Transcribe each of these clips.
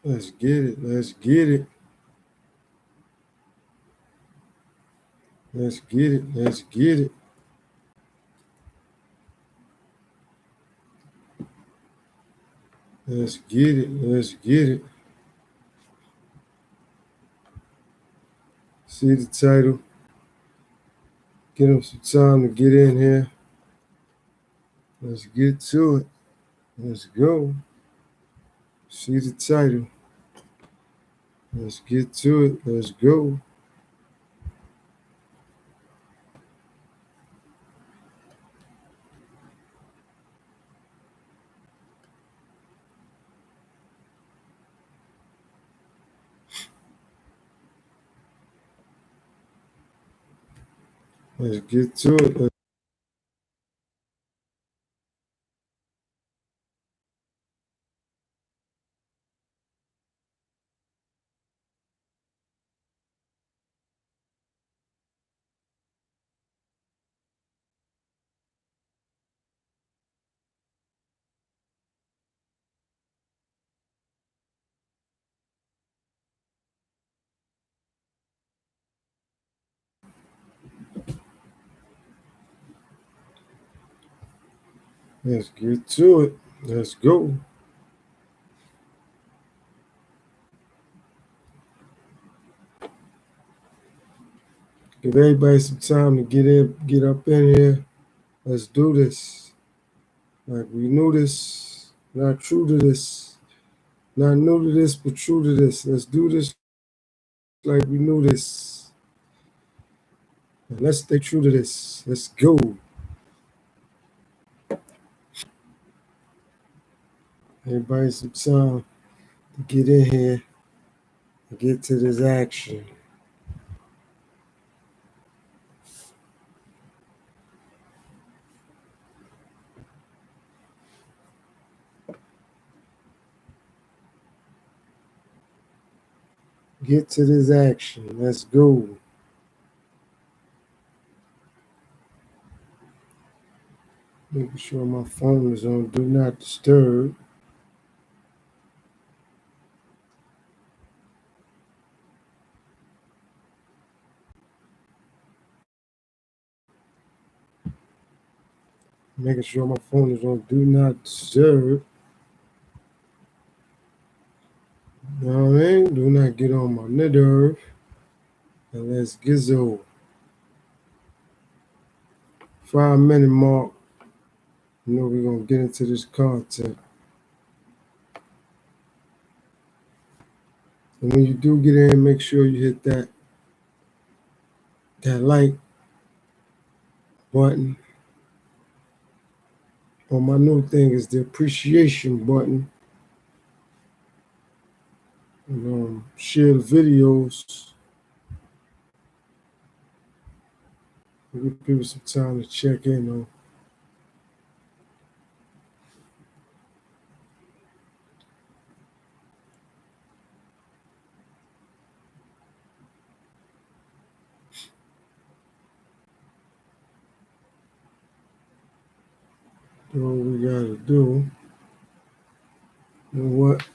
Let's get it. Let's get it. Let's get it. Let's get it. Let's get it. Let's get it. See the title. Get them some time to get in here. Let's get to it. Let's go. See the title. Let's get to it. Let's go. Let's get to it. Let's get to it. Let's go. Give everybody some time to get up in here. Let's do this. Like we knew this, not true to this, not new to this, but true to this. Let's do this like we knew this. And let's stay true to this. Let's go. Everybody some time to get in here and get to this action. Get to this action. Let's go. Making sure my phone is on Do Not Disturb. Making sure my phone is on Do Not Disturb. You know what I mean? Do not get on my nerve. And let's gizzo. 5 minute mark. You know we're gonna get into this content. And when you do get in, make sure you hit that like button. Or my new thing is the appreciation button. And, share the videos. Give people some time to check in on. Do what we gotta do. And what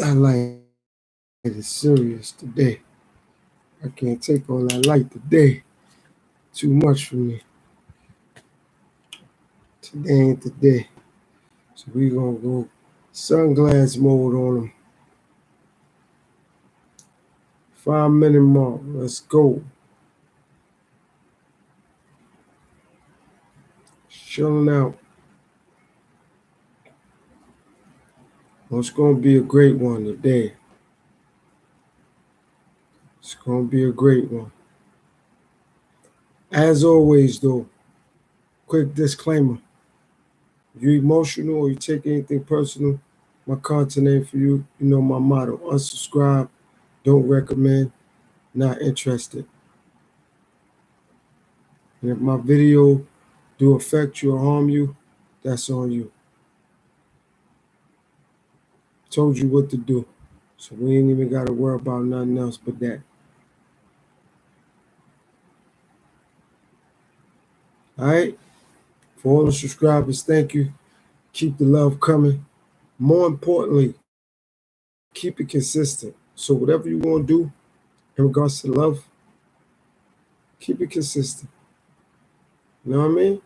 I like is serious today. I can't take all that light today. Too much for me. Today ain't the day. So we gonna go sunglass mode on them. 5 minute mark. Let's go. Chilling out. Well, it's gonna be a great one today. It's gonna be a great one. As always, though, quick disclaimer. If you're emotional or you take anything personal, my content ain't for you. You know my motto: unsubscribe, don't recommend, not interested. And if my video do affect you or harm you, that's on you. Told you what to do. So we ain't even got to worry about nothing else but that. All right? For all the subscribers, thank you. Keep the love coming. More importantly, keep it consistent. So whatever you want to do in regards to love, keep it consistent. You know what I mean?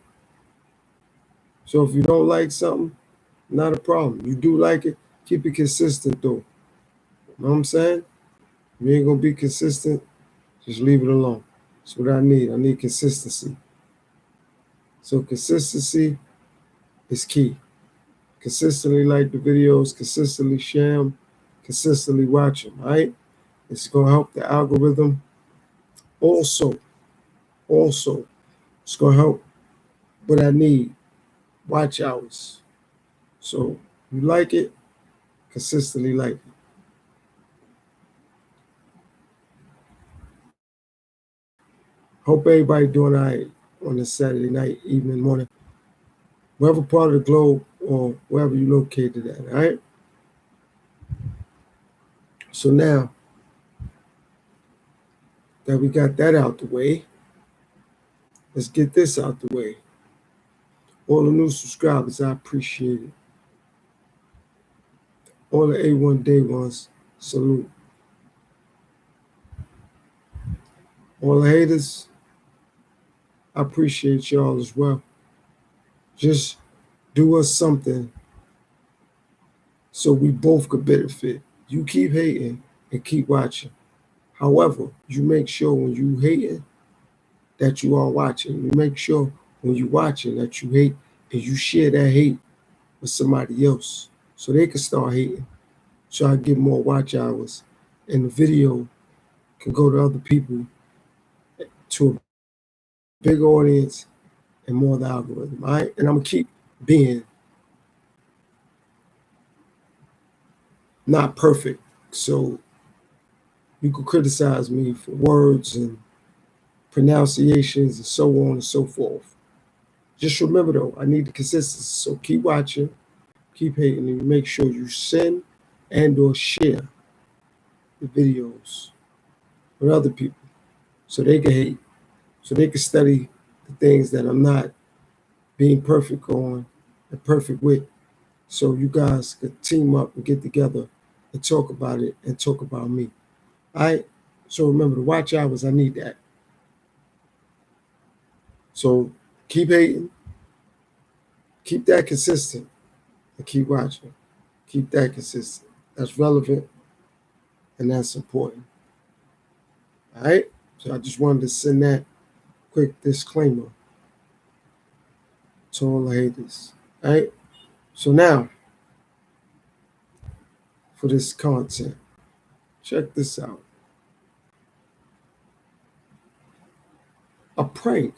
So if you don't like something, not a problem. You do like it, keep it consistent though. You know what I'm saying? If you ain't gonna be consistent, just leave it alone. That's what I need. I need consistency. So consistency is key. Consistently like the videos, consistently share them, consistently watch them, all right? It's gonna help the algorithm. Also, it's gonna help what I need, watch hours. So you like it, consistently like it. Hope everybody doing all right on this Saturday night, evening, morning, wherever part of the globe or wherever you located at, all right? So now that we got that out the way, let's get this out the way. All the new subscribers, I appreciate it. All the A1 day ones, salute. All the haters, I appreciate y'all as well. Just do us something so we both could benefit. You keep hating and keep watching. However, you make sure when you hating that you are watching. You make sure when you watching that you hate and you share that hate with somebody else so they can start hating. So I get more watch hours and the video can go to other people to a big audience and more of the algorithm. All right. And I'm gonna keep being not perfect. So you can criticize me for words and pronunciations and so on and so forth. Just remember though, I need the consistency. So keep watching, keep hating, and make sure you send and or share the videos with other people so they can hate, so they can study the things that I'm not being perfect on and perfect with. So you guys could team up and get together and talk about it and talk about me. All right. So remember the watch hours, I need that. So keep hating, keep that consistent, and keep watching. Keep that consistent. That's relevant and that's important. All right. So I just wanted to send that quick disclaimer to all the haters. All right. So now for this content, check this out. A prank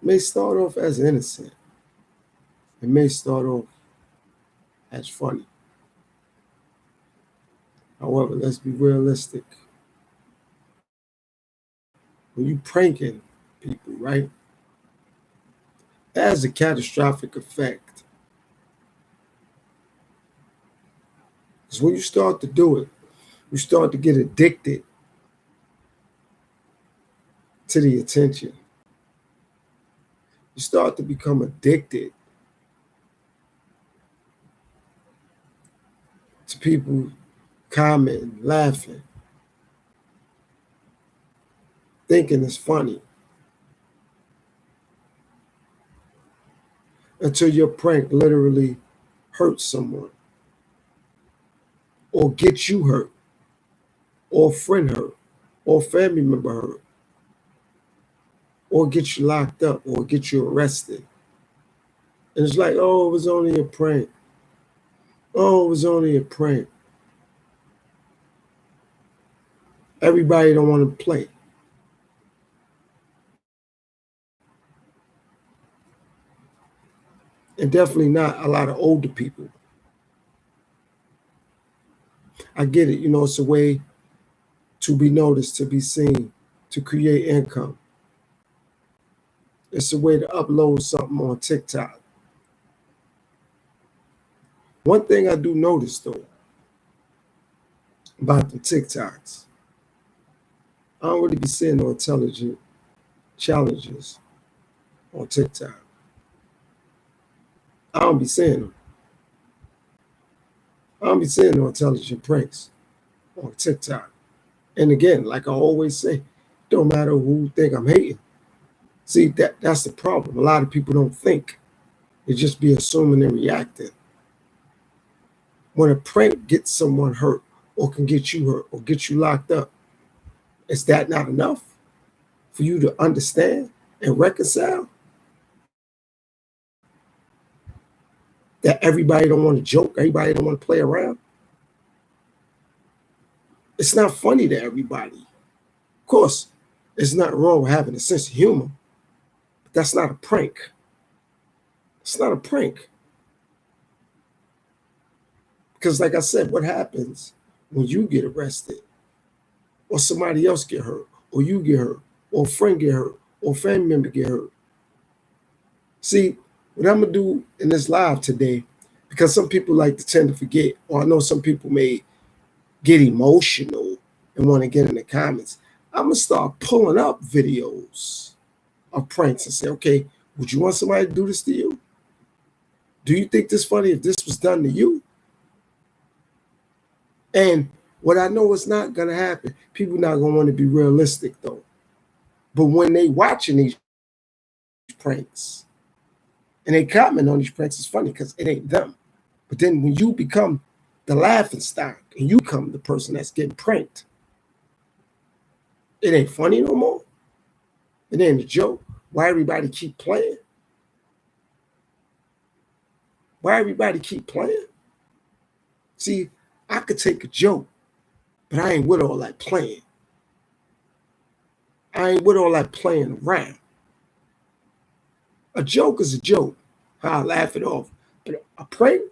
may start off as innocent. It may start off as funny. However, let's be realistic. When you pranking people, right, it has a catastrophic effect. Because when you start to do it, you start to get addicted to the attention. You start to become addicted to people commenting, laughing, thinking it's funny, until your prank literally hurts someone or gets you hurt or a friend hurt or a family member hurt or gets you locked up or get you arrested. And it's like, oh, it was only a prank. Oh, it was only a prank. Everybody don't want to play. And definitely not a lot of older people. I get it. It's a way to be noticed, to be seen, to create income. It's a way to upload something on TikTok. One thing I do notice though about the TikToks, I don't really be seeing no intelligent challenges on TikTok. I don't be seeing them. I don't be seeing no intelligent pranks on TikTok. And again, like I always say, don't matter who think I'm hating. See, that's the problem. A lot of people don't think. They just be assuming and reacting. When a prank gets someone hurt or can get you hurt or get you locked up, is that not enough for you to understand and reconcile that everybody don't want to joke, everybody don't want to play around? It's not funny to everybody. Of course, there's nothing wrong with having a sense of humor, but that's not a prank. It's not a prank. Because like I said, what happens when you get arrested or somebody else get hurt or you get hurt or a friend get hurt or a family member get hurt? See, what I'm going to do in this live today, because some people like to tend to forget, or I know some people may get emotional and want to get in the comments, I'm going to start pulling up videos of pranks and say, okay, would you want somebody to do this to you? Do you think this funny if this was done to you? And what I know is not going to happen, people not going to want to be realistic though. But when they watching these pranks and they comment on these pranks, it's funny because it ain't them. But then when you become the laughing stock and you become the person that's getting pranked, it ain't funny no more. It ain't a joke. Why everybody keep playing? Why everybody keep playing? See, I could take a joke, but I ain't with all that playing. I ain't with all that playing around. A joke is a joke. I'll laugh it off. But a prank,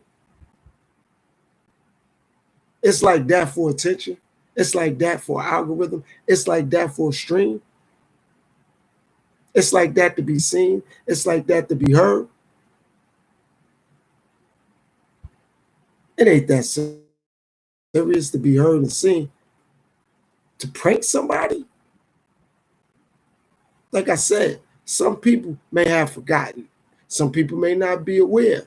it's like that for attention. It's like that for an algorithm. It's like that for a stream. It's like that to be seen. It's like that to be heard. It ain't that serious to be heard and seen. To prank somebody? Like I said, some people may have forgotten. Some people may not be aware.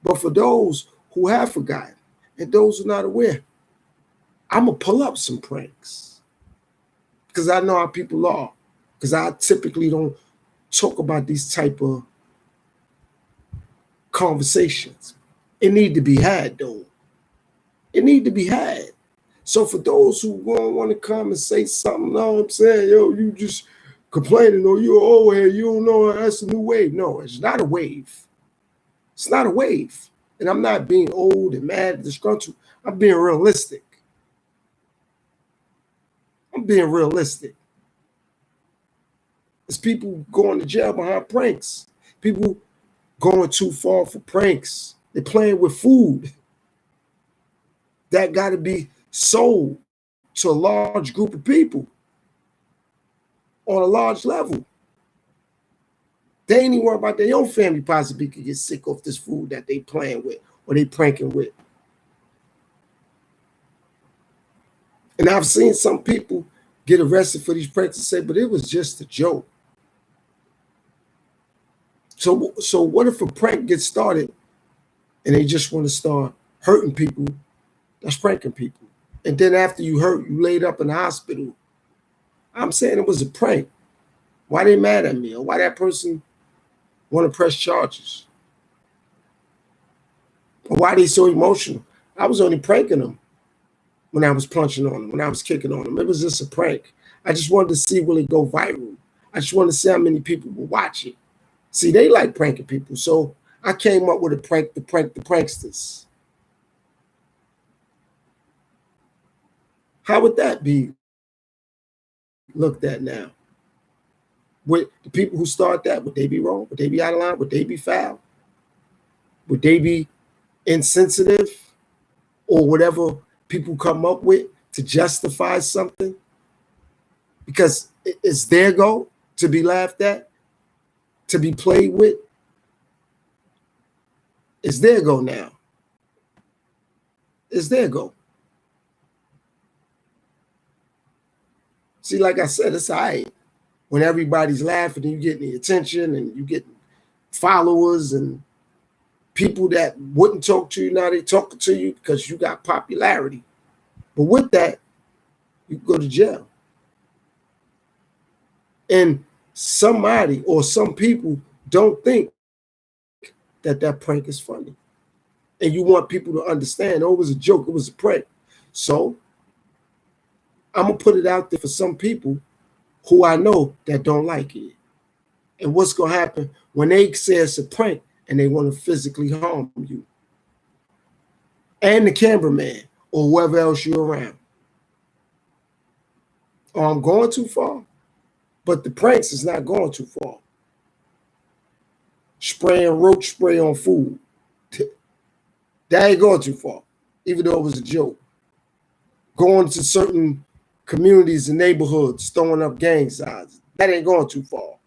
But for those who have forgotten and those who are not aware, I'm going to pull up some pranks because I know how people are. Because I typically don't talk about these type of conversations. It need to be had, though. It need to be had. So for those who want to come and say something, you know what I'm saying, yo, you just complaining or you're old here, you don't know that's a new wave. No, it's not a wave. It's not a wave. And I'm not being old and mad and disgruntled. I'm being realistic. I'm being realistic. It's people going to jail behind pranks. People going too far for pranks. They're playing with food. That got to be sold to a large group of people on a large level. They ain't even worried about their own family possibly could get sick off this food that they playing with or they pranking with. And I've seen some people get arrested for these pranks and say, but it was just a joke. So what if a prank gets started and they just want to start hurting people? That's pranking people. And then after you hurt, you laid up in the hospital. I'm saying it was a prank. Why they mad at me? Or why that person want to press charges? Or why they so emotional? I was only pranking them when I was punching on them, when I was kicking on them. It was just a prank. I just wanted to see will it go viral. I just wanted to see how many people will watch it. See, they like pranking people. So I came up with a prank to prank the pranksters. How would that be looked at now? Would the people who start that, would they be wrong? Would they be out of line? Would they be foul? Would they be insensitive or whatever people come up with to justify something? Because it's their goal to be laughed at, to be played with. It's their goal now. It's their goal. See, like I said, it's all right when everybody's laughing and you getting the attention and you getting followers and People that wouldn't talk to you, now they talking to you because you got popularity. But with that, you go to jail. And somebody or some people don't think that prank is funny. And you want people to understand, oh, it was a joke, it was a prank. So I'm going to put it out there for some people who I know that don't like it. And what's going to happen when they say it's a prank and they want to physically harm you and the cameraman or whoever else you're around. Or I'm going too far, but the pranks is not going too far. Spraying roach spray on food. That ain't going too far, even though it was a joke. Going to certain communities and neighborhoods, throwing up gang signs. That ain't going too far.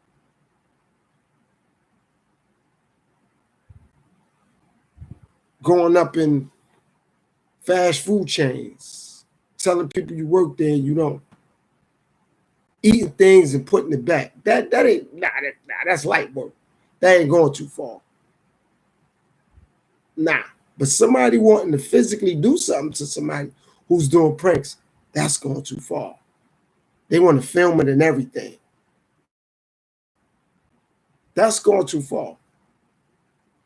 Going up in fast food chains, telling people you work there and you don't. Eating things and putting it back. That ain't, that's light work. That ain't going too far. Nah. But somebody wanting to physically do something to somebody who's doing pranks, that's going too far. They want to film it and everything. That's going too far.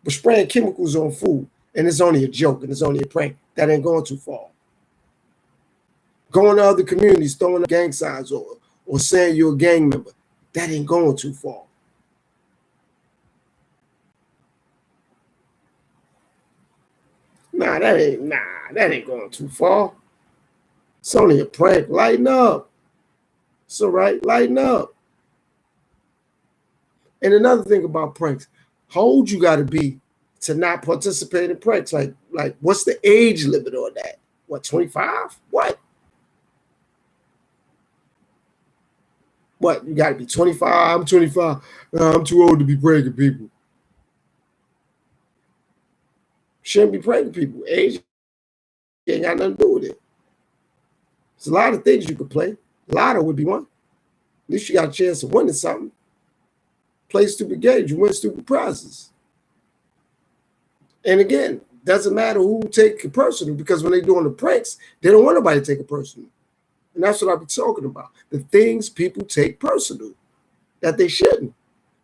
But spraying chemicals on food, and it's only a joke and it's only a prank, that ain't going too far. Going to other communities, throwing up gang signs or saying you're a gang member, that ain't going too far. That ain't going too far. It's only a prank. Lighten up. It's all right. Lighten up. And another thing about pranks, how old you got to be to not participate in pranks? Like, what's the age limit on that? What, 25? What? What, you got to be 25? I'm 25. I'm too old to be pranking people. Shouldn't be pranking people. Age ain't got nothing to do with it. There's a lot of things you could play. Lotto would be one. At least you got a chance of winning something. Play stupid games, you win stupid prizes. And again, doesn't matter who take it personal, because when they're doing the pranks, they don't want nobody to take it personal. And that's what I've been talking about. The things people take personal that they shouldn't.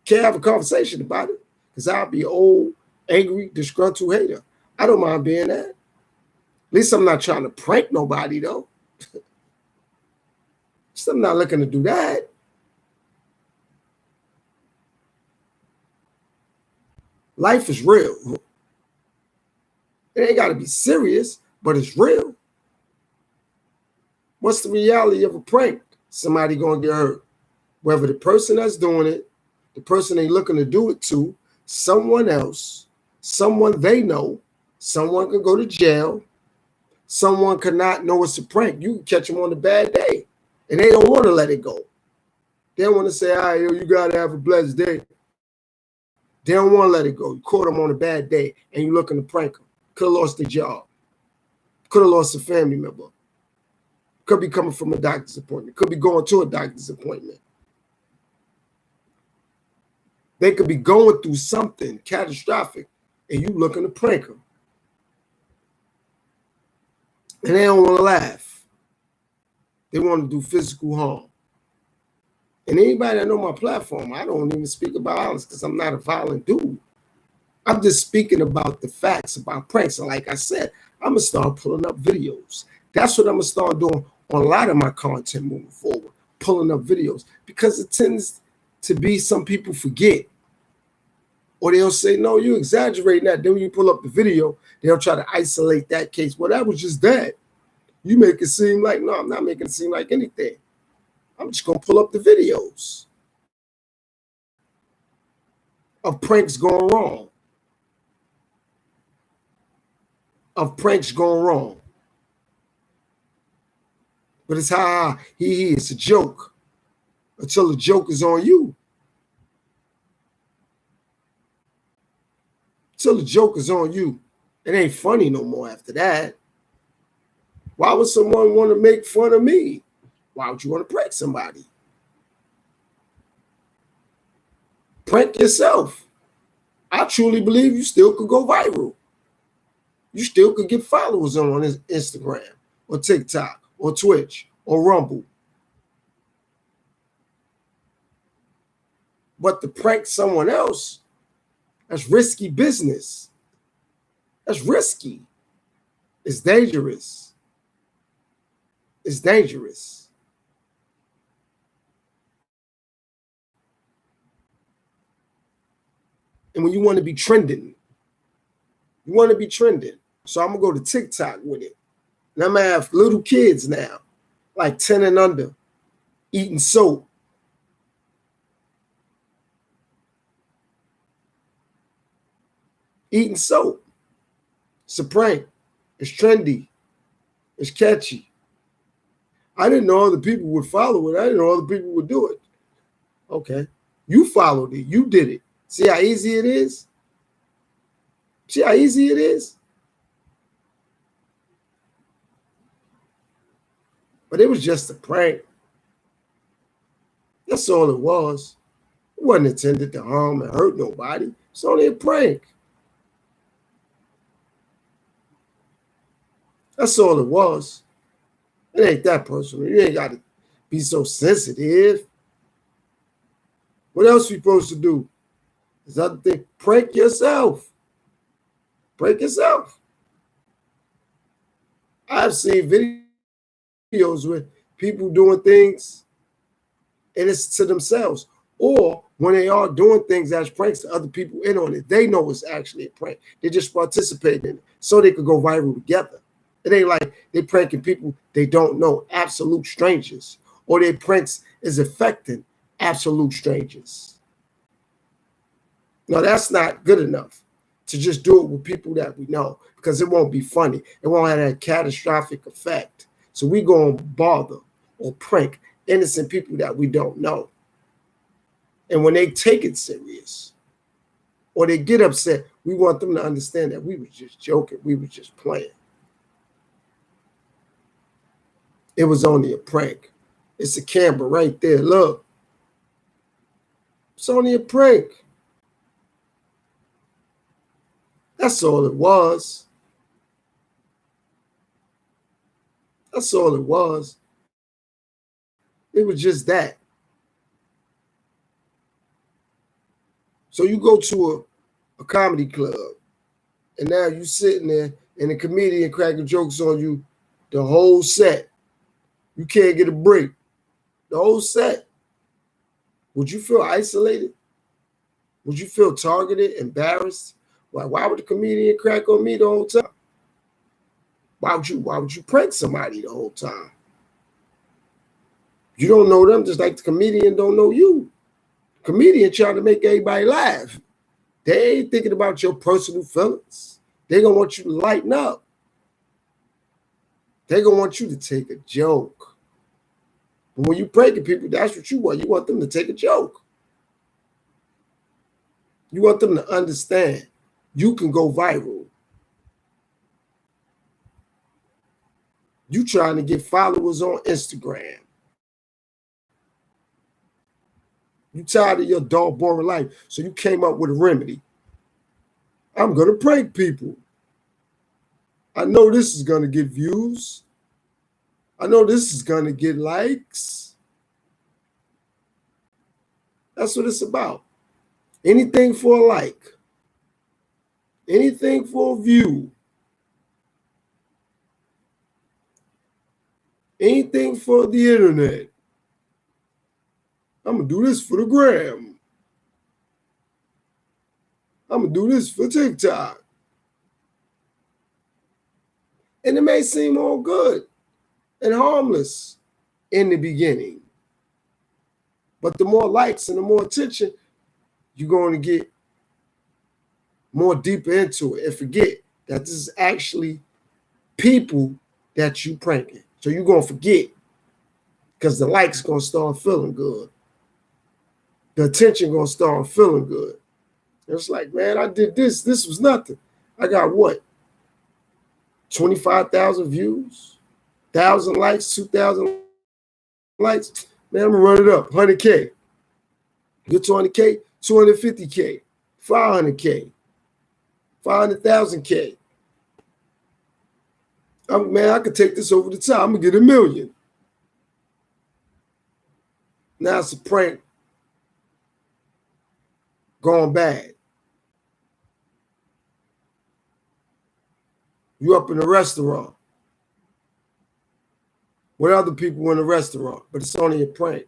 Can't have a conversation about it, because I'll be old, angry, disgruntled hater. I don't mind being that. At least I'm not trying to prank nobody, though. At least I'm not looking to do that. Life is real. It ain't got to be serious, but it's real. What's the reality of a prank? Somebody going to get hurt. Whether the person that's doing it, the person they looking to do it to, someone else, someone they know, someone could go to jail, someone could not know it's a prank. You can catch them on a bad day, and they don't want to let it go. They don't want to say, all right, you got to have a blessed day. They don't want to let it go. You caught them on a bad day, and you're looking to prank them. Could have lost their job. Could have lost a family member. Could be coming from a doctor's appointment. Could be going to a doctor's appointment. They could be going through something catastrophic, and you looking to prank them. And they don't want to laugh. They want to do physical harm. And anybody that know my platform, I don't even speak about violence because I'm not a violent dude. I'm just speaking about the facts about pranks. And like I said, I'm going to start pulling up videos. That's what I'm going to start doing on a lot of my content moving forward, pulling up videos, because it tends to be some people forget. Or they'll say, no, you're exaggerating that. Then when you pull up the video, they'll try to isolate that case. Well, that was just that. You make it seem like, no, I'm not making it seem like anything. I'm just going to pull up the videos of pranks going wrong. Of pranks going wrong. But it's it's a joke. Until the joke is on you. Until the joke is on you. It ain't funny no more after that. Why would someone want to make fun of me? Why would you want to prank somebody? Prank yourself. I truly believe you still could go viral. You still could get followers on his Instagram or TikTok or Twitch or Rumble. But to prank someone else, that's risky business. That's risky. It's dangerous. It's dangerous. And when you want to be trending, you want to be trending. So I'm going to go to TikTok with it. And I'm going to have little kids now, like 10 and under, eating soap. Eating soap. It's a prank. It's trendy. It's catchy. I didn't know other people would follow it. I didn't know other people would do it. Okay. You followed it. You did it. See how easy it is? See how easy it is? But it was just a prank. That's all it was. It wasn't intended to harm and hurt nobody. It's only a prank. That's all it was. It ain't that personal. You ain't got to be so sensitive. What else we supposed to do? Is that thing? Prank yourself. Prank yourself. I've seen videos with people doing things and it's to themselves. Or when they are doing things as pranks to other people in on it, they know it's actually a prank. They just participate in it so they could go viral together. It ain't like they pranking people they don't know, absolute strangers, or their pranks is affecting absolute strangers. No, that's not good enough to just do it with people that we know because it won't be funny. It won't have that catastrophic effect. So we go and bother or prank innocent people that we don't know. And when they take it serious or they get upset, we want them to understand that we were just joking. We were just playing. It was only a prank. It's a camera right there. Look. It's only a prank. That's all it was. That's all it was. It was just that. So you go to a comedy club, and now you sitting there, and the comedian cracking jokes on you the whole set. You can't get a break. The whole set. Would you feel isolated? Would you feel targeted, embarrassed? Why would the comedian crack on me the whole time? Why would you prank somebody the whole time? You don't know them just like the comedian don't know you. The comedian trying to make everybody laugh. They ain't thinking about your personal feelings. They're going to want you to lighten up. They're going to want you to take a joke. But when you pranking people, that's what you want. You want them to take a joke. You want them to understand you can go viral. You trying to get followers on Instagram. You tired of your dull, boring life, so you came up with a remedy. I'm going to prank people. I know this is going to get views. I know this is going to get likes. That's what it's about. Anything for a like. Anything for a view. Anything for the internet. I'm going to do this for the gram. I'm going to do this for TikTok. And it may seem all good and harmless in the beginning. But the more likes and the more attention, you're going to get more deeper into it and forget that this is actually people that you pranking. So you're going to forget because the likes going to start feeling good. The attention going to start feeling good. It's like, man, I did this. This was nothing. I got what? 25,000 views, 1,000 likes, 2,000 likes. Man, I'm going to run it up. 100K. Get 200K, 250K, 500K, 500,000K. Man, I could take this over the top. I'm going to get $1 million. Now it's a prank gone bad. You up in a restaurant with other people in the restaurant, but it's only a prank.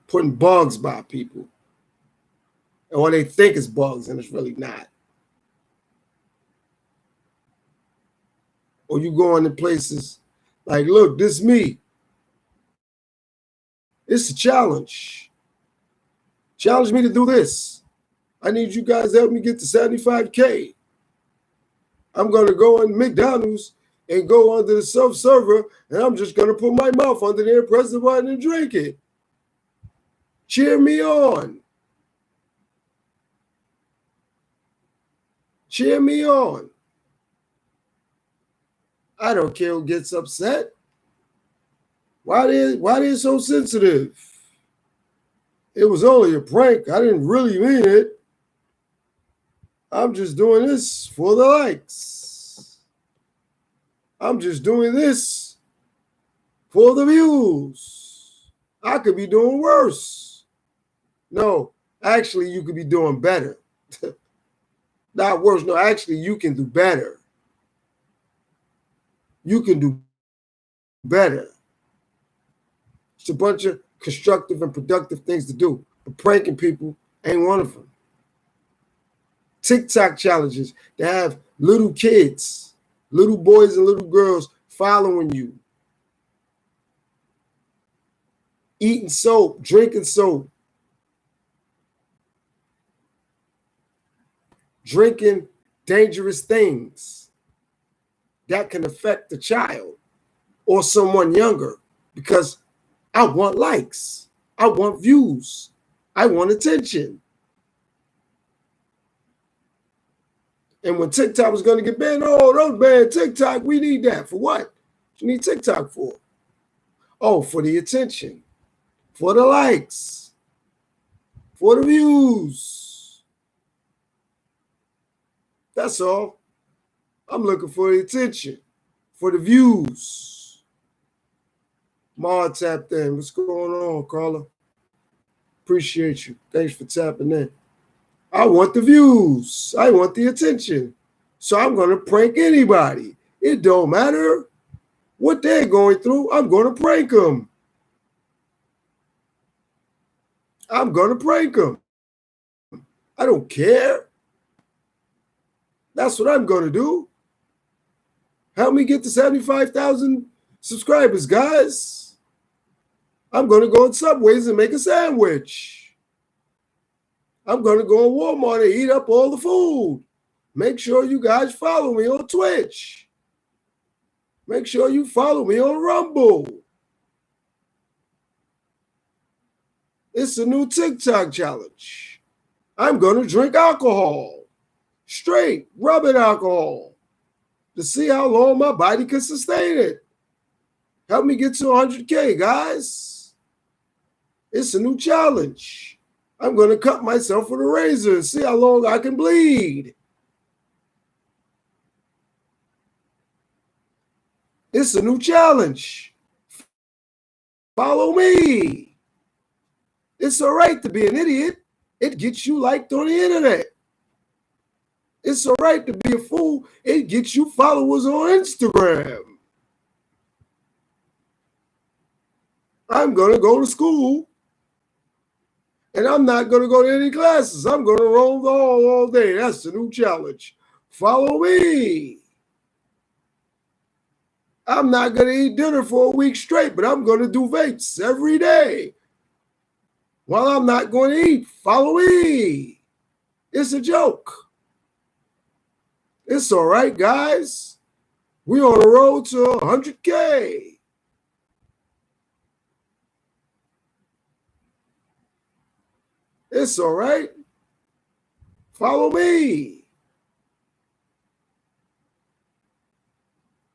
Putting bugs by people. Or they think it's bugs and it's really not. Or you go into places like, look, this is me. It's a challenge. Challenge me to do this. I need you guys to help me get to 75K. I'm going to go in McDonald's and go under the self-server, and I'm just going to put my mouth under there, press the button, and drink it. Cheer me on. Cheer me on. I don't care who gets upset. Why they so sensitive? It was only a prank. I didn't really mean it. I'm just doing this for the likes. I'm just doing this for the views. I could be doing worse. No, actually, you could be doing better. Not worse. No, actually, you can do better. You can do better. It's a bunch of constructive and productive things to do. But pranking people ain't one of them. TikTok challenges that have little kids, little boys and little girls following you. Eating soap, drinking soap. Drinking dangerous things that can affect the child or someone younger, because I want likes. I want views. I want attention. And when TikTok was going to get banned, oh, don't ban TikTok. We need that. For what? What you need TikTok for? Oh, for the attention, for the likes, for the views. That's all. I'm looking for the attention, for the views. Ma tapped in. What's going on, Carla? Appreciate you. Thanks for tapping in. I want the views. I want the attention. So I'm going to prank anybody. It don't matter what they're going through. I'm going to prank them. I'm going to prank them. I don't care. That's what I'm going to do. Help me get to 75,000 subscribers, guys. I'm going to go in Subways and make a sandwich. I'm going to go in Walmart and eat up all the food. Make sure you guys follow me on Twitch. Make sure you follow me on Rumble. It's a new TikTok challenge. I'm going to drink alcohol. Straight, rubbing alcohol. To see how long my body can sustain it. Help me get to 100K, guys. It's a new challenge. I'm going to cut myself with a razor and see how long I can bleed. It's a new challenge. Follow me. It's all right to be an idiot. It gets you liked on the internet. It's all right to be a fool. It gets you followers on Instagram. I'm going to go to school. And I'm not going to go to any classes. I'm going to roam the hall all day. That's the new challenge. Follow me. I'm not going to eat dinner for a week straight, but I'm going to do vapes every day. While I'm not going to eat, follow me. It's a joke. It's all right, guys. We're on the road to 100K. It's all right. Follow me.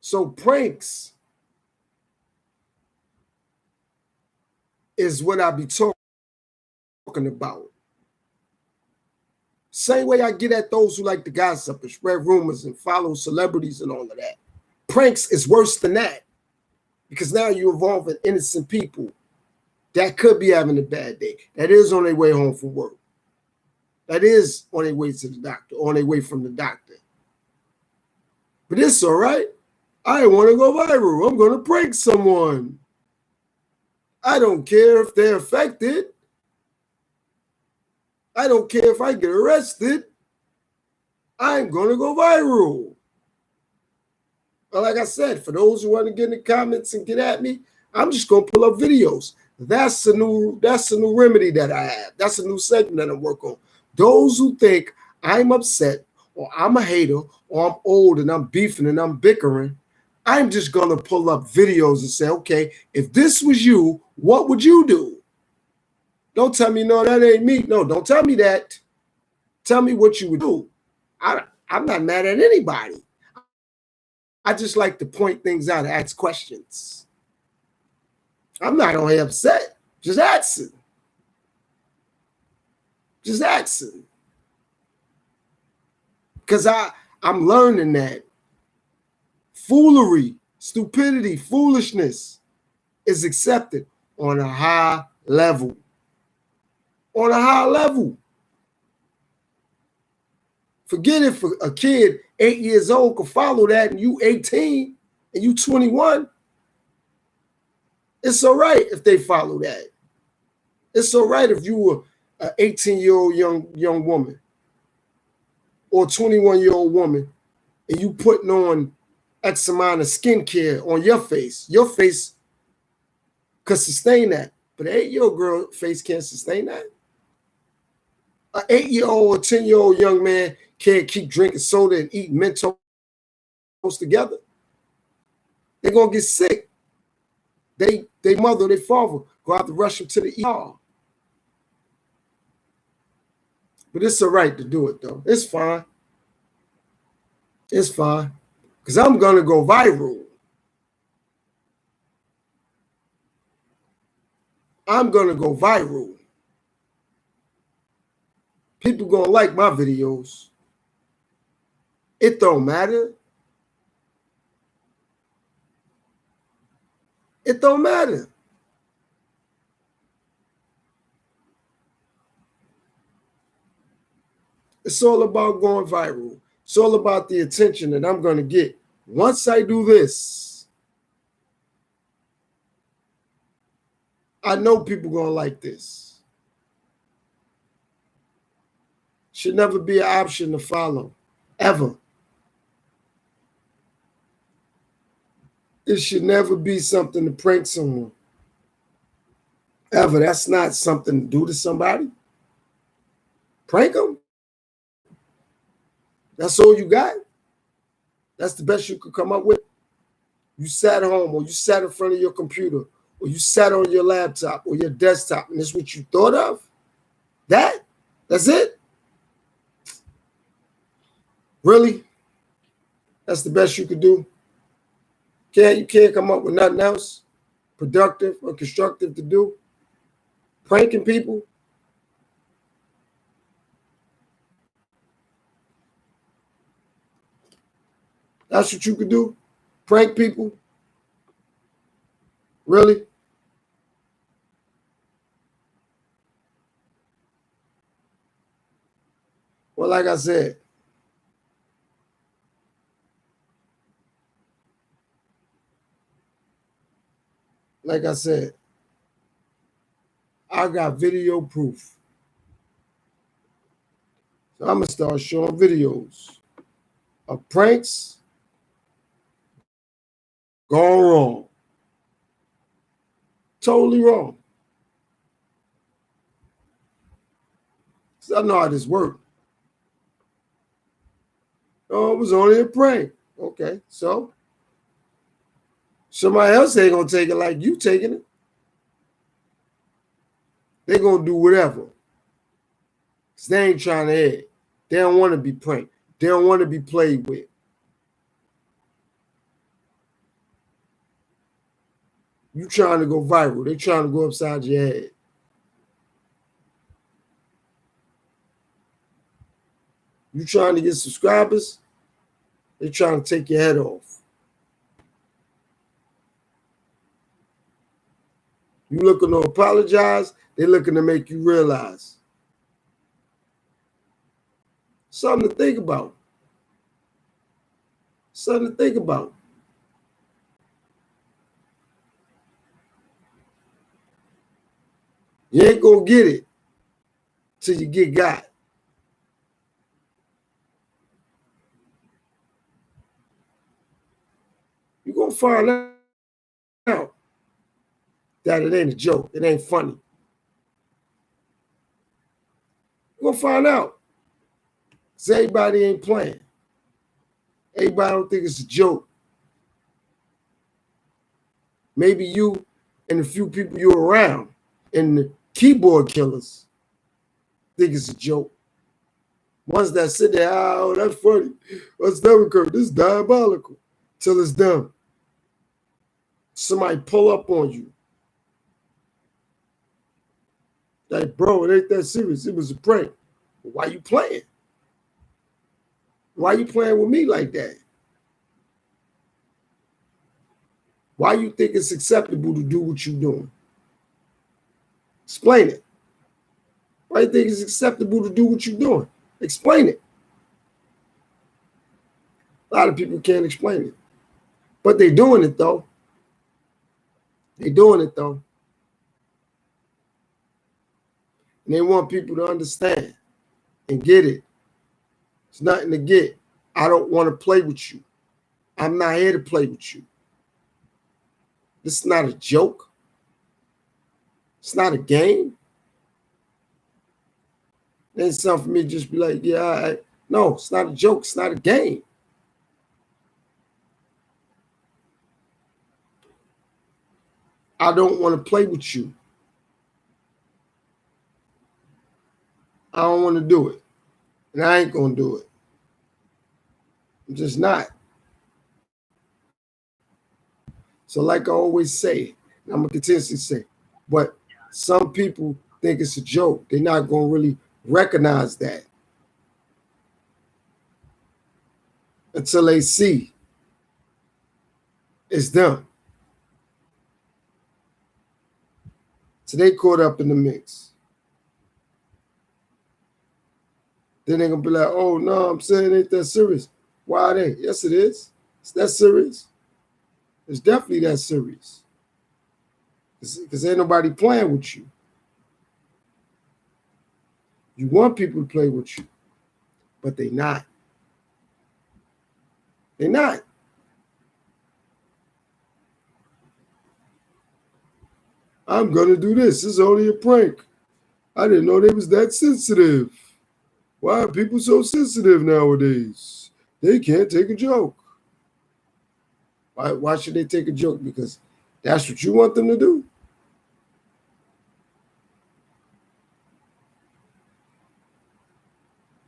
So pranks is what I be talking about. Same way I get at those who like to gossip and spread rumors and follow celebrities and all of that. Pranks is worse than that because now you're involving innocent people that could be having a bad day, that is on their way home from work, that is on their way to the doctor, on their way from the doctor. But it's all right. I want to go viral. I'm going to prank someone. I don't care if they're affected. I don't care if I get arrested. I'm going to go viral. But like I said, for those who want to get in the comments and get at me, I'm just going to pull up videos. That's a new remedy that I have. That's a new segment that I'm working on. Those who think I'm upset or I'm a hater or I'm old and I'm beefing and I'm bickering, I'm just going to pull up videos and say, okay, if this was you, what would you do? Don't tell me, no, that ain't me. No, don't tell me that. Tell me what you would do. I'm not mad at anybody. I just like to point things out and ask questions. I'm not only upset, just asking. Just asking. Because I'm learning that foolery, stupidity, foolishness is accepted on a high level. On a high level. Forget if a kid 8 years old could follow that and you 18 and you 21. It's all right if they follow that. It's all right if you were an 18-year-old young woman or 21-year-old woman and you putting on X amount of skincare on your face. Your face could sustain that. But an 8-year-old girl face can't sustain that. An 8-year-old or 10-year-old young man can't keep drinking soda and eating Mentos together. They're going to get sick. They mother, their father go out to rush them to the ER. But it's all right to do it, though. It's fine. It's fine. Because I'm going to go viral. I'm going to go viral. People going to like my videos. It don't matter. It don't matter. It's all about going viral. It's all about the attention that I'm going to get. Once I do this, I know people going to like this. Should never be an option to follow, ever. It should never be something to prank someone. Ever. That's not something to do to somebody. Prank them. That's all you got. That's the best you could come up with. You sat home or you sat in front of your computer or you sat on your laptop or your desktop and that's what you thought of? That's it? Really? That's the best you could do? You can't come up with nothing else productive or constructive to do? Pranking people? That's what you could do? Prank people? Really? Well, like I said, I got video proof. So I'm going to start showing videos of pranks gone wrong. Totally wrong. So I know how this works. Oh, it was only a prank. Okay, so somebody else ain't going to take it like you taking it. They're going to do whatever. Because they ain't trying to hit. They don't want to be pranked. They don't want to be played with. You trying to go viral. They trying to go upside your head. You trying to get subscribers, they're trying to take your head off. You looking to apologize, they're looking to make you realize. Something to think about. Something to think about. You ain't gonna get it till you get got. You're gonna find out that it ain't a joke. It ain't funny. You're gonna find out. Because everybody ain't playing. Everybody don't think it's a joke. Maybe you and a few people you're around and the keyboard killers think it's a joke. Ones that sit there, oh, that's funny. What's that occurred? This is diabolical. Till it's done. Somebody pull up on you. Like, bro, it ain't that serious. It was a prank. Why you playing? Why you playing with me like that? Why you think it's acceptable to do what you're doing? Explain it. Why you think it's acceptable to do what you're doing? Explain it. A lot of people can't explain it. But they're doing it, though. They're doing it, though. And they want people to understand and get it. It's nothing to get. I don't want to play with you. I'm not here to play with you. This is not a joke. It's not a game. It ain't something for me to just be like, yeah, no, it's not a joke. It's not a game. I don't want to play with you. I don't want to do it. And I ain't going to do it. I'm just not. So like I always say, and I'm going to continuously say, but some people think it's a joke. They're not going to really recognize that until they see it's them. So they caught up in the mix. Then they're going to be like, oh, no, I'm saying it ain't that serious. Why it ain't? Yes, it is. It's that serious. It's definitely that serious. Because ain't nobody playing with you. You want people to play with you, but they not. They're not. I'm going to do this. This is only a prank. I didn't know they was that sensitive. Why are people so sensitive nowadays? They can't take a joke. Why should they take a joke? Because that's what you want them to do.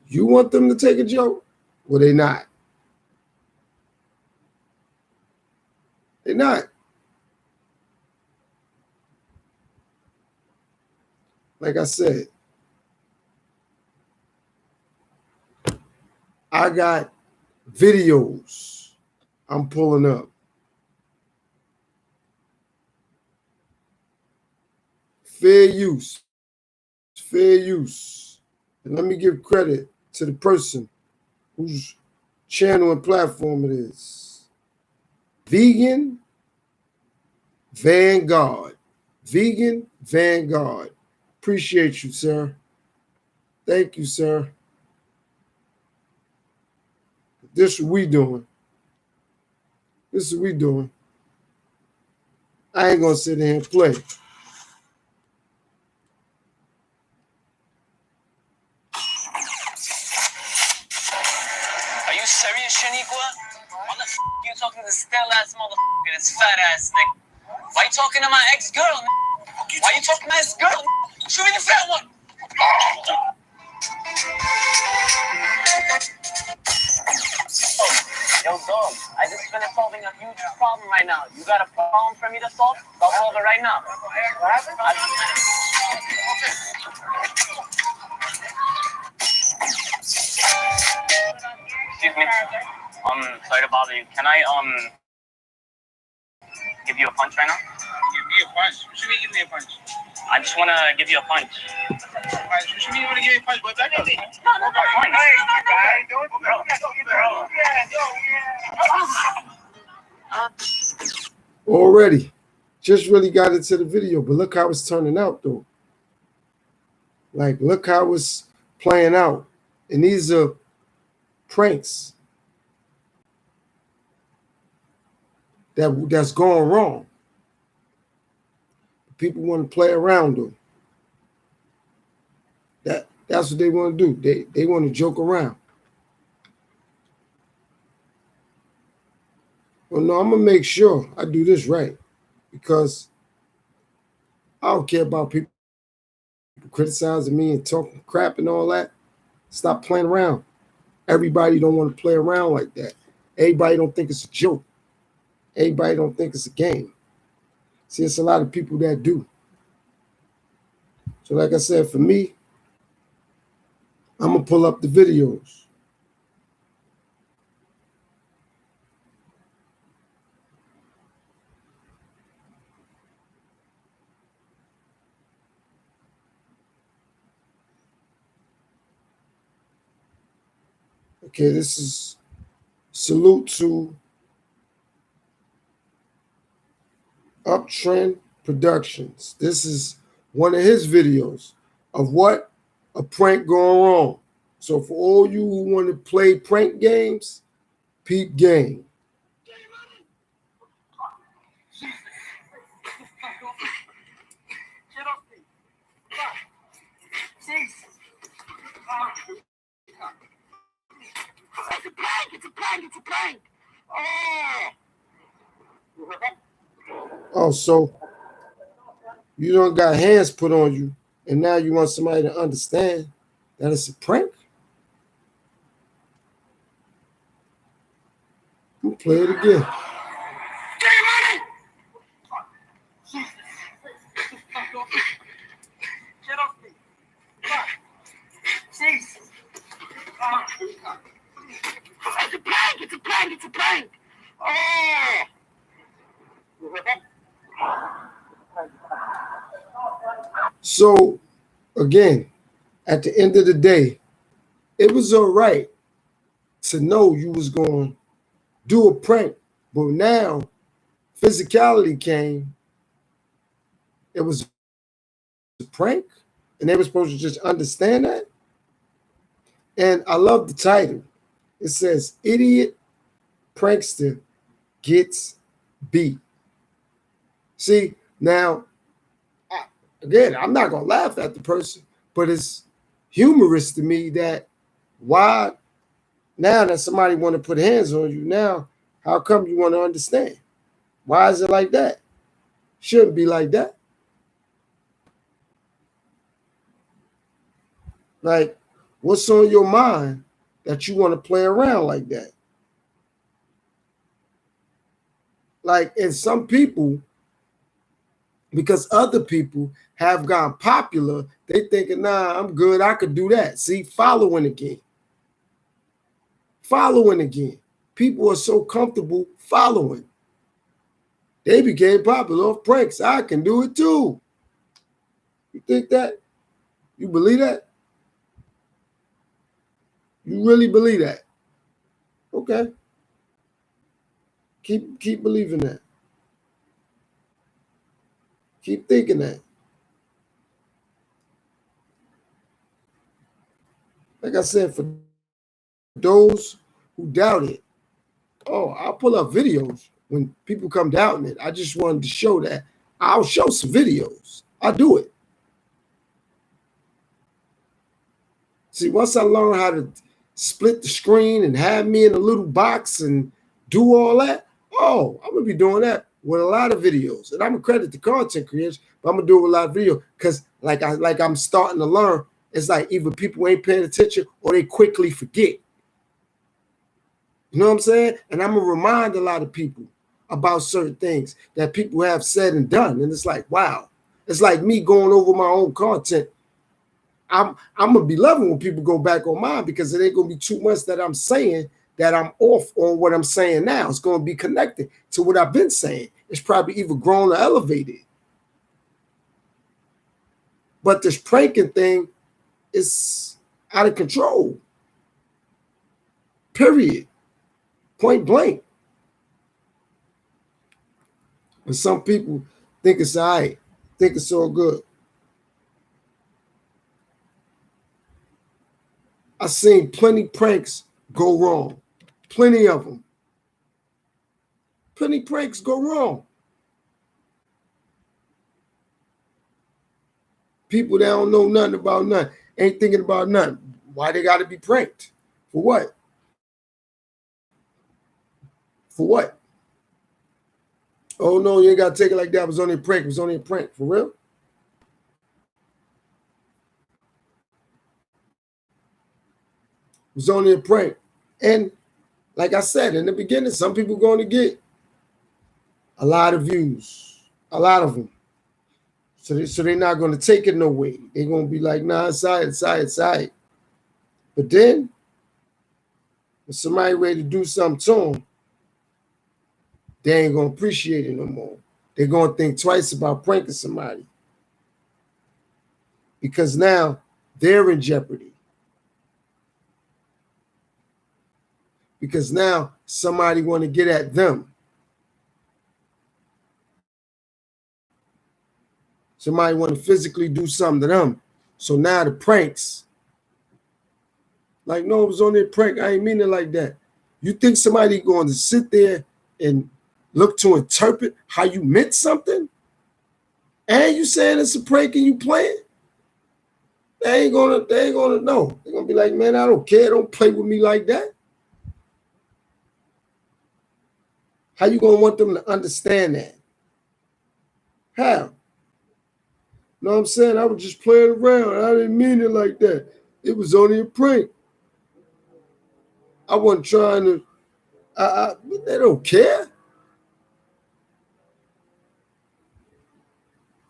You want them to take a joke? Well, they not. They're not. Like I said, I got videos I'm pulling up. Fair use. Fair use. And let me give credit to the person whose channel and platform it is. Vegan Vanguard. Vegan Vanguard. Appreciate you, sir. Thank you, sir. This is what we doing. This is what we doing. I ain't gonna sit there and play. Are you serious, Shaniqua? Why the f you talking to this stale-ass motherfucker, this fat-ass nigga? Why you talking to my ex-girl, nigga? Why you talking to my ex-girl? Show me the fat one! Yo, dog, I just finished solving a huge problem right now. You got a problem for me to solve? I'll solve it right now. What happened? Sorry to bother you. Can I give you a punch right now? Give me a punch. What you mean give me a punch? I just want to give you a punch. What you mean you want to give me a punch? But that doesn't. Already. Just really got into the video, but look how it's turning out though. Like, look how it's playing out. And these are pranks that's going wrong. People want to play around them. That's what they want to do. They want to joke around. Well, no, I'm gonna make sure I do this right, because I don't care about people criticizing me and talking crap and all that. Stop playing around. Everybody don't want to play around like that. Everybody don't think it's a joke. Everybody don't think it's a game. See, it's a lot of people that do. So like I said, for me, I'm going to pull up the videos. Okay, this is salute to Uptrend Productions. This is one of his videos of what a prank going wrong. So for all you who want to play prank games, peep game. It's a prank. Oh, so you don't got hands put on you, and now you want somebody to understand that it's a prank? I'm gonna play it again. Get off me. Jesus. It's a prank. It's a prank. It's a prank. So, again, at the end of the day, it was all right to know you was going to do a prank, but now physicality came. It was a prank, and they were supposed to just understand that. And I love the title. It says, "Idiot Prankster Gets Beat." See, now, again, I'm not going to laugh at the person, but it's humorous to me that why now that somebody want to put hands on you, now how come you want to understand? Why is it like that? Shouldn't be like that. Like, what's on your mind that you want to play around like that? Like, and some people, because other people have gone popular, they thinking, nah, I'm good, I could do that. See, following again. Following again. People are so comfortable following. They became popular off pranks. I can do it too. You think that? You believe that? You really believe that? Okay. Keep believing that. Keep thinking that. Like I said, for those who doubt it, oh, I'll pull up videos when people come doubting it. I just wanted to show that I'll show some videos. I'll do it. See, once I learn how to split the screen and have me in a little box and do all that, oh, I'm going to be doing that with a lot of videos. And I'm going to credit the content creators, but I'm going to do it with a lot of videos because like I'm starting to learn, it's like either people ain't paying attention or they quickly forget. You know what I'm saying? And I'm going to remind a lot of people about certain things that people have said and done. And it's like, wow. It's like me going over my own content. I'm going to be loving when people go back on mine because it ain't going to be too much that I'm saying that I'm off on what I'm saying now. It's going to be connected to what I've been saying. It's probably either grown or elevated. But this pranking thing is out of control. Period. Point blank. But some people think it's all right, think it's all good. I've seen plenty pranks go wrong. Plenty of them. Plenty pranks go wrong. People that don't know nothing about nothing, ain't thinking about nothing. Why they got to be pranked? For what? For what? Oh, no, you ain't got to take it like that. It was only a prank. It was only a prank. For real? It was only a prank. And like I said in the beginning, some people going to get a lot of views. A lot of them. So they're not going to take it no way. They're going to be like, nah, it's all right. But then, if somebody ready to do something to them, they ain't going to appreciate it no more. They're going to think twice about pranking somebody. Because now they're in jeopardy. Because now somebody want to get at them. Somebody want to physically do something to them. So now the pranks, like, no, it was only a prank. I ain't mean it like that. You think somebody going to sit there and look to interpret how you meant something? And you saying it's a prank and you playing? They ain't gonna know. They're gonna be like, man, I don't care. Don't play with me like that. How you gonna want them to understand that? How? Know what I'm saying? I was just playing around. I didn't mean it like that. It was only a prank. I wasn't trying to. They don't care.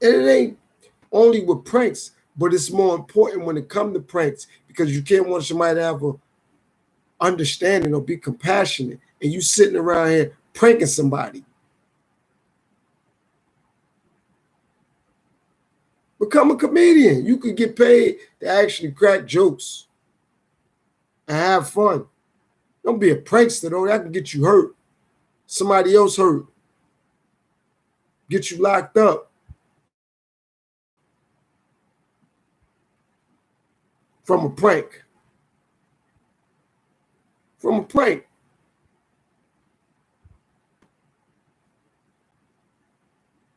And it ain't only with pranks, but it's more important when it comes to pranks because you can't want somebody to have a understanding or be compassionate, and you sitting around here pranking somebody. Become a comedian. You could get paid to actually crack jokes and have fun. Don't be a prankster, though. That can get you hurt. Somebody else hurt. Get you locked up. From a prank. From a prank.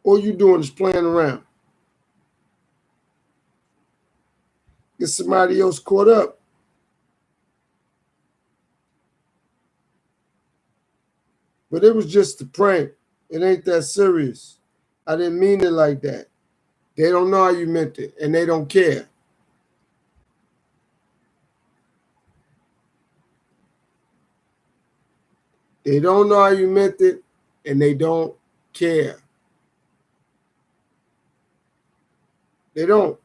All you doing is playing around. Get somebody else caught up. But it was just a prank. It ain't that serious. I didn't mean it like that. They don't know how you meant it, and they don't care. They don't know how you meant it, and they don't care. They don't.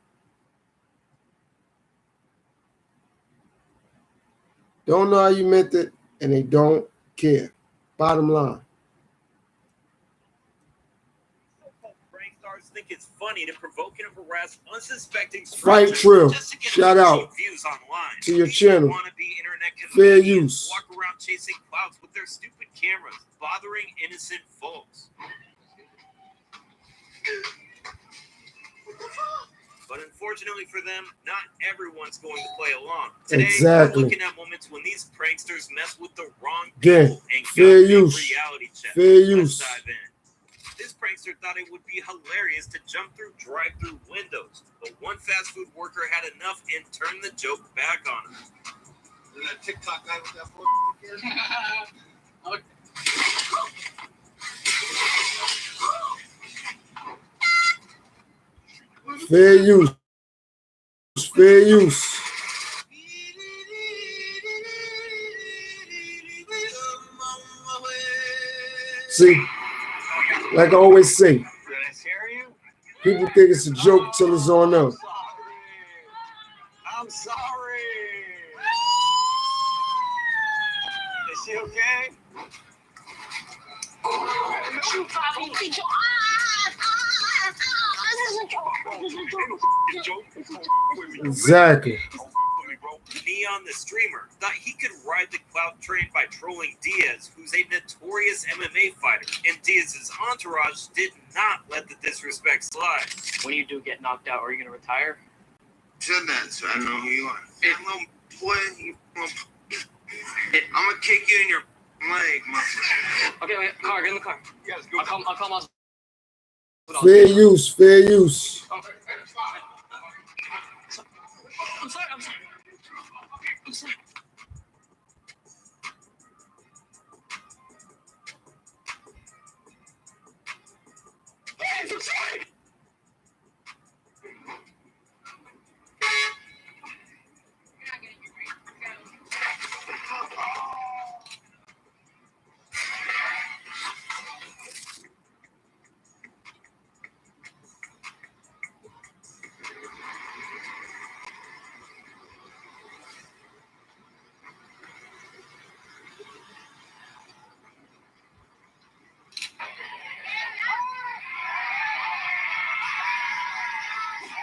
Don't know how you meant it, and they don't care. Bottom line. Prank stars think it's funny to provoke and harass unsuspecting Fight strangers Trill. just to get Shout a few out views online. to your These channel. wannabe internet Fair comedians use. walk around chasing clouds with their stupid cameras, bothering innocent folks. But unfortunately for them, not everyone's going to play along. Today, Exactly. we're looking at moments when these pranksters mess with the wrong Again, people and fair got big use. reality check. Fair Let's use. dive in. This prankster thought it would be hilarious to jump through drive-through windows, but one fast food worker had enough and turned the joke back on him. That TikTok guy with that Fair use. Fair use. See, like I always say, Did I scare you? people think it's a joke till it's on them. I'm sorry. Is she okay? Exactly. Neon the streamer thought he could ride the clout train by trolling Diaz, who's a notorious MMA fighter, and Diaz's entourage did not let the disrespect slide. When you do get knocked out, are you gonna retire? Tell that so I know who you are. Hey, little boy, I'm gonna kick you in your leg, motherfucker. Okay, wait, car, get in the car. You guys go. I'll call my. Fair use, fair use. I'm sorry. I'm sorry.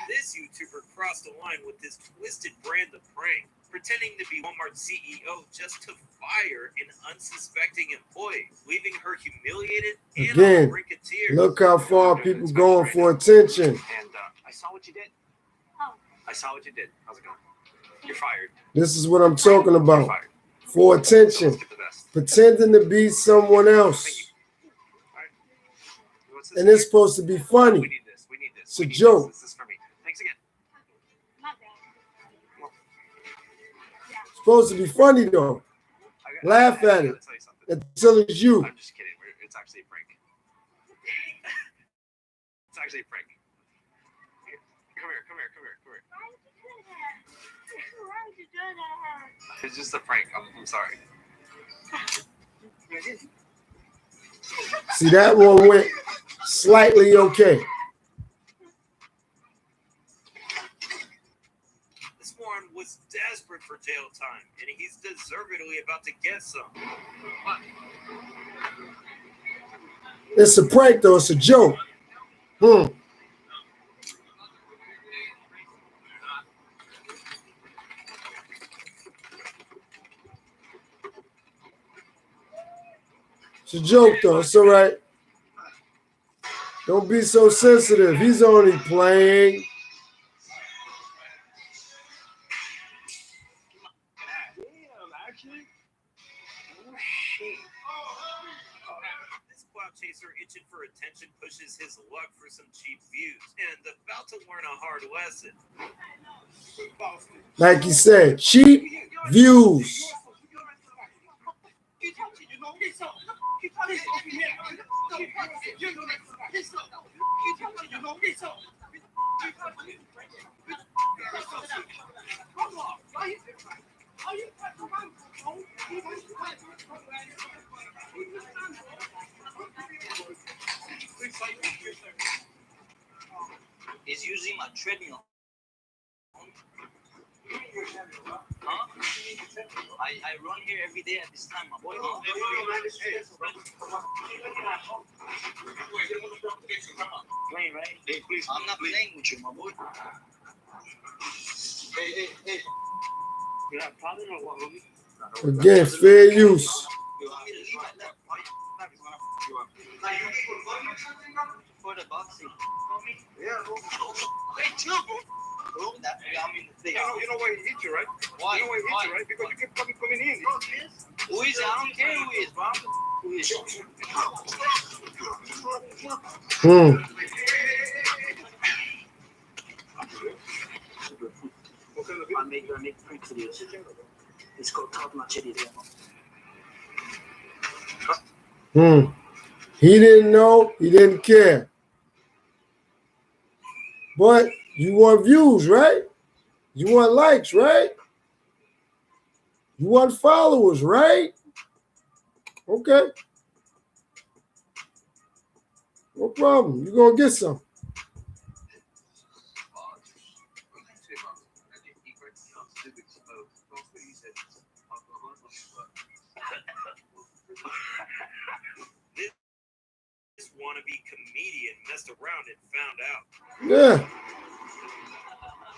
This YouTuber crossed the line with this twisted brand of prank, pretending to be Walmart CEO just to fire an unsuspecting employee, leaving her humiliated and on Again, the brink of tears. Look how far people going for attention. And I saw what you did. I saw what you did. How's it going? You're fired. This is what I'm talking You're about. fired. For attention. Let's get the best. Pretending to be someone else. All right. What's this? And it's supposed to be We funny. need this. We need this. It's a We need joke. This is for me. Thanks again. It's supposed to be funny though. Laugh at I it. gotta tell you something. Until it's you. I'm just kidding. It's actually a prank. It's actually a prank. Here, Come here. It's just a prank. I'm sorry. See, that one went slightly okay. This one was desperate for jail time, and he's deservedly about to get some. It's a prank though. It's a joke. It's a joke though. It's all right. Don't be so sensitive. He's only playing. This clout chaser itching for attention pushes his luck for some cheap views, and about to learn a hard lesson. Like he said, cheap views. Is using my treadmill. Huh? I run here every day at this time, my boy. Huh? Playing, right? Hey, please. I'm not playing with you, my boy. Hey. You have a problem or what, homie? Again, fair use. You want me to leave at left? For the boxing. Yeah. Hey, chill, bro. That, I mean, You know why he hit you, right? why? You know why he hit you, right? Because you kept coming in. Who is it? I don't care who is, bro. Who is it? What kind of I make prank videos. It's called Top Notch Idiot. He didn't know. He didn't care. But you want views, right? You want likes, right? You want followers, right? Okay. No problem. You're going to get some. wannabe comedian messed around and found out. Yeah.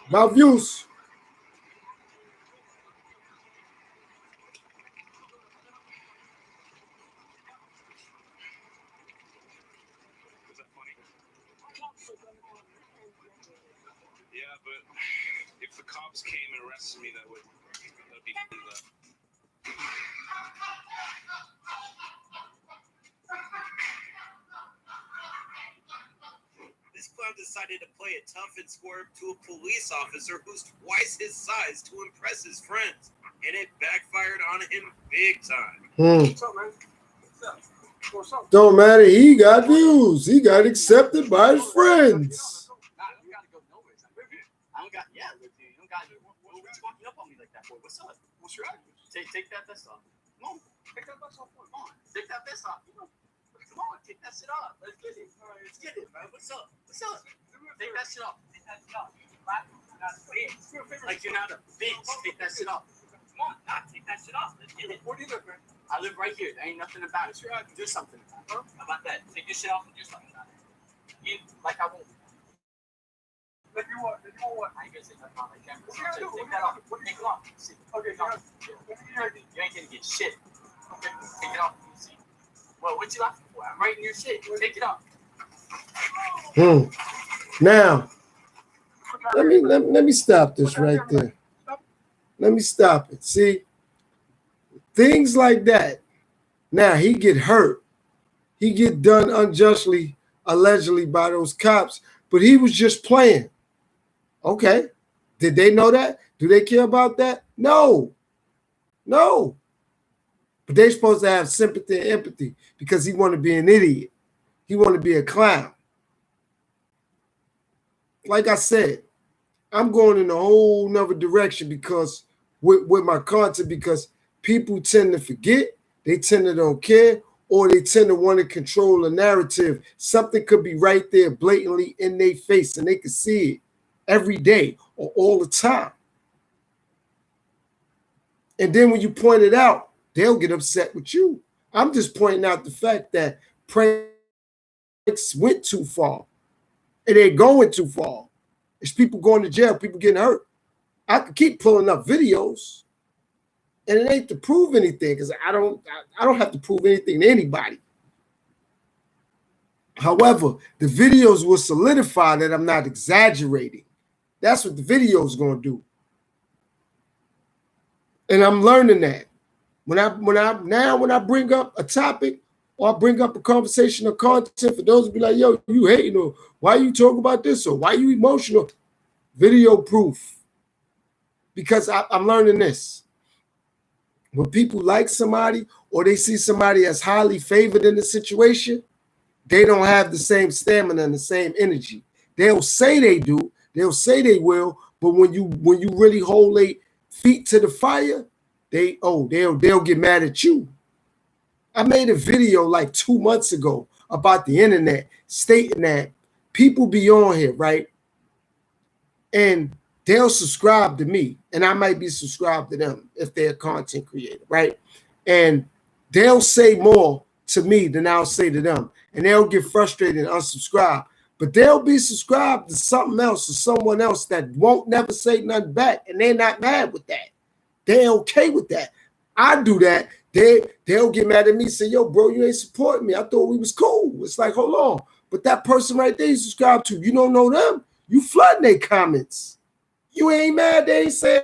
About views. Was that funny? Yeah, but if the cops came and arrested me, that'd be This clown decided to play it tough and swerve to a police officer who's twice his size to impress his friends, and it backfired on him big time. What's up, man? What's up? Don't matter. He got views. He got accepted by his friends. Nah, you gotta go nowhere. I don't got, yeah, you don't got, what you walking up on me like that for? What's up? What's your attitude? Take that vest off. Come on. Take that vest off. Come on. Take that vest off. Come on, take that shit off. Let's get it. All right, let's get it, man. What's up? What's up? Take that shit off. Take that shit off. Like you're not a bitch. Take that shit off. Come on, take that shit off. Let's get it. Where do you live, man? I live right here. There ain't nothing about it. Do something. How about that? Take your shit off and do something about it. Like I won't. If you want what? I ain't gonna say nothing on my camera. Take that off. Take it off. Okay, you ain't gonna get shit. Okay, take it off. See. Well, what you laughing for? I'm writing your shit. Take it off. Now, let me stop this right there. Let me stop it. See, things like that. Now he get hurt. He get done unjustly, allegedly by those cops, but he was just playing. Okay. Did they know that? Do they care about that? No. But they're supposed to have sympathy and empathy because he want to be an idiot. He want to be a clown. Like I said, I'm going in a whole nother direction because with my content, because people tend to forget, they tend to don't care, or they tend to want to control the narrative. Something could be right there blatantly in their face and they can see it every day or all the time. And then when you point it out, they'll get upset with you. I'm just pointing out the fact that pranks went too far. And they're going too far. It's people going to jail, people getting hurt. I could keep pulling up videos. And it ain't to prove anything, because I don't have to prove anything to anybody. However, the videos will solidify that I'm not exaggerating. That's what the video is going to do. And I'm learning that. When I bring up a topic or I bring up a conversation or content, for those who be like, yo, you hating, or why you talking about this, or why you emotional? Video proof. Because I'm learning this. When people like somebody or they see somebody as highly favored in the situation, they don't have the same stamina and the same energy. They'll say they do, they'll say they will, but when you really hold their feet to the fire, they'll get mad at you. I made a video like 2 months ago about the internet, stating that people be on here, right? And they'll subscribe to me, and I might be subscribed to them if they're a content creator, right? And they'll say more to me than I'll say to them, and they'll get frustrated and unsubscribe. But they'll be subscribed to something else or someone else that won't never say nothing back, and they're not mad with that. They're okay with that. I do that. They'll get mad at me, say, yo, bro, you ain't supporting me. I thought we was cool. It's like, hold on. But that person right there you subscribe to, you don't know them. You flooding their comments. You ain't mad. They ain't saying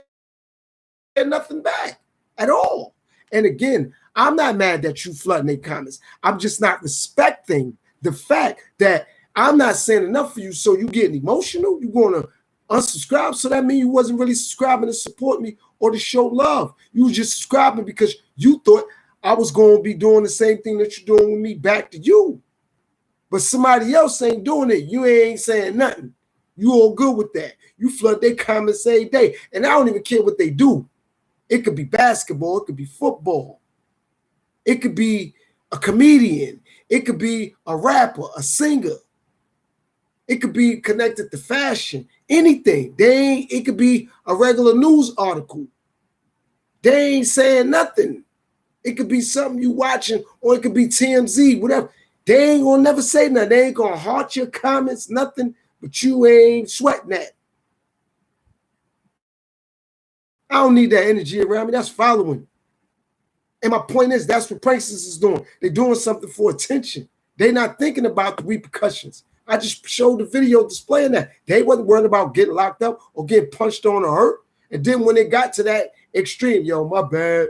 nothing back at all. And again, I'm not mad that you flooding their comments. I'm just not respecting the fact that I'm not saying enough for you, so you getting emotional. You're going to unsubscribe. So that means you wasn't really subscribing to support me or to show love. You was just subscribing because you thought I was going to be doing the same thing that you're doing with me back to you. But somebody else ain't doing it. You ain't saying nothing. You all good with that. You flood their comments every day. And I don't even care what they do. It could be basketball. It could be football. It could be a comedian. It could be a rapper, a singer. It could be connected to fashion, anything. It could be a regular news article. They ain't saying nothing. It could be something you watching, or it could be TMZ, whatever. They ain't gonna never say nothing. They ain't gonna heart your comments, nothing, but you ain't sweating that. I don't need that energy around me. That's following. And my point is, that's what pranksters is doing. They're doing something for attention. They're not thinking about the repercussions. I just showed the video displaying that. They wasn't worried about getting locked up or getting punched on or hurt. And then when it got to that extreme, yo, my bad.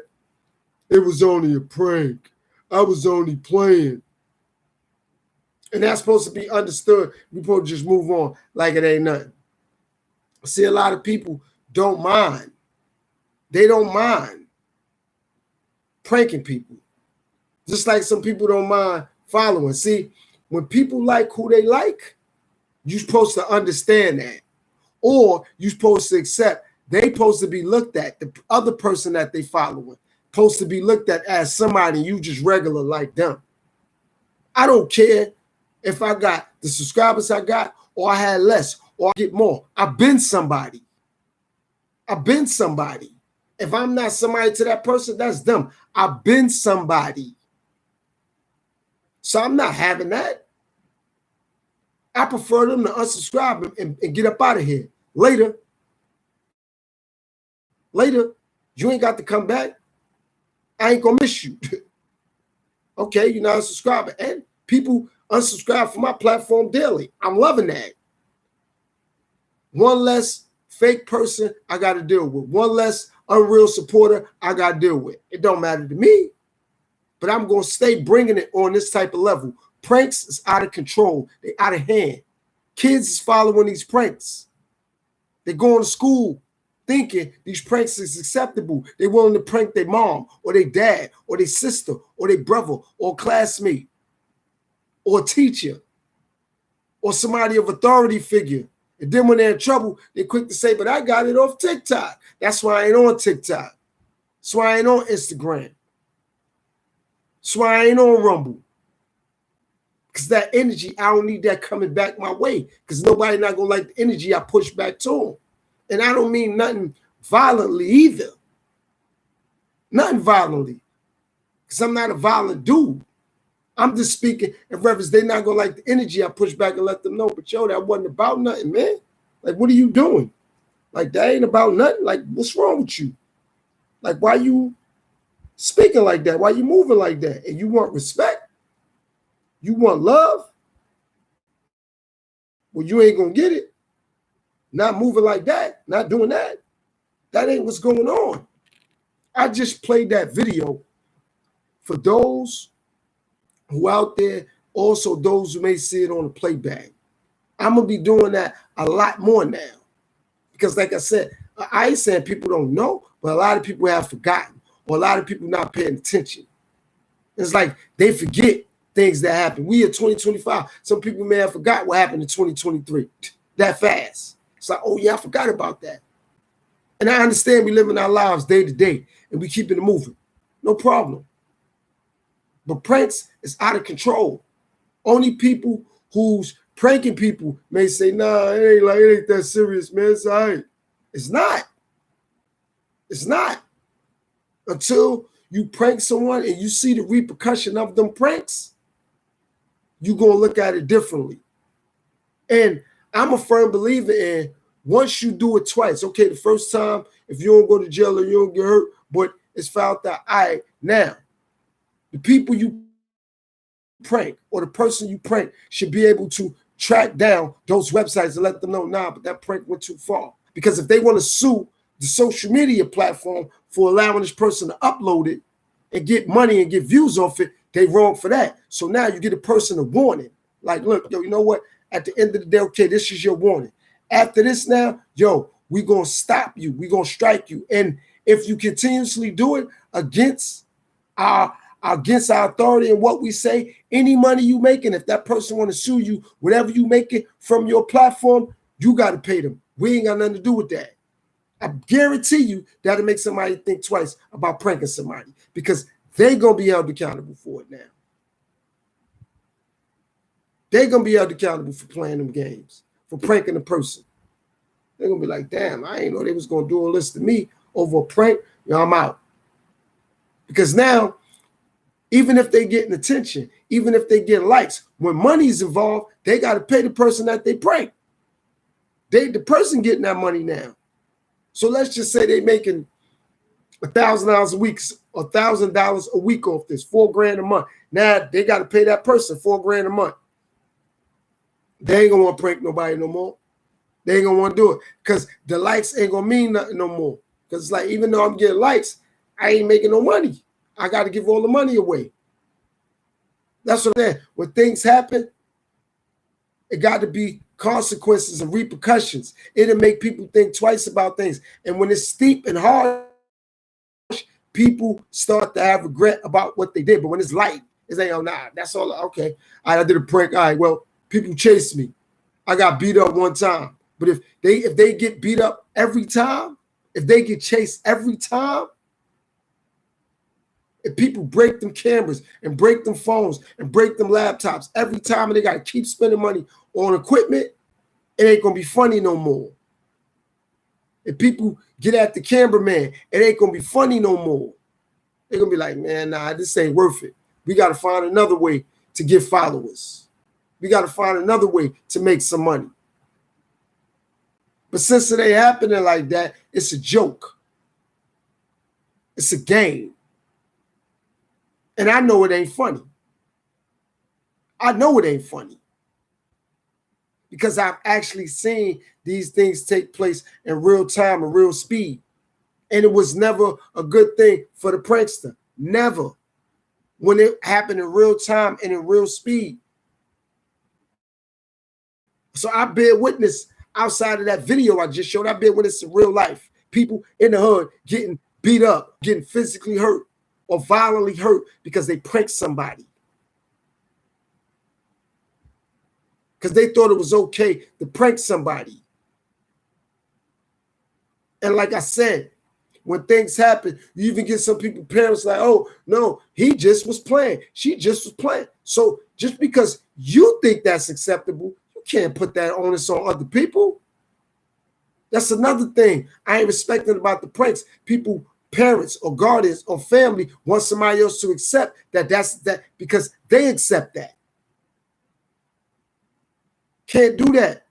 It was only a prank. I was only playing. And that's supposed to be understood. We supposed to just move on like it ain't nothing. I see a lot of people don't mind. They don't mind pranking people. Just like some people don't mind following. See, when people like who they like, you're supposed to understand that. Or you're supposed to accept they supposed to be looked at, the other person that they following, supposed to be looked at as somebody you just regular like them. I don't care if I got the subscribers I got or I had less or I get more. I've been somebody. I've been somebody. If I'm not somebody to that person, that's them. I've been somebody. So I'm not having that. I prefer them to unsubscribe and get up out of here. Later, you ain't got to come back. I ain't gonna miss you. Okay, you're not a subscriber. And people unsubscribe from my platform daily. I'm loving that. One less fake person I got to deal with. One less unreal supporter I got to deal with. It don't matter to me. But I'm going to stay bringing it on this type of level. Pranks is out of control. They out of hand. Kids is following these pranks. They're going to school thinking these pranks is acceptable. They're willing to prank their mom or their dad or their sister or their brother or classmate or teacher or somebody of authority figure. And then when they're in trouble, they're quick to say, but I got it off TikTok. That's why I ain't on TikTok. That's why I ain't on Instagram. That's why I ain't on Rumble. Because that energy, I don't need that coming back my way. Because nobody not going to like the energy I push back to them. And I don't mean nothing violently either. Nothing violently. Because I'm not a violent dude. I'm just speaking in reference. They're not going to like the energy I push back and let them know. But yo, that wasn't about nothing, man. Like, what are you doing? Like, that ain't about nothing. Like, what's wrong with you? Like, why you speaking like that? Why you moving like that? And you want respect? You want love? Well, you ain't going to get it. Not moving like that. Not doing that. That ain't what's going on. I just played that video for those who out there, also those who may see it on the playback. I'm going to be doing that a lot more now. Because like I said, I ain't saying people don't know, but a lot of people have forgotten or a lot of people not paying attention. It's like they forget things that happen. We in 2025, some people may have forgot what happened in 2023 that fast. It's like, oh yeah, I forgot about that. And I understand we living our lives day to day and we keeping it moving. No problem. But pranks is out of control. Only people who's pranking people may say, nah, it ain't that serious, man. It's all right. It's not. It's not. Until you prank someone and you see the repercussion of them pranks, you're going to look at it differently. And I'm a firm believer in once you do it twice, okay, the first time, if you don't go to jail or you don't get hurt, but it's found out, all right, now, the people you prank or the person you prank should be able to track down those websites and let them know, nah, but that prank went too far. Because if they want to sue the social media platform for allowing this person to upload it and get money and get views off it, they wrong for that. So now you get a person a warning. Like, look, yo, you know what? At the end of the day, okay, this is your warning. After this now, yo, we're going to stop you. We're going to strike you. And if you continuously do it against our authority and what we say, any money you making, if that person want to sue you, whatever you make it from your platform, you got to pay them. We ain't got nothing to do with that. I guarantee you that'll make somebody think twice about pranking somebody because they're going to be held accountable for it now. They're going to be held accountable for playing them games, for pranking a person. They're going to be like, damn, I ain't know they was going to do all this to me over a prank. Yo, I'm out. Because now, Even if they getting attention, even if they get likes, when money's involved, they got to pay the person that they prank. The person getting that money now. So let's just say they making $1,000 a week, $1,000 a week off this, $4,000 a month. Now they got to pay that person $4,000 a month. They ain't gonna want to prank nobody no more. They ain't gonna want to do it because the likes ain't gonna mean nothing no more. Because it's like, even though I'm getting likes, I ain't making no money. I got to give all the money away. That's what I'm saying. When things happen, it got to be consequences and repercussions. It'll make people think twice about things. And when it's steep and harsh, people start to have regret about what they did. But when it's light, it's like, oh, nah, that's all. Okay, I did a prank. All right, well, people chased me. I got beat up one time. But if they get beat up every time, if they get chased every time, if people break them cameras and break them phones and break them laptops every time, and they got to keep spending money on equipment, it ain't going to be funny no more. If people get at the cameraman, it ain't going to be funny no more. They're going to be like, man, nah, this ain't worth it. We got to find another way to get followers. We got to find another way to make some money. But since it ain't happening like that, it's a joke. It's a game. And I know it ain't funny. I know it ain't funny. Because I've actually seen these things take place in real time and real speed. And it was never a good thing for the prankster. Never. When it happened in real time and in real speed. So I bear witness outside of that video I just showed. I bear witness in real life. People in the hood getting beat up, getting physically hurt or violently hurt because they pranked somebody. Because they thought it was okay to prank somebody. And like I said, when things happen, you even get some people, parents like, oh, no, he just was playing. She just was playing. So just because you think that's acceptable, you can't put that onus on other people. That's another thing I ain't respecting about the pranks. People, parents or guardians or family want somebody else to accept that's that because they accept that. Can't do that.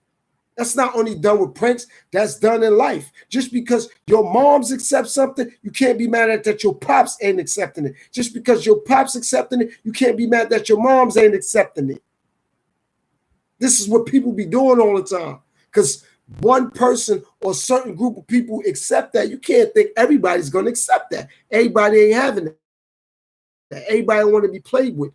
That's not only done with pranks, that's done in life. Just because your moms accept something, you can't be mad at that your pops ain't accepting it. Just because your pops accepting it, you can't be mad that your moms ain't accepting it. This is what people be doing all the time. Because one person or a certain group of people accept that, you can't think everybody's going to accept that. Everybody ain't having that. Everybody don't want to be played with.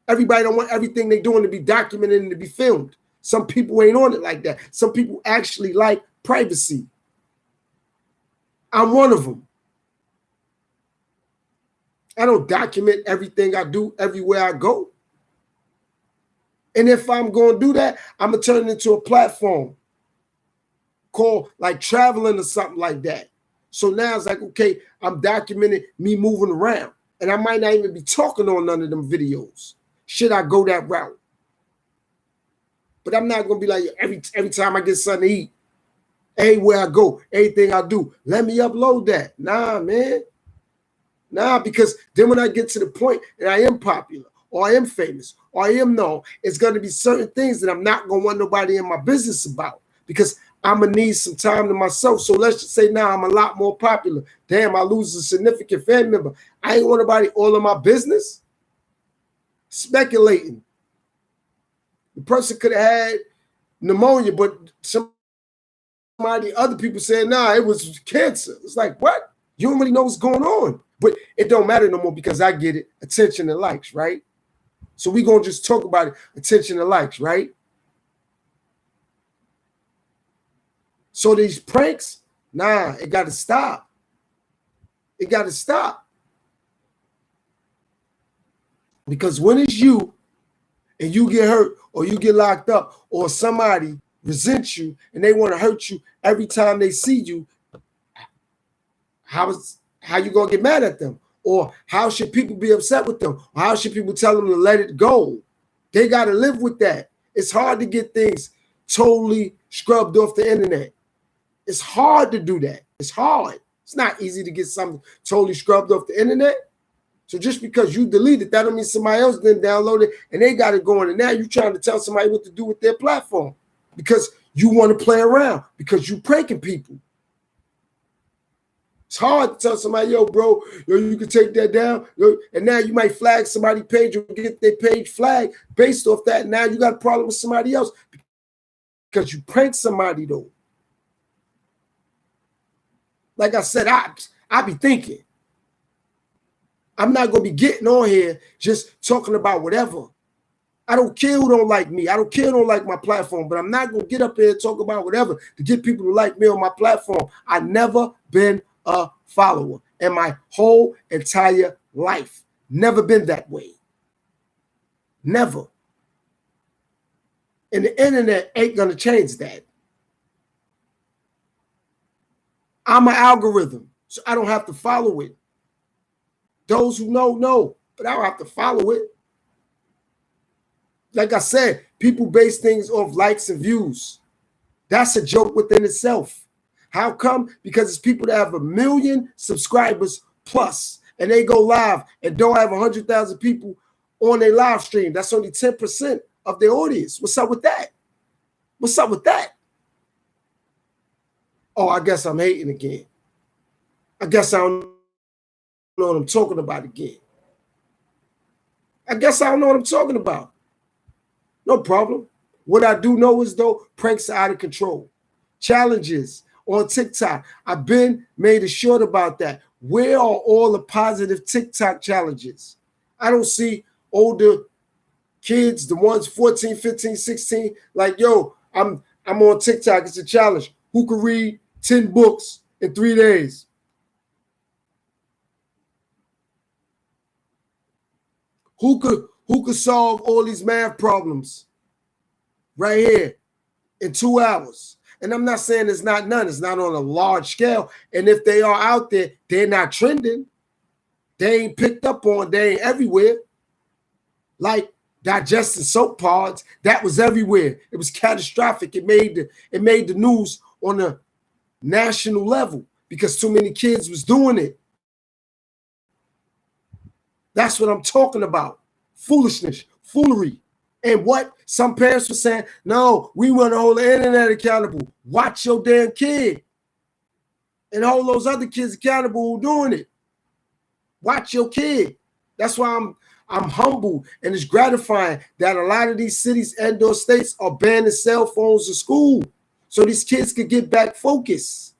Everybody don't want everything they're doing to be documented and to be filmed. Some people ain't on it like that. Some people actually like privacy. I'm one of them. I don't document everything I do everywhere I go. And if I'm going to do that, I'm going to turn it into a platform called like traveling or something like that. So now it's like, okay, I'm documenting me moving around. And I might not even be talking on none of them videos. Should I go that route? But I'm not going to be like, every time I get something to eat, everywhere I go, everything I do, let me upload that. Nah, man. Nah, because then when I get to the point and I am popular, or I am famous, or I am known, it's going to be certain things that I'm not going to want nobody in my business about because I'm going to need some time to myself. So let's just say now I'm a lot more popular. Damn, I lose a significant family member. I ain't want nobody all in my business. Speculating. The person could have had pneumonia, but other people said, nah, it was cancer. It's like, what? You don't really know what's going on. But it don't matter no more because I get it. Attention and likes, right? So we're going to just talk about it. Attention and likes, right? So these pranks, nah, it got to stop. It got to stop. Because when it's you and you get hurt or you get locked up or somebody resents you and they want to hurt you every time they see you, how you going to get mad at them? Or how should people be upset with them? Or how should people tell them to let it go? They got to live with that. It's hard to get things totally scrubbed off the internet. It's hard to do that. It's hard. It's not easy to get something totally scrubbed off the internet. So just because you delete it, that don't mean somebody else didn't download it and they got it going. And now you're trying to tell somebody what to do with their platform because you want to play around, because you pranking people. It's hard to tell somebody, yo, bro, yo, you can take that down. Yo, and now you might flag somebody's page or get their page flagged based off that. Now you got a problem with somebody else because you pranked somebody, though. Like I said, I be thinking. I'm not going to be getting on here just talking about whatever. I don't care who don't like me. I don't care who don't like my platform, but I'm not going to get up here and talk about whatever to get people to like me on my platform. I never been a follower in my whole entire life. Never been that way. Never. And the internet ain't going to change that. I'm an algorithm, so I don't have to follow it. Those who know, but I don't have to follow it. Like I said, people base things off likes and views. That's a joke within itself. How come? Because it's people that have 1 million subscribers plus, and they go live and don't have 100,000 people on their live stream. That's only 10% of their audience. What's up with that? What's up with that? Oh, I guess I'm hating again. I guess I don't know what I'm talking about again. I guess I don't know what I'm talking about. No problem. What I do know is, though, pranks are out of control. Challenges on TikTok. I've been made a short about that. Where are all the positive TikTok challenges? I don't see older kids, the ones 14, 15, 16, like, yo, I'm on TikTok. It's a challenge. Who can read 10 books in 3 days? Who could solve all these math problems right here in 2 hours? And I'm not saying there's not none. It's not on a large scale. And if they are out there, they're not trending. They ain't picked up on. They ain't everywhere. Like digesting soap pods, that was everywhere. It was catastrophic. It made the news on a national level because too many kids was doing it. That's what I'm talking about. Foolishness, foolery. And what some parents were saying, no, we want to hold the internet accountable. Watch your damn kid. And hold those other kids accountable who doing it. Watch your kid. That's why I'm humbled, and it's gratifying that a lot of these cities and those states are banning cell phones in school so these kids could get back focused.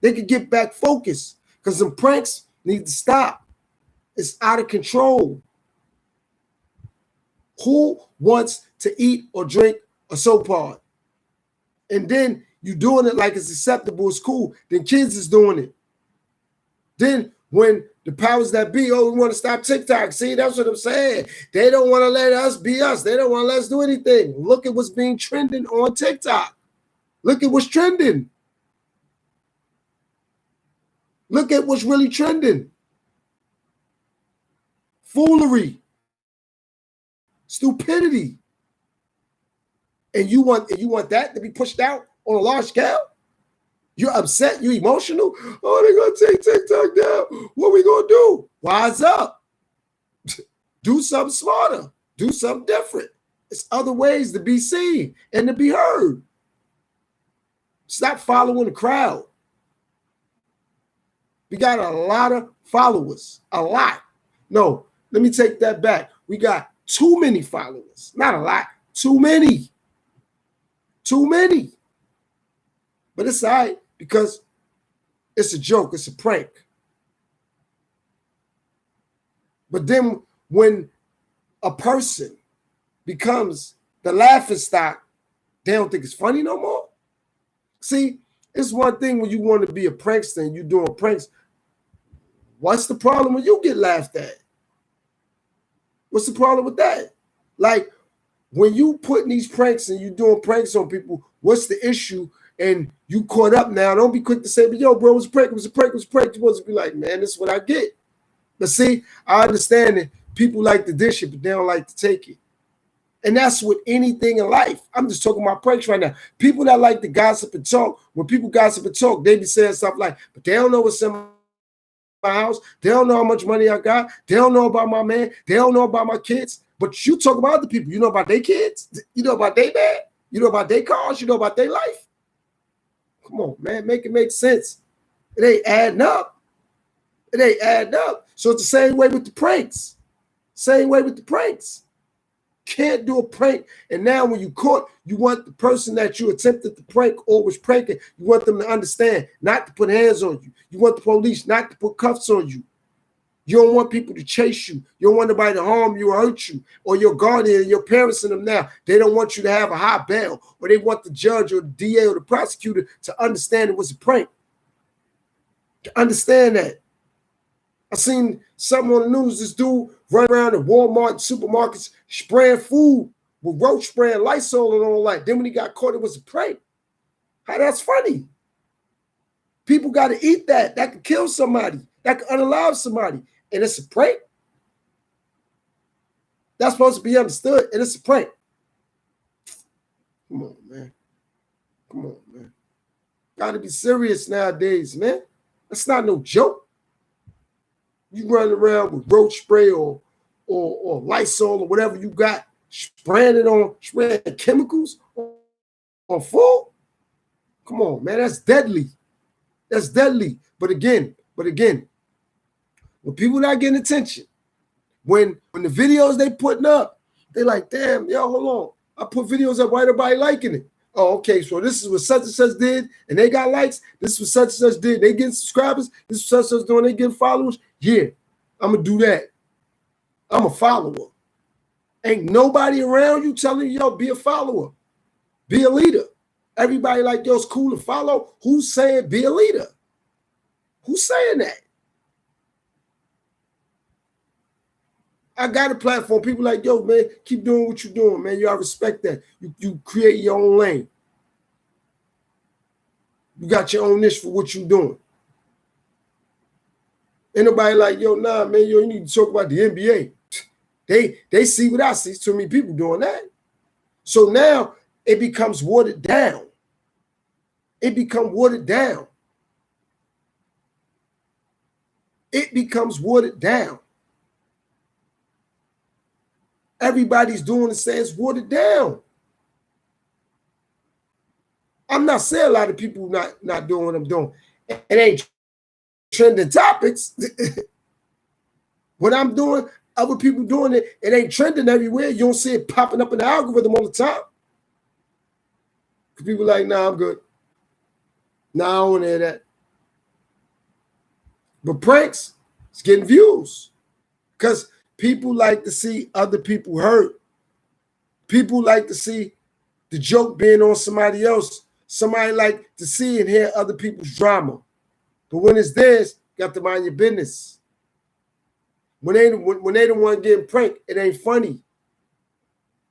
They could get back focused because some pranks need to stop. It's out of control. Who wants to eat or drink a soap pod? And then you doing it like it's acceptable, it's cool. Then kids is doing it. Then when the powers that be, oh, we want to stop TikTok. See, that's what I'm saying. They don't want to let us be us. They don't want to let us do anything. Look at what's being trending on TikTok. Look at what's trending. Look at what's really trending. Foolery. Stupidity. And you want that to be pushed out on a large scale? You're upset, you're emotional. Oh, they're gonna take TikTok down. What are we gonna do? Wise up. Do something smarter. Do something different. It's other ways to be seen and to be heard. Stop following the crowd. We got a lot of followers. A lot. No, let me take that back. We got too many followers. Not a lot. Too many. Too many. But it's all right because it's a joke. It's a prank. But then when a person becomes the laughing stock, they don't think it's funny no more. See, it's one thing when you want to be a prankster and you're doing pranks. What's the problem when you get laughed at? What's the problem with that? Like, when you putting these pranks and you doing pranks on people, what's the issue? And you caught up now. Don't be quick to say, but yo, bro, it was a prank. It was a prank. It was a prank. You're supposed to be like, man, this is what I get. But see, I understand that people like to dish it, but they don't like to take it. And that's with anything in life. I'm just talking about pranks right now. People that like to gossip and talk, when people gossip and talk, they be saying stuff like, but they don't know what somebody my house. They don't know how much money I got. They don't know about my man. They don't know about my kids. But you talk about other people. You know about their kids. You know about their man. You know about their cars. You know about their life. Come on, man. Make it make sense. It ain't adding up. It ain't adding up. So it's the same way with the pranks. Same way with the pranks. Can't do a prank. And now when you caught, you want the person that you attempted to prank or was pranking, you want them to understand not to put hands on you. You want the police not to put cuffs on you. You don't want people to chase you. You don't want nobody to harm you or hurt you, or your guardian, your parents and them now. They don't want you to have a high bail, or they want the judge or the DA or the prosecutor to understand it was a prank. To understand that. I seen something on the news, this dude run around the Walmart supermarkets spraying food with roach spray and Lysol and all that. Then when he got caught, it was a prank. How that's funny. People got to eat that. That could kill somebody. That could unalive somebody. And it's a prank. That's supposed to be understood. And it's a prank. Come on, man. Come on, man. Got to be serious nowadays, man. That's not no joke. You run around with roach spray or Lysol or whatever you got, spraying chemicals on food. Come on, man, that's deadly. That's deadly. But again, when people not getting attention, when the videos they putting up, they like, damn, yo, hold on. I put videos up, why nobody liking it? Oh, okay, so this is what such and such did, and they got likes. This is what such and such did, they getting subscribers. This is what such and such doing, they getting followers. Yeah, I'm going to do that. I'm a follower. Ain't nobody around you telling you, yo, be a follower. Be a leader. Everybody like, yo, it's cool to follow. Who's saying be a leader? Who's saying that? I got a platform. People like, yo, man, keep doing what you're doing, man. You all respect that. You create your own lane. You got your own niche for what you're doing. Ain't nobody like, yo, nah, man, yo, you need to talk about the NBA. They see what I see. Too many people doing that. So now it becomes watered down. It becomes watered down. It becomes watered down. Everybody's doing the same. It's watered down. I'm not saying a lot of people not doing what I'm doing. It ain't trending topics. What I'm doing, other people doing it, it ain't trending everywhere. You don't see it popping up in the algorithm all the time. People like, nah, I'm good. Nah, I don't want to hear that. But pranks, it's getting views. Because people like to see other people hurt. People like to see the joke being on somebody else. Somebody like to see and hear other people's drama. But when it's theirs, you got to mind your business. When they the one getting pranked, it ain't funny.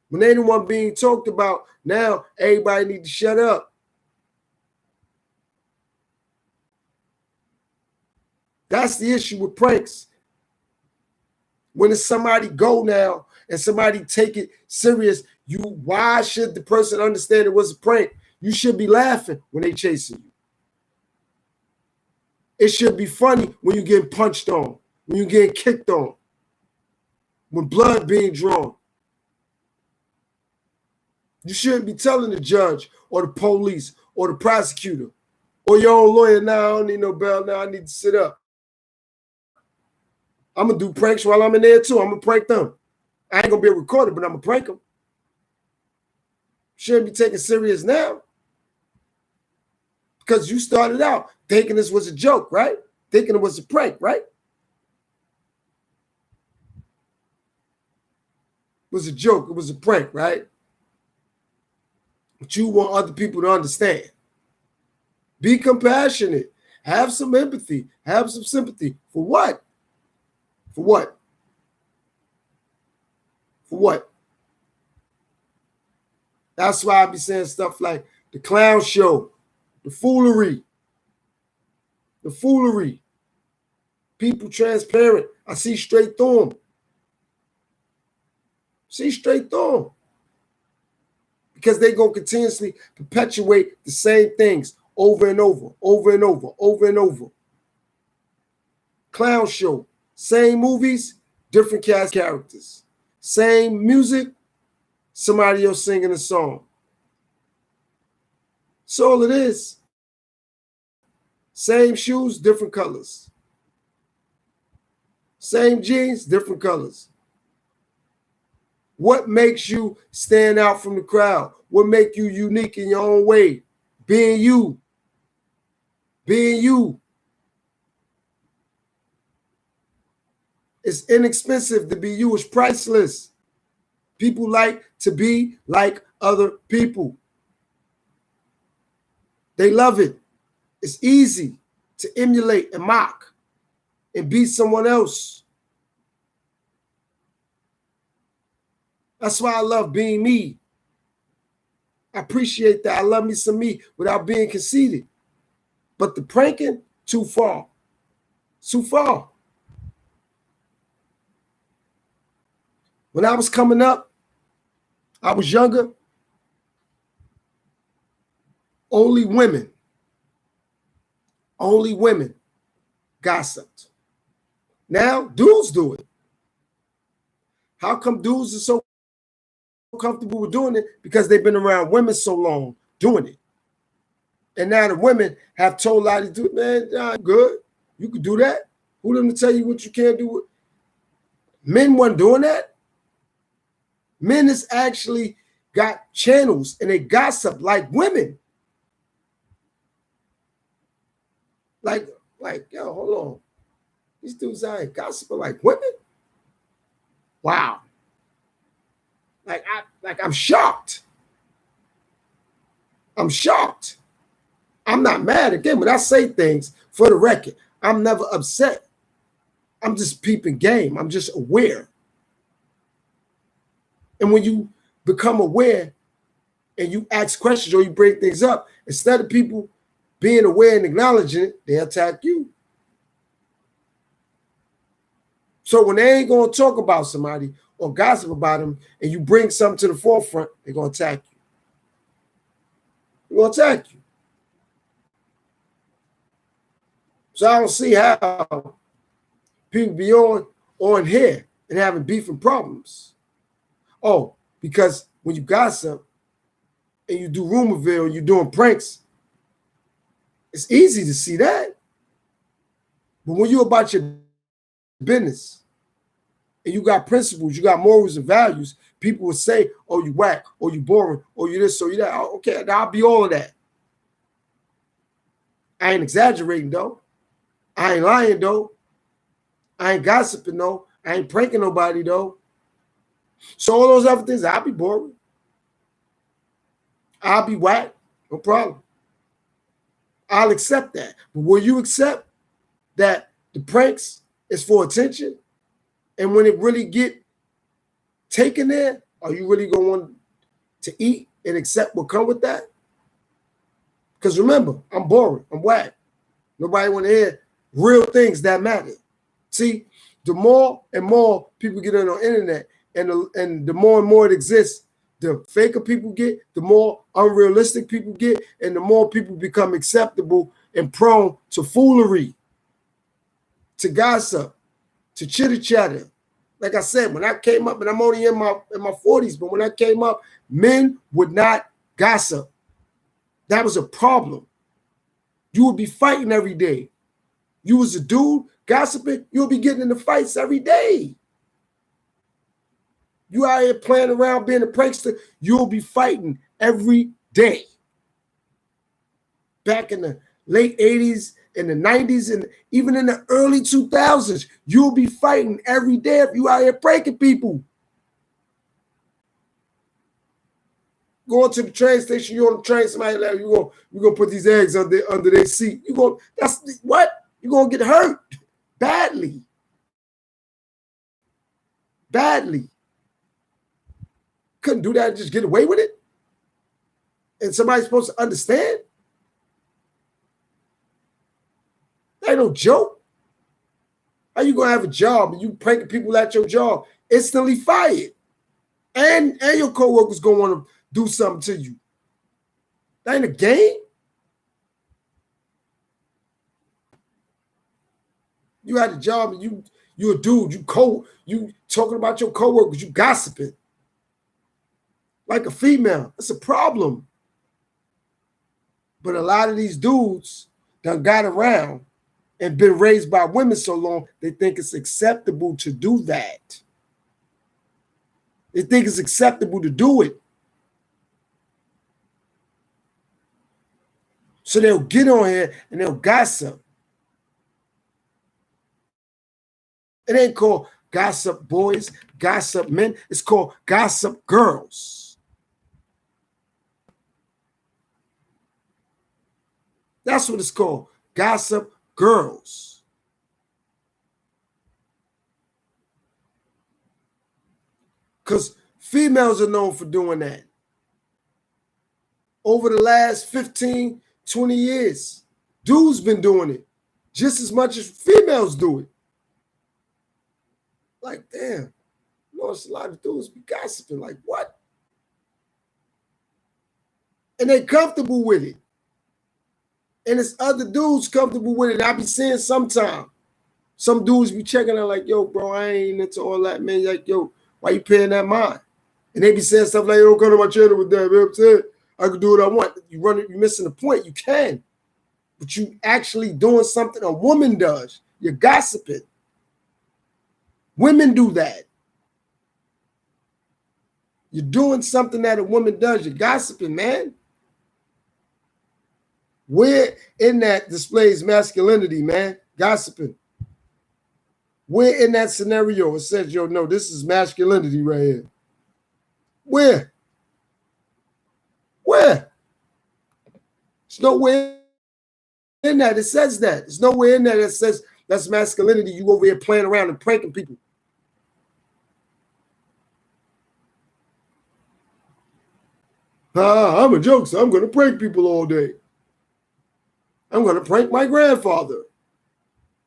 When they the one being talked about, now everybody need to shut up. That's the issue with pranks. When it's somebody go now and somebody take it serious, why should the person understand it was a prank? You should be laughing when they chasing you. It should be funny when you getting punched on, when you getting kicked on, when blood being drawn. You shouldn't be telling the judge or the police or the prosecutor or your own lawyer, nah, I don't need no bail, now I need to sit up. I'm going to do pranks while I'm in there too. I'm going to prank them. I ain't going to be a recorder, but I'm going to prank them. Shouldn't be taken serious now. Because you started out thinking this was a joke, right? Thinking it was a prank, right? It was a joke. It was a prank, right? But you want other people to understand. Be compassionate. Have some empathy. Have some sympathy. For what? For what? For what? That's why I be saying stuff like the clown show, the foolery. The foolery. People transparent. I see straight through them. See straight through them. Because they're going to continuously perpetuate the same things over and over, over and over, over and over. clown show. Same movies, different cast characters. Same music, somebody else singing a song. That's all it is. Same shoes, different colors. Same jeans, different colors. What makes you stand out from the crowd? What makes you unique in your own way? Being you. Being you. It's inexpensive to be you. It's priceless. People like to be like other people. They love it. It's easy to emulate and mock and be someone else. That's why I love being me. I appreciate that. I love me some me without being conceited. But the pranking, too far. Too far. When I was coming up, I was younger. Only women gossiped. Now, dudes do it. How come dudes are so comfortable with doing it? Because they've been around women so long doing it. And now the women have told ladies, do it, man, I'm good. You can do that. Who them to tell you what you can't do? Men weren't doing that. Men has actually got channels and they gossip like women. Like, yo, hold on. These dudes out here gossiping like women? Wow. I'm shocked. I'm shocked. I'm not mad. Again, when I say things, for the record, I'm never upset. I'm just peeping game. I'm just aware. And when you become aware and you ask questions or you bring things up, instead of people being aware and acknowledging it, they attack you. So when they ain't going to talk about somebody or gossip about them and you bring something to the forefront, they're going to attack you. They're going to attack you. So I don't see how people be on here and having beef and problems. Oh, because when you gossip and you do rumorville and you're doing pranks, it's easy to see that. But when you're about your business and you got principles, you got morals and values, people will say, oh, you whack, or you boring, or you this, or you that. Oh, okay, I'll be all of that. I ain't exaggerating, though. I ain't lying, though. I ain't gossiping, though. I ain't pranking nobody, though. So all those other things, I'll be boring. I'll be whack. No problem. I'll accept that. But will you accept that the pranks is for attention? And when it really get taken there, are you really going to want to eat and accept what come with that? Because remember, I'm boring. I'm whack. Nobody want to hear real things that matter. See, the more and more people get on the internet and the more and more it exists, the faker people get, the more unrealistic people get, and the more people become acceptable and prone to foolery, to gossip, to chitter-chatter. Like I said, when I came up, and I'm only in my 40s, but when I came up, men would not gossip. That was a problem. You would be fighting every day. You was a dude gossiping, you'll be getting into fights every day. You out here playing around being a prankster, you'll be fighting every day. Back in the late 80s, in the 90s, and even in the early 2000s, you'll be fighting every day if you out here pranking people. Going to the train station, you're on the train, somebody like, you're gonna put these eggs under their seat. That's what? You're gonna get hurt badly. Badly. Couldn't do that and just get away with it. And somebody's supposed to understand. That ain't no joke. How you gonna have a job and you pranking people at your job, instantly fired? And your coworkers gonna want to do something to you. That ain't a game. You had a job and you a dude, you talking about your coworkers, you gossiping. Like a female. It's a problem. But a lot of these dudes done got around and been raised by women so long, they think it's acceptable to do that. They think it's acceptable to do it. So they'll get on here and they'll gossip. It ain't called gossip boys, gossip men. It's called gossip girls. That's what it's called, gossip girls. Because females are known for doing that. Over the last 15, 20 years, dudes been doing it just as much as females do it. Like, damn, you know, it's a lot of dudes be gossiping. Like, what? And they comfortable with it. And it's other dudes comfortable with it. I be seeing sometimes. Some dudes be checking out like, yo, bro, I ain't into all that, man. Like, yo, why you paying that mind? And they be saying stuff like, don't come to my channel with that, man. I'm saying I can do what I want. You're missing the point. You can. But you actually doing something a woman does. You're gossiping. Women do that. You're doing something that a woman does. You're gossiping, man. Where in that displays masculinity, man? Gossiping. Where in that scenario it says, yo, no, this is masculinity right here? Where? Where? There's nowhere in that it says that. There's nowhere in there that says that's masculinity. You over here playing around and pranking people. I'm a jokester. I'm going to prank people all day. I'm going to prank my grandfather.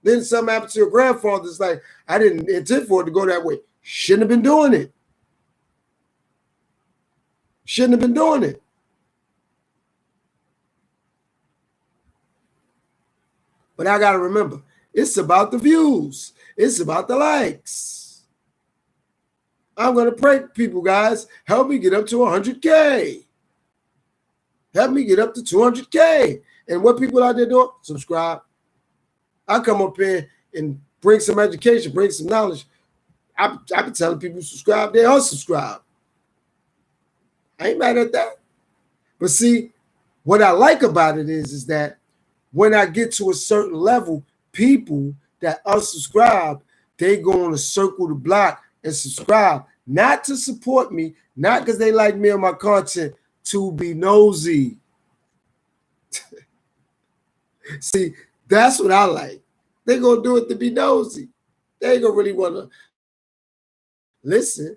Then something happened to your grandfather. It's like, I didn't intend for it to go that way. Shouldn't have been doing it. Shouldn't have been doing it. But I got to remember, it's about the views. It's about the likes. I'm going to prank people, guys. Help me get up to 100K. Help me get up to 200K. And what people out there doing? Subscribe. I come up here and bring some education, bring some knowledge. I be telling people subscribe, they unsubscribe. I ain't mad at that. But see, what I like about it is that when I get to a certain level, people that unsubscribe, they go on to circle the block and subscribe, not to support me, not because they like me and my content, to be nosy. See, that's what I like. They're going to do it to be nosy. They ain't going to really want to listen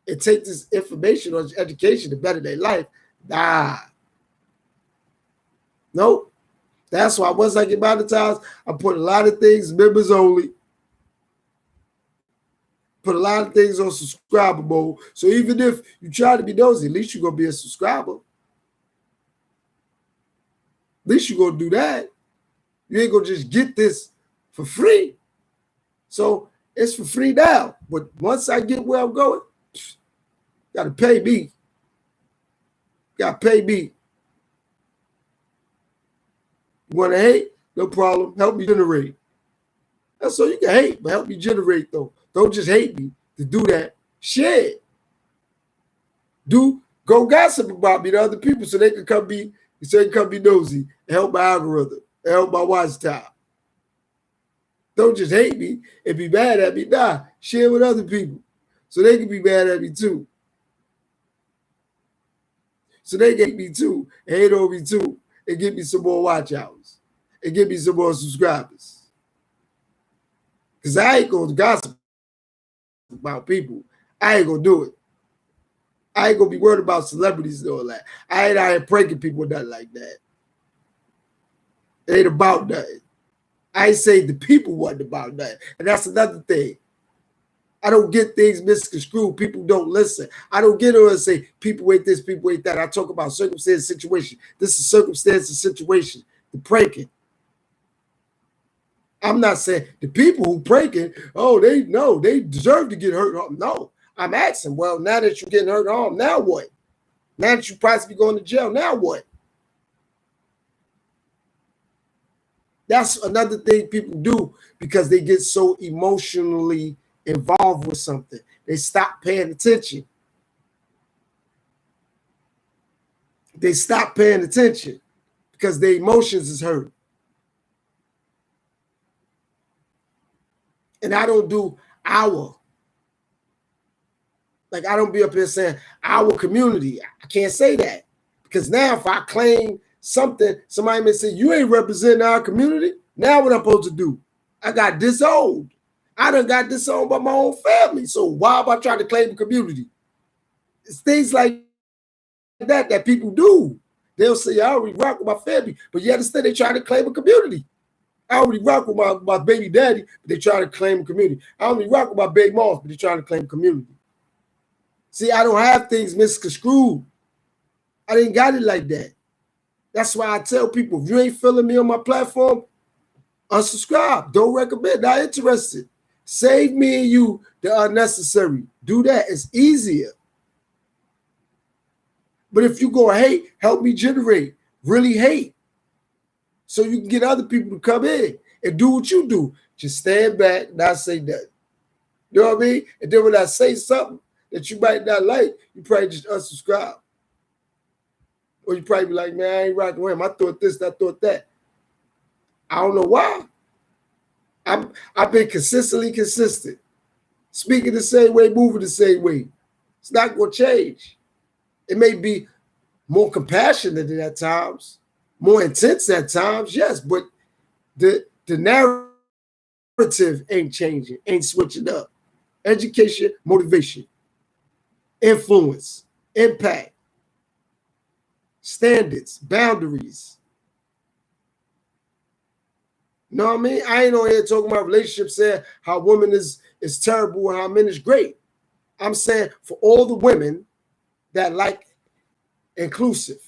and take this information or education to better their life. Nah. Nope. That's why once I get monetized, I put a lot of things members only. Put a lot of things on subscriber mode. So even if you try to be nosy, at least you're going to be a subscriber. At least you're going to do that. You ain't going to just get this for free. So it's for free now. But once I get where I'm going, got to pay me. Got to pay me. You want to hate? No problem. Help me generate. That's all you can hate, but help me generate, though. Don't just hate me to do that. Shit. Go gossip about me to other people so they can come be nosy and help my algorithm and help my watch time. Don't just hate me and be mad at me. Nah, share with other people so they can be mad at me too. So they hate me too and hate on me too and give me some more watch hours and give me some more subscribers. Because I ain't going to gossip about people. I ain't going to do it. I ain't going to be worried about celebrities and all that. I ain't out here pranking people with nothing like that. It ain't about nothing. I ain't say the people wasn't about nothing. And that's another thing. I don't get things misconstrued. People don't listen. I don't get on and say people ain't this, people ain't that. I talk about circumstance, situation. This is circumstance and situation. The pranking. I'm not saying the people who breaking, oh, they deserve to get hurt. No, I'm asking, well, now that you're getting hurt on, now what? Now that you possibly going to jail, now what? That's another thing people do because they get so emotionally involved with something. They stop paying attention. They stop paying attention because their emotions is hurt. And I don't do our. Like, I don't be up here saying our community. I can't say that. Because now if I claim something, somebody may say, you ain't representing our community. Now what I'm supposed to do? I got disowned. I done got disowned by my own family. So why am I trying to claim a community? It's things like that people do. They'll say, I already rock with my family. But yet instead they try to claim a community. I already rock with my baby daddy, but they try to claim a community. I already rock with my big moms, but they trying to claim a community. See, I don't have things misconstrued. I didn't got it like that. That's why I tell people, if you ain't feeling me on my platform, unsubscribe. Don't recommend. Not interested. Save me and you the unnecessary. Do that. It's easier. But if you go hate, help me generate. Really hate. So you can get other people to come in and do what you do. Just stand back, not say nothing. You know what I mean? And then when I say something that you might not like, you probably just unsubscribe. Or you probably be like, man, I ain't rocking with him. I thought this, I thought that. I don't know why. I've been consistently consistent. Speaking the same way, moving the same way. It's not going to change. It may be more compassionate at times, more intense at times, yes, but the narrative ain't changing, ain't switching up. Education, motivation, influence, impact, standards, boundaries. You know what I mean? I ain't on here talking about relationships, saying how women is terrible and how men is great. I'm saying for all the women that like inclusive,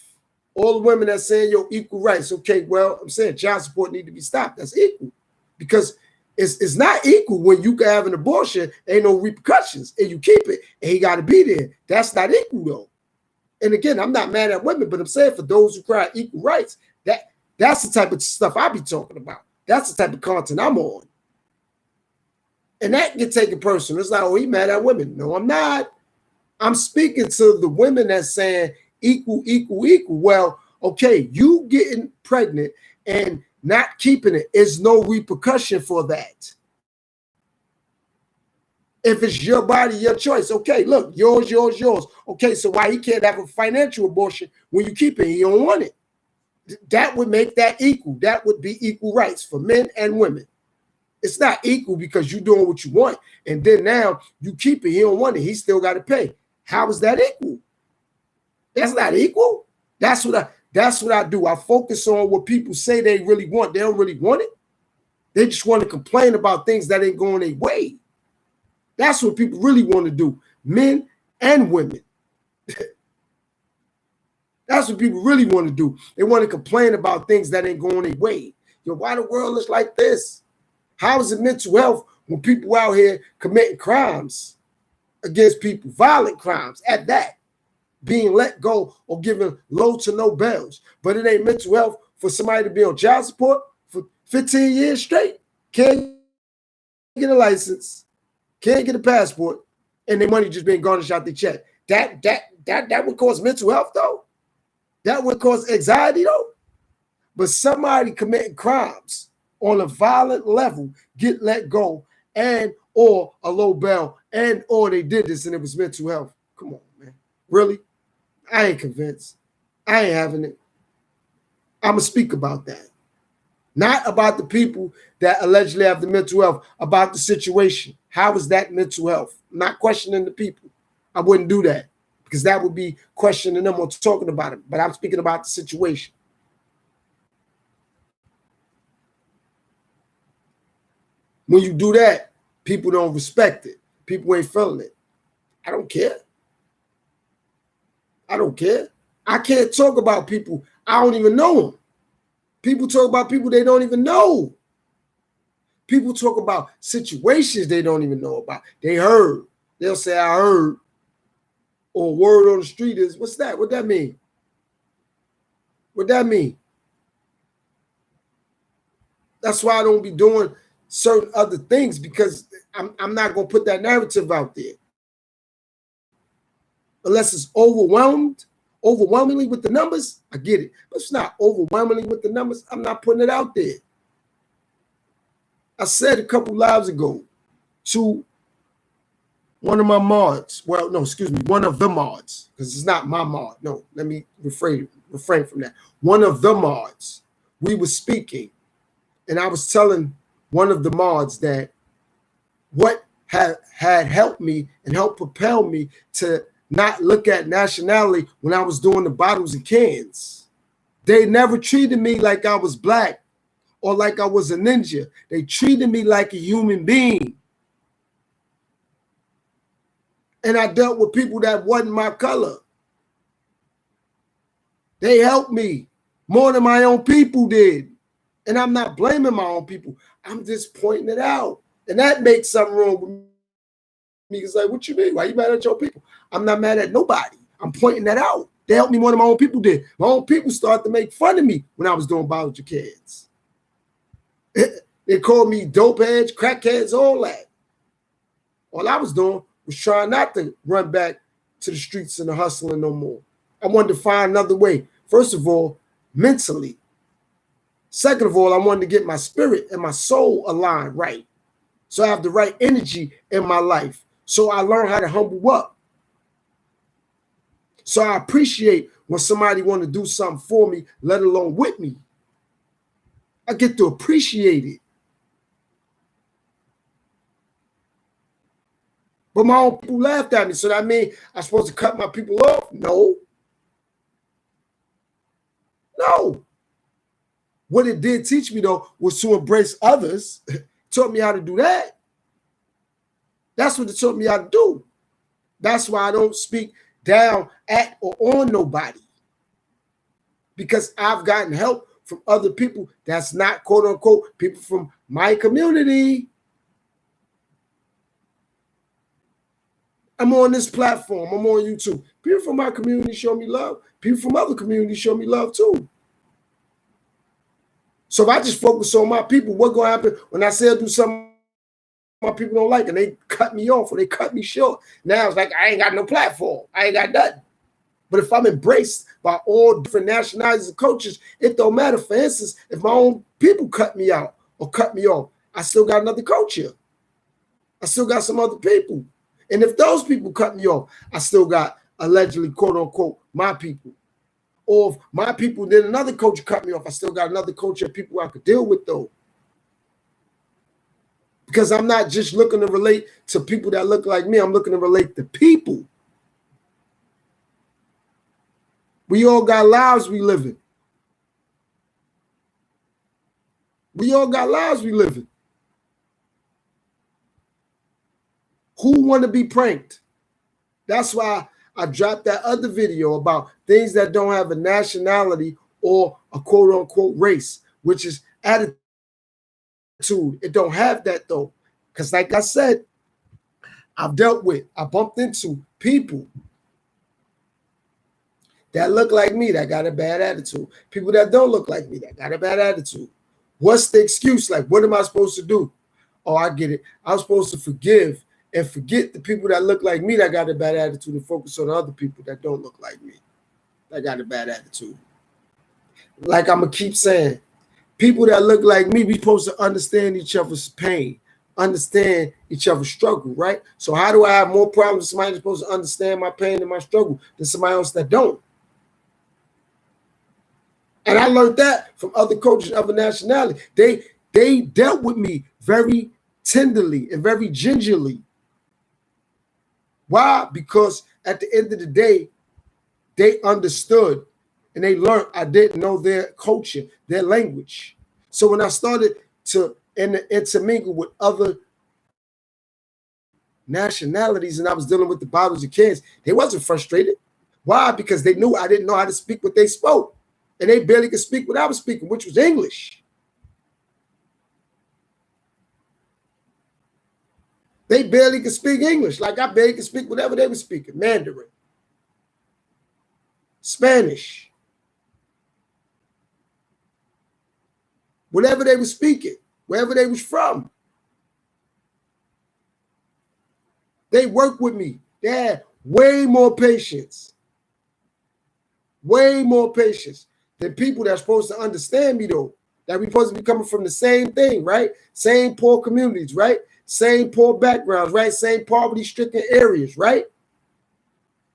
all the women that saying, yo, equal rights. Okay, well, I'm saying child support need to be stopped. That's equal. Because it's not equal when you can have an abortion, ain't no repercussions, and you keep it, and he got to be there. That's not equal, though. And again, I'm not mad at women, but I'm saying for those who cry equal rights, that's the type of stuff I be talking about. That's the type of content I'm on. And that get taken personal. It's like, oh, he mad at women. No, I'm not. I'm speaking to the women that's saying equal, equal, equal. Well, okay, you getting pregnant and not keeping it is no repercussion for that. If it's your body, your choice. Okay, look, yours, yours, yours. Okay, so why he can't have a financial abortion when you keep it? He don't want it. That would make that equal. That would be equal rights for men and women. It's not equal because you're doing what you want, and then now you keep it. He don't want it. He still got to pay. How is that equal? That's not equal. That's what I do. I focus on what people say they really want. They don't really want it. They just want to complain about things that ain't going their way. That's what people really want to do, men and women. That's what people really want to do. They want to complain about things that ain't going their way. Yo, why the world is like this? How is it mental health when people out here committing crimes against people, violent crimes at that, being let go or given low to no bails? But it ain't mental health for somebody to be on child support for 15 years straight, can't get a license, can't get a passport, and their money just being garnished out their check. That would cause mental health, though. That would cause anxiety, though. But somebody committing crimes on a violent level get let go and or a low bail and or they did this and it was mental health. Come on, man. Really? I ain't convinced. I ain't having it. I'm going to speak about that. Not about the people that allegedly have the mental health, about the situation. How is that mental health? I'm not questioning the people. I wouldn't do that because that would be questioning them or talking about them. But I'm speaking about the situation. When you do that, people don't respect it. People ain't feeling it. I don't care. I don't care. I can't talk about people I don't even know them. People talk about people they don't even know. People talk about situations they don't even know about. They heard. They'll say, I heard. Or word on the street is, what's that? What that mean? What that mean? That's why I don't be doing certain other things, because I'm not going to put that narrative out there. Unless it's overwhelmingly with the numbers, I get it. But it's not overwhelmingly with the numbers, I'm not putting it out there. I said a couple lives ago to one of my mods. Well, no, excuse me, one of the mods, because it's not my mod. No, let me refrain from that. One of the mods, we were speaking, and I was telling one of the mods that what had helped me and helped propel me to not look at nationality when I was doing the bottles and cans. They never treated me like I was black or like I was a ninja. They treated me like a human being. And I dealt with people that wasn't my color. They helped me more than my own people did. And I'm not blaming my own people. I'm just pointing it out. And that makes something wrong with me. It's like, what you mean? Why you mad at your people? I'm not mad at nobody. I'm pointing that out. They helped me more than my own people did. My own people started to make fun of me when I was doing biology kids. They called me dope heads, crackheads, all that. All I was doing was trying not to run back to the streets and the hustling no more. I wanted to find another way. First of all, mentally. Second of all, I wanted to get my spirit and my soul aligned right. So I have the right energy in my life. So I learned how to humble up. So I appreciate when somebody want to do something for me, let alone with me. I get to appreciate it. But my own people laughed at me. So that means I'm supposed to cut my people off? No. No. What it did teach me, though, was to embrace others. It taught me how to do that. That's what it taught me how to do. That's why I don't speak down at or on nobody. Because I've gotten help from other people that's not, quote unquote, people from my community. I'm on this platform. I'm on YouTube. People from my community show me love. People from other communities show me love too. So if I just focus on my people, what's going to happen when I say I do something my people don't like and they cut me off or they cut me short? Now it's like I ain't got no platform. I ain't got nothing. But if I'm embraced by all different nationalities and cultures, it don't matter. For instance, if my own people cut me out or cut me off, I still got another culture. I still got some other people. And if those people cut me off, I still got allegedly, quote unquote, my people. Or if my people, then another culture cut me off, I still got another culture of people I could deal with, though. Because I'm not just looking to relate to people that look like me. I'm looking to relate to people. We all got lives we living. We all got lives we living. Who want to be pranked? That's why I dropped that other video about things that don't have a nationality or a quote unquote race, which is attitude. It don't have that though. Because like I said, I bumped into people that look like me that got a bad attitude. People that don't look like me that got a bad attitude. What's the excuse? Like, what am I supposed to do? Oh, I get it. I'm supposed to forgive and forget the people that look like me that got a bad attitude and focus on other people that don't look like me that got a bad attitude. Like I'm going to keep saying, people that look like me, we supposed to understand each other's pain, understand each other's struggle, right? So how do I have more problems with somebody that's supposed to understand my pain and my struggle than somebody else that don't? And I learned that from other coaches of a nationality. They dealt with me very tenderly and very gingerly. Why? Because at the end of the day, they understood and they learned I didn't know their culture, their language. So when I started to intermingle with other nationalities and I was dealing with the bottles and cans, they wasn't frustrated. Why? Because they knew I didn't know how to speak what they spoke. And they barely could speak what I was speaking, which was English. They barely can speak English. Like I barely can speak whatever they were speaking. Mandarin. Spanish. Whatever they were speaking. Wherever they was from. They worked with me. They had way more patience. Way more patience than people that's supposed to understand me, though. That we supposed to be coming from the same thing, right? Same poor communities, right? Same poor backgrounds, right? Same poverty-stricken areas, right?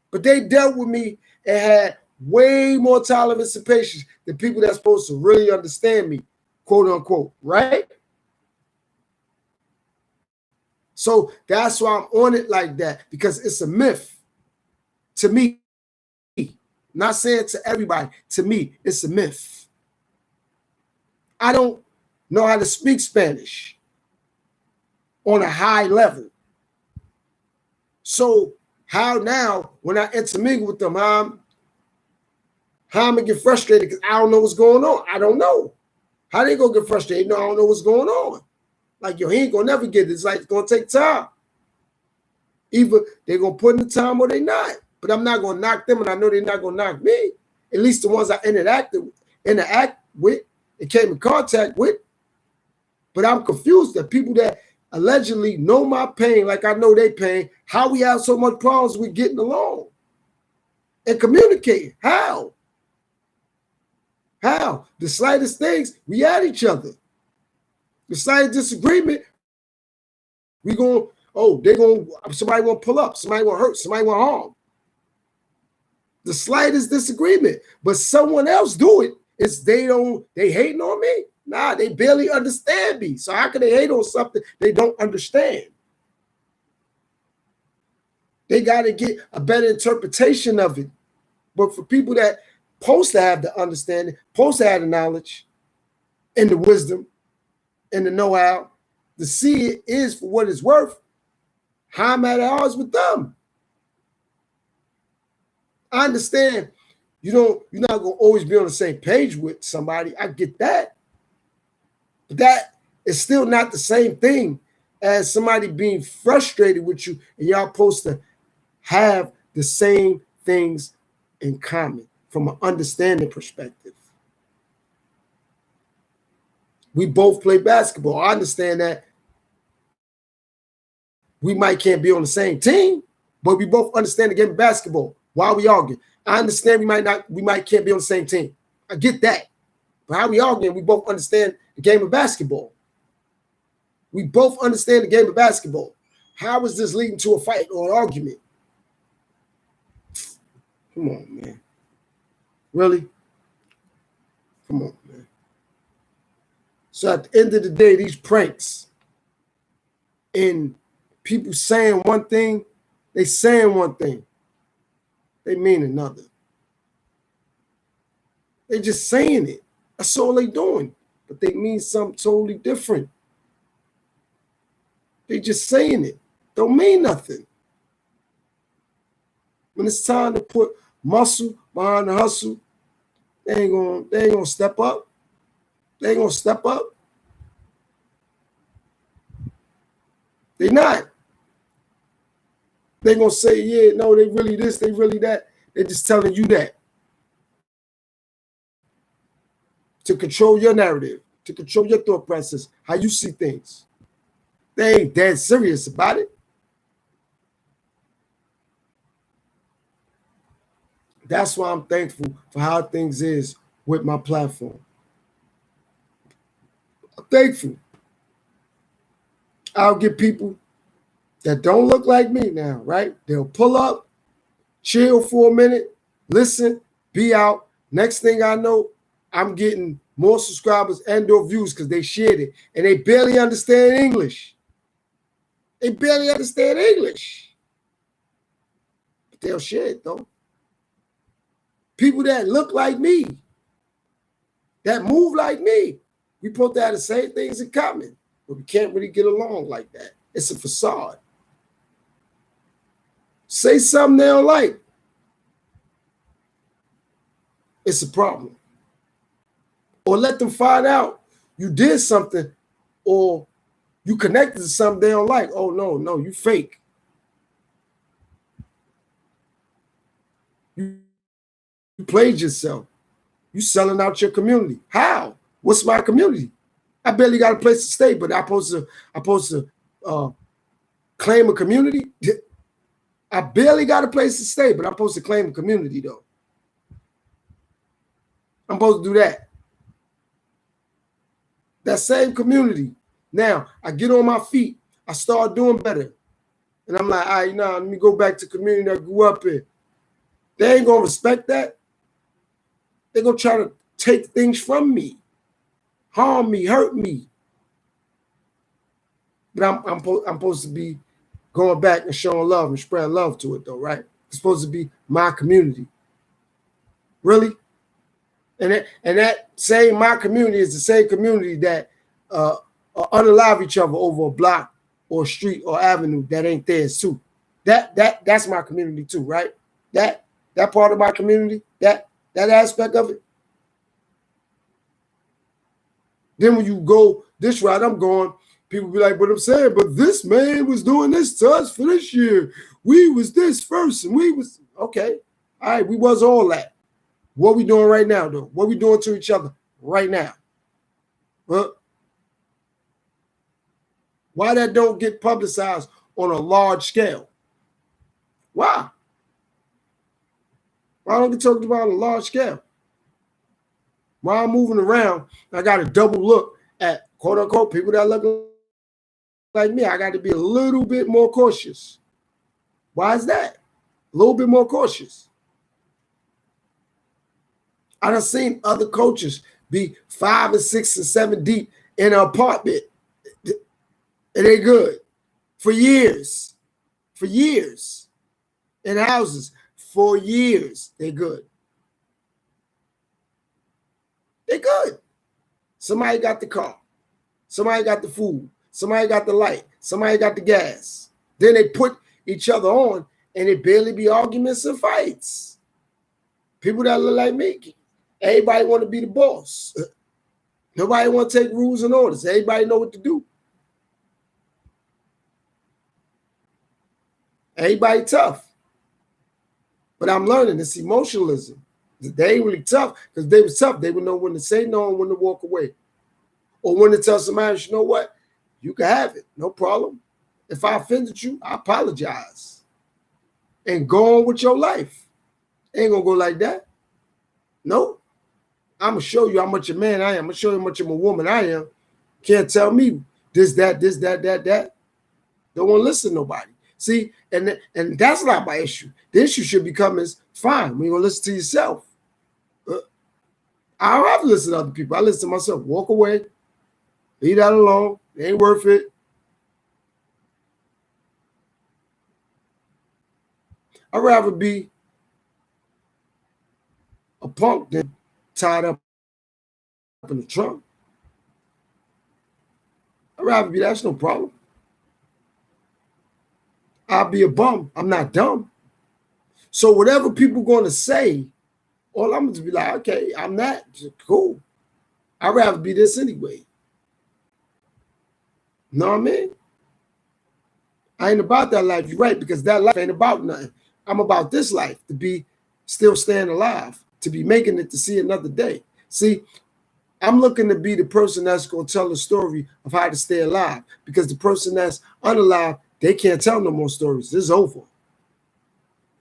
But they dealt with me and had way more tolerance and patience than people that's supposed to really understand me, quote unquote, right? So that's why I'm on it like that, because it's a myth to me. Not saying to everybody, to me, it's a myth. I don't know how to speak Spanish on a high level. So how now, when I intermingle with them, how I'm gonna get frustrated because I don't know what's going on. I don't know. How they gonna get frustrated? No, I don't know what's going on. Like, yo, he ain't gonna never get it. It's like it's gonna take time. Either they're gonna put in the time or they not. But I'm not gonna knock them, and I know they're not gonna knock me. At least the ones I interact with and came in contact with. But I'm confused that people that allegedly know my pain, like I know they pain, how we have so much problems with getting along and communicating. How? How? The slightest things, we at each other. The slightest disagreement, we going, somebody want to pull up, somebody want to hurt, somebody want to harm. The slightest disagreement, but someone else do it. It's they hating on me. Nah, they barely understand me. So how can they hate on something they don't understand? They got to get a better interpretation of it. But for people that supposed to have the understanding, supposed to have the knowledge and the wisdom and the know-how, to see it is for what it's worth, how I'm at odds with them. I understand you're not gonna always be on the same page with somebody. I get that. But that is still not the same thing as somebody being frustrated with you and y'all supposed to have the same things in common from an understanding perspective. We both play basketball. I understand that we can't be on the same team, but we both understand the game of basketball. Why are we arguing? I understand we can't be on the same team. I get that. But how we arguing? We both understand the game of basketball. We both understand the game of basketball. How is this leading to a fight or an argument? Come on, man. Really? Come on, man. So at the end of the day, these pranks and people saying one thing, they saying one thing. They mean another. They just saying it. That's all they doing. But they mean something totally different. They just saying it. Don't mean nothing. When it's time to put muscle behind the hustle, they ain't gonna step up. They ain't gonna step up. They not. They gonna say, yeah, no, they really this, they really that. They're just telling you that to control your narrative, to control your thought process, how you see things. They ain't that serious about it. That's why I'm thankful for how things is with my platform. I'm thankful. I'll get people that don't look like me now, right? They'll pull up, chill for a minute, listen, be out. Next thing I know, I'm getting more subscribers and or views because they shared it. And they barely understand English. They barely understand English. But they'll share it, though. People that look like me, that move like me, we supposed to have the same things in common, but we can't really get along like that. It's a facade. Say something they don't like. It's a problem. Or let them find out you did something or You connected to something they don't like. Oh, no, you fake. You played yourself. You selling out your community. How? What's my community? I barely got a place to stay, but I'm supposed to claim a community. I barely got a place to stay, but I'm supposed to claim a community though. I'm supposed to do that. That same community. Now I get on my feet. I start doing better, and I'm like, all right, let me go back to the community I grew up in. They ain't gonna respect that. They're gonna try to take things from me, harm me, hurt me. But I'm supposed to be going back and showing love and spreading love to it, though, right? It's supposed to be my community. Really? And that same my community is the same community that unalive each other over a block or a street or avenue that ain't theirs too. That's my community too, right? That part of my community, that aspect of it. Then when you go this route, I'm going, people be like, but I'm saying, but this man was doing this to us for this year. We was this first, and we was, okay. All right, we was all that. What we doing right now, though? What we doing to each other right now? Huh? Why that don't get publicized on a large scale? Why? Why don't get talked about on a large scale? While I'm moving around, I got to double look at quote unquote people that look like me. I got to be a little bit more cautious. Why is that? A little bit more cautious. I done seen other coaches be 5 and 6 and 7 deep in an apartment, and they good for years. For years. In houses for years, they good. They good. Somebody got the car. Somebody got the food. Somebody got the light. Somebody got the gas. Then they put each other on, and it barely be arguments and fights. People that look like me, everybody want to be the boss. Nobody want to take rules and orders. Everybody know what to do. Everybody tough. But I'm learning this emotionalism. They ain't really tough because they was tough. They would know when to say no and when to walk away. Or when to tell somebody, you know what? You can have it. No problem. If I offended you, I apologize. And go on with your life. Ain't going to go like that. No. I'm going to show you how much a man I am. I'm going to show you how much of a woman I am. Can't tell me this, that. Don't want to listen to nobody. See, and that's not my issue. The issue should become is, fine, when you're going to listen to yourself. I don't have to listen to other people. I listen to myself. Walk away. Leave that alone. It ain't worth it. I'd rather be a punk than tied up in the trunk. I'd rather be that's no problem. I'll be a bum. I'm not dumb. So whatever people going to say, all I'm going to be like, okay, I'm that. Cool. I'd rather be this anyway. Know what I mean? I ain't about that life. You're right, because that life ain't about nothing. I'm about this life, to be still staying alive, to be making it to see another day. See, I'm looking to be the person that's going to tell the story of how to stay alive, because the person that's unalive, they can't tell no more stories. It's over.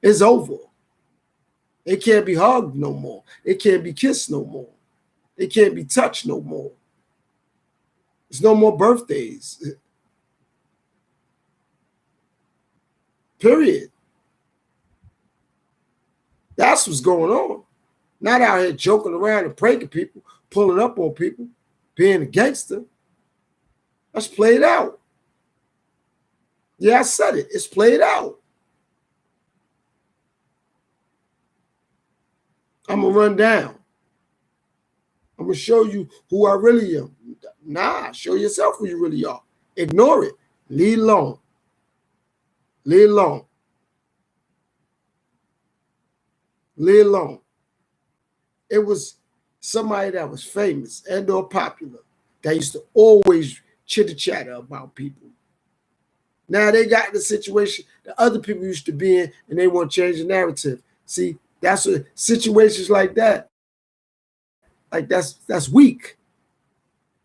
It's over. It can't be hugged no more. It can't be kissed no more. It can't be touched no more. There's no more birthdays. Period. That's what's going on. Not out here joking around and pranking people, pulling up on people, being a gangster. Let's play it out. Yeah, I said it. It's played out. I'm going to run down. I'm going to show you who I really am. Nah, show yourself who you really are. Ignore it. Leave alone. Leave alone. Leave alone. It was somebody that was famous and or popular that used to always chitter-chatter about people. Now they got the situation that other people used to be in, and they want to change the narrative. See, that's what situations like that. Like that's weak.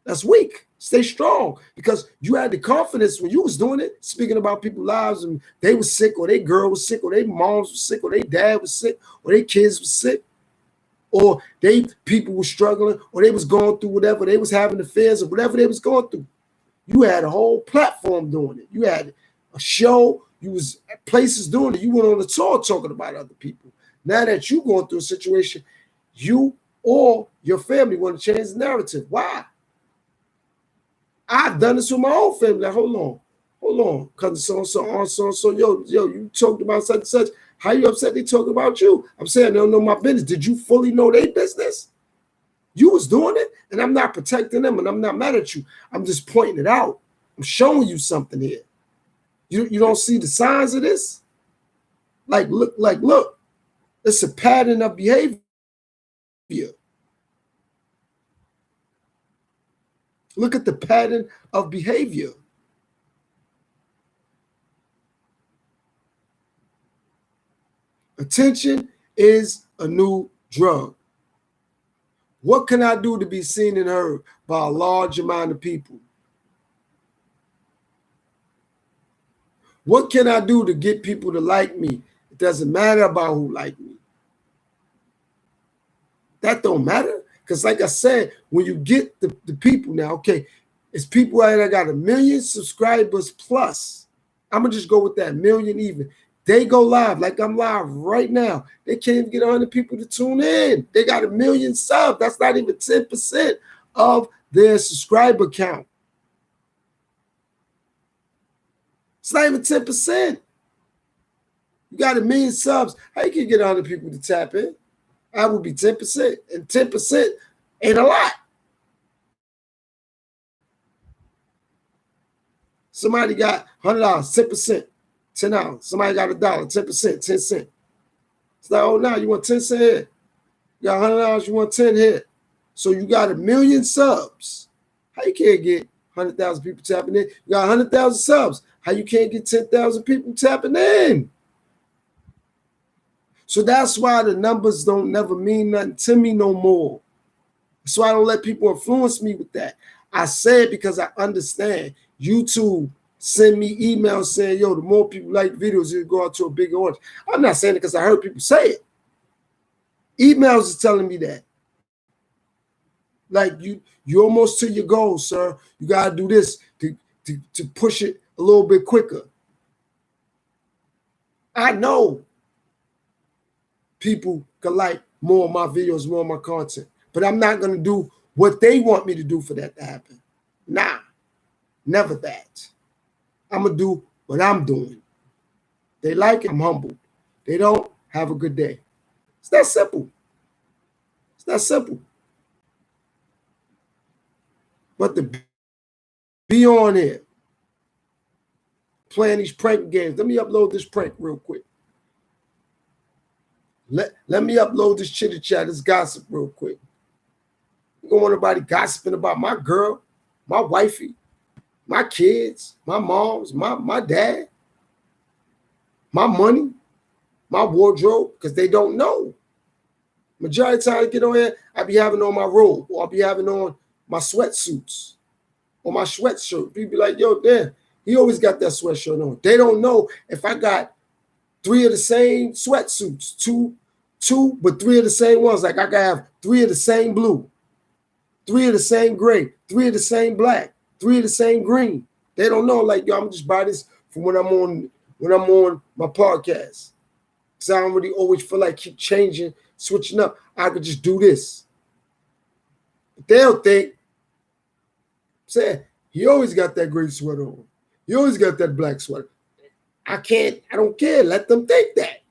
That's weak. Stay strong, because you had the confidence when you was doing it, speaking about people's lives, and they was sick, or their girl was sick, or their moms was sick, or their dad was sick, or their kids was sick, or they people were struggling, or they was going through whatever, they was having affairs, or whatever they was going through. You had a whole platform doing it. You had a show. You was at places doing it. You went on the tour talking about other people. Now that you going through a situation, you or your family want to change the narrative. Why? I've done this with my own family. Like, hold on, cousin so, yo, you talked about such and such. How you upset they talking about you? I'm saying they don't know my business. Did you fully know their business? You was doing it, and I'm not protecting them, and I'm not mad at you. I'm just pointing it out. I'm showing you something here. You don't see the signs of this? Look. It's a pattern of behavior. Look at the pattern of behavior. Attention is a new drug. What can I do to be seen and heard by a large amount of people? What can I do to get people to like me? It doesn't matter about who like me. That don't matter. Because like I said, when you get the people now, okay, it's people that got 1 million subscribers plus. I'm going to just go with that, 1 million even. They go live like I'm live right now. They can't even get 100 people to tune in. They got 1 million subs. That's not even 10% of their subscriber count. It's not even 10%. You got 1 million subs. How you can get 100 people to tap in? I would be 10%. And 10% ain't a lot. Somebody got $100, 10%, $10. Somebody got $1, 10%, 10 cents. It's like, oh, now you want 10 cents here. You got $100, you want 10 here. So you got 1 million subs. How you can't get 100,000 people tapping in? You got 100,000 subs. How you can't get 10,000 people tapping in? So that's why the numbers don't never mean nothing to me no more. So I don't let people influence me with that. I say it because I understand. YouTube send me emails saying, yo, the more people like videos, it'll go out to a bigger audience. I'm not saying it because I heard people say it. Emails is telling me that. Like you almost to your goal, sir. You gotta do this to push it a little bit quicker. I know people can like more of my videos, more of my content, but I'm not gonna do what they want me to do for that to happen. Nah, never that. I'm gonna do what I'm doing. They like it, I'm humbled. They don't, have a good day. It's that simple. It's that simple. But to be on here, playing these prank games. Let me upload this prank real quick. Let me upload this chitter chat, this gossip real quick. You don't want nobody gossiping about my girl, my wifey, my kids, my moms, my dad, my money, my wardrobe, because they don't know. Majority of the time I get on here, I be having on my robe, or I be having on my sweatsuits or my sweatshirt. People be like, yo, damn, he always got that sweatshirt on. They don't know if I got 3 of the same sweatsuits, two, but 3 of the same ones. Like I can have 3 of the same blue, 3 of the same gray, 3 of the same black, 3 of the same green. They don't know. Like, yo, I'm just buy this for when I'm on my podcast. Because I don't really always feel like keep changing, switching up. I could just do this. But they'll think, say, he always got that gray sweater on. He always got that black sweater. I don't care. Let them think that.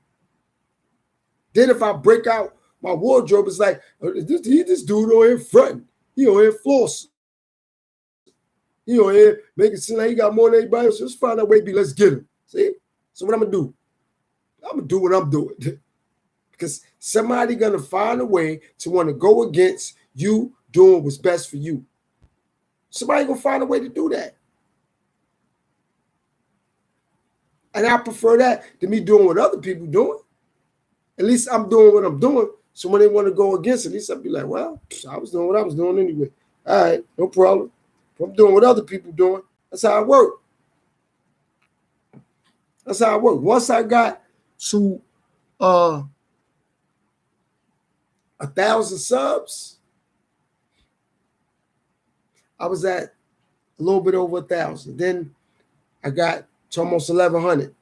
Then if I break out my wardrobe, it's like, this dude on here fronting. He on here flossing. He on here making it seem like he got more than anybody else. Let's find out where he be. Let's get him. See? So what I'm going to do? I'm going to do what I'm doing. Because somebody going to find a way to want to go against you doing what's best for you. Somebody gonna find a way to do that. And I prefer that to me doing what other people doing. At least I'm doing what I'm doing. So when they want to go against it, at least I'll be like, well, I was doing what I was doing anyway. All right, no problem. If I'm doing what other people doing, that's how I work. That's how I work. Once I got to 1,000 subs, I was at a little bit over 1,000. Then I got to almost 1,100.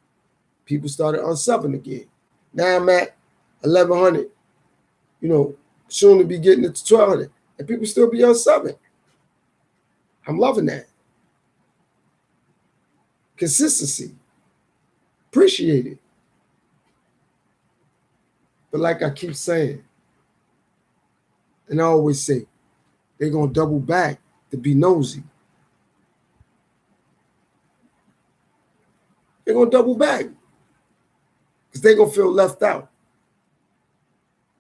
People started unsubbing again. Now I'm at 1,100. Soon to be getting it to 1,200. And people still be unsubbing. I'm loving that. Consistency. Appreciate it. But like I keep saying, and I always say, they're going to double back to be nosy. They're going to double back because they're going to feel left out.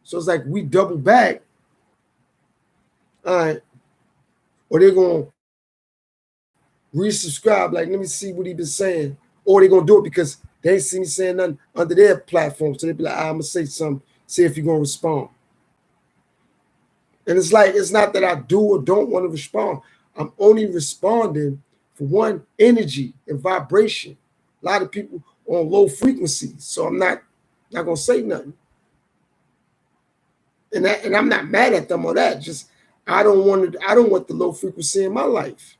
So it's like we double back, all right, or they're going to resubscribe, like, let me see what he been saying, or they're going to do it because they ain't see me saying nothing under their platform. So they be like, I'm going to say something, see if you're going to respond. And it's like, it's not that I do or don't want to respond. I'm only responding for one, energy and vibration. A lot of people on low frequencies, so I'm not going to say nothing. And I'm not mad at them or that. Just I don't want the low frequency in my life.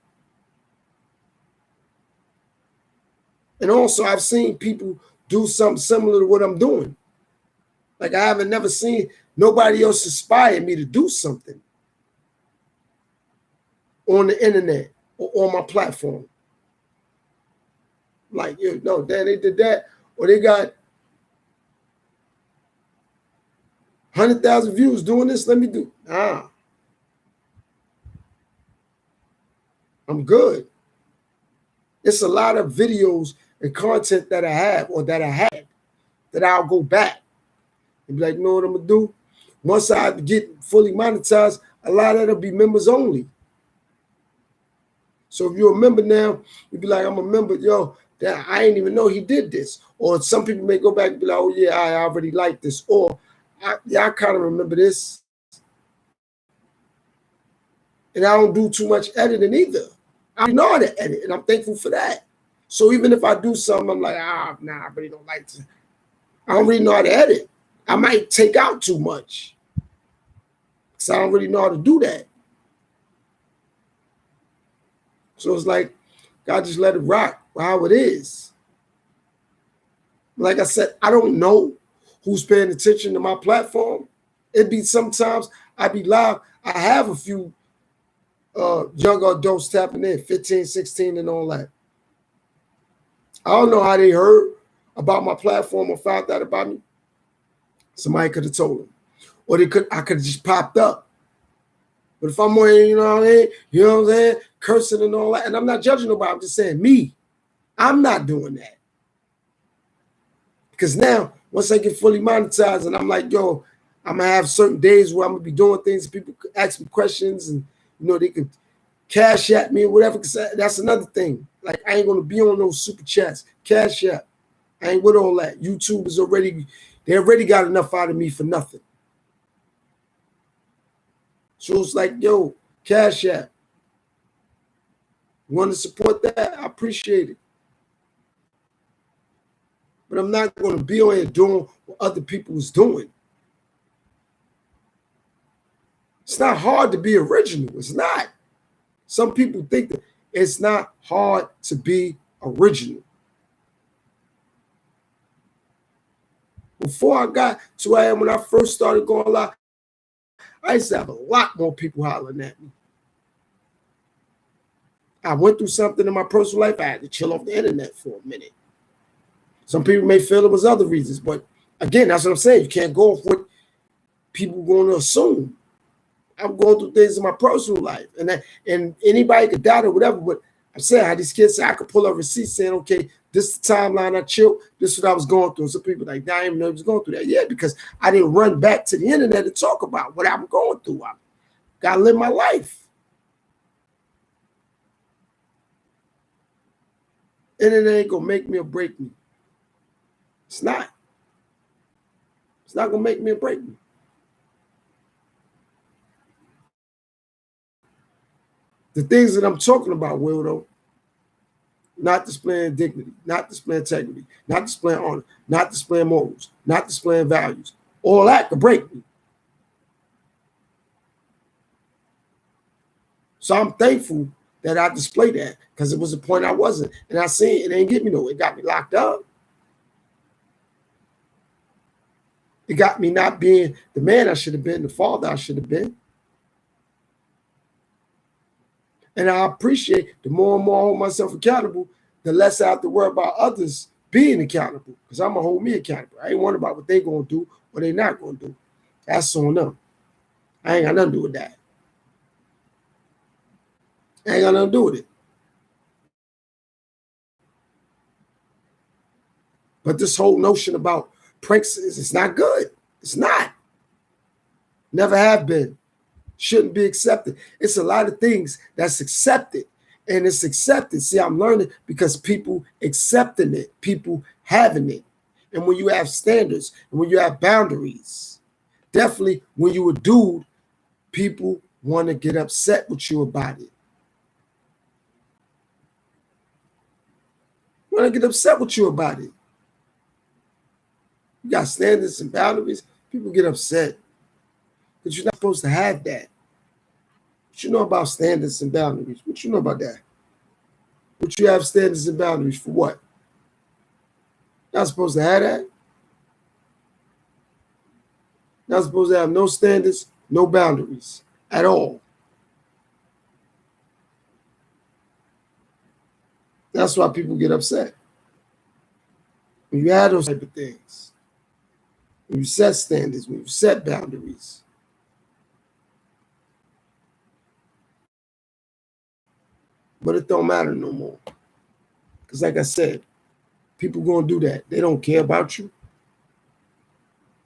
And also, I've seen people do something similar to what I'm doing. Like I haven't never seen nobody else inspire me to do something on the internet or on my platform. Like, no, Dan, they did that, or they got 100,000 views doing this. Let me do. I'm good. It's a lot of videos and content that I have or that I had that I'll go back and be like, you know what I'm gonna do? Once I get fully monetized, a lot of it'll be members only. So if you're a member now, you'll be like, I'm a member, yo, that I didn't even know he did this. Or some people may go back and be like, oh yeah, I already like this. Or I kind of remember this. And I don't do too much editing either. I know how to edit, and I'm thankful for that. So even if I do something, I'm like, I really don't like to. I don't really know how to edit. I might take out too much because I don't really know how to do that. So it's like, God just let it rock how it is. Like I said, I don't know who's paying attention to my platform. It'd be sometimes I be live. I have a few young adults tapping in, 15, 16, and all that. I don't know how they heard about my platform or found out about me. Somebody could have told them. Or I could have just popped up. But if I'm on here, you know what I'm saying, cursing and all that, and I'm not judging nobody, I'm just saying me. I'm not doing that. Because now, once I get fully monetized and I'm like, yo, I'm going to have certain days where I'm going to be doing things, people ask me questions and, they could cash at me or whatever. Because that's another thing. Like, I ain't going to be on those super chats. Cash app. I ain't with all that. YouTube is they already got enough out of me for nothing. So it's like, yo, cash app. You want to support that? I appreciate it. But I'm not going to be on here doing what other people is doing. It's not hard to be original. It's not. Some people think that it's not hard to be original. Before I got to where I am when I first started going live, I used to have a lot more people hollering at me. I went through something in my personal life. I had to chill off the internet for a minute. Some people may feel it was other reasons, but again, that's what I'm saying. You can't go off what people going to assume. I'm going through things in my personal life, and anybody could doubt it, whatever. But I'm saying how these kids say I could pull a receipt saying, okay, this is the timeline I chilled. This is what I was going through. And some people like, I didn't even know I was going through that. Yeah, because I didn't run back to the internet to talk about what I'm going through. I got to live my life. And it ain't going to make me or break me. It's not. It's not going to make me or break me. The things that I'm talking about, Wildo, not displaying dignity, not displaying integrity, not displaying honor, not displaying morals, not displaying values, all that could break me. So I'm thankful that I displayed that because it was a point I wasn't. And I seen it ain't get me nowhere. It got me locked up. It got me not being the man I should have been, the father I should have been. And I appreciate the more and more I hold myself accountable, the less I have to worry about others being accountable because I'm going to hold me accountable. I ain't worried about what they going to do or they not going to do. That's on them. I ain't got nothing to do with that. I ain't got nothing to do with it. But this whole notion about pranks, it's not good. It's not. Never have been. Shouldn't be accepted. It's a lot of things that's accepted. And it's accepted. See, I'm learning because people accepting it, people having it. And when you have standards and when you have boundaries, definitely when you a dude, people want to get upset with you about it. Want to get upset with you about it. You got standards and boundaries, people get upset. But you're not supposed to have that. What you know about standards and boundaries? What you know about that? What you have standards and boundaries for what? Not supposed to have that. Not supposed to have no standards, no boundaries at all. That's why people get upset. When you have those type of things, when you set standards, when you set boundaries. But it don't matter no more. Because like I said, people going to do that. They don't care about you.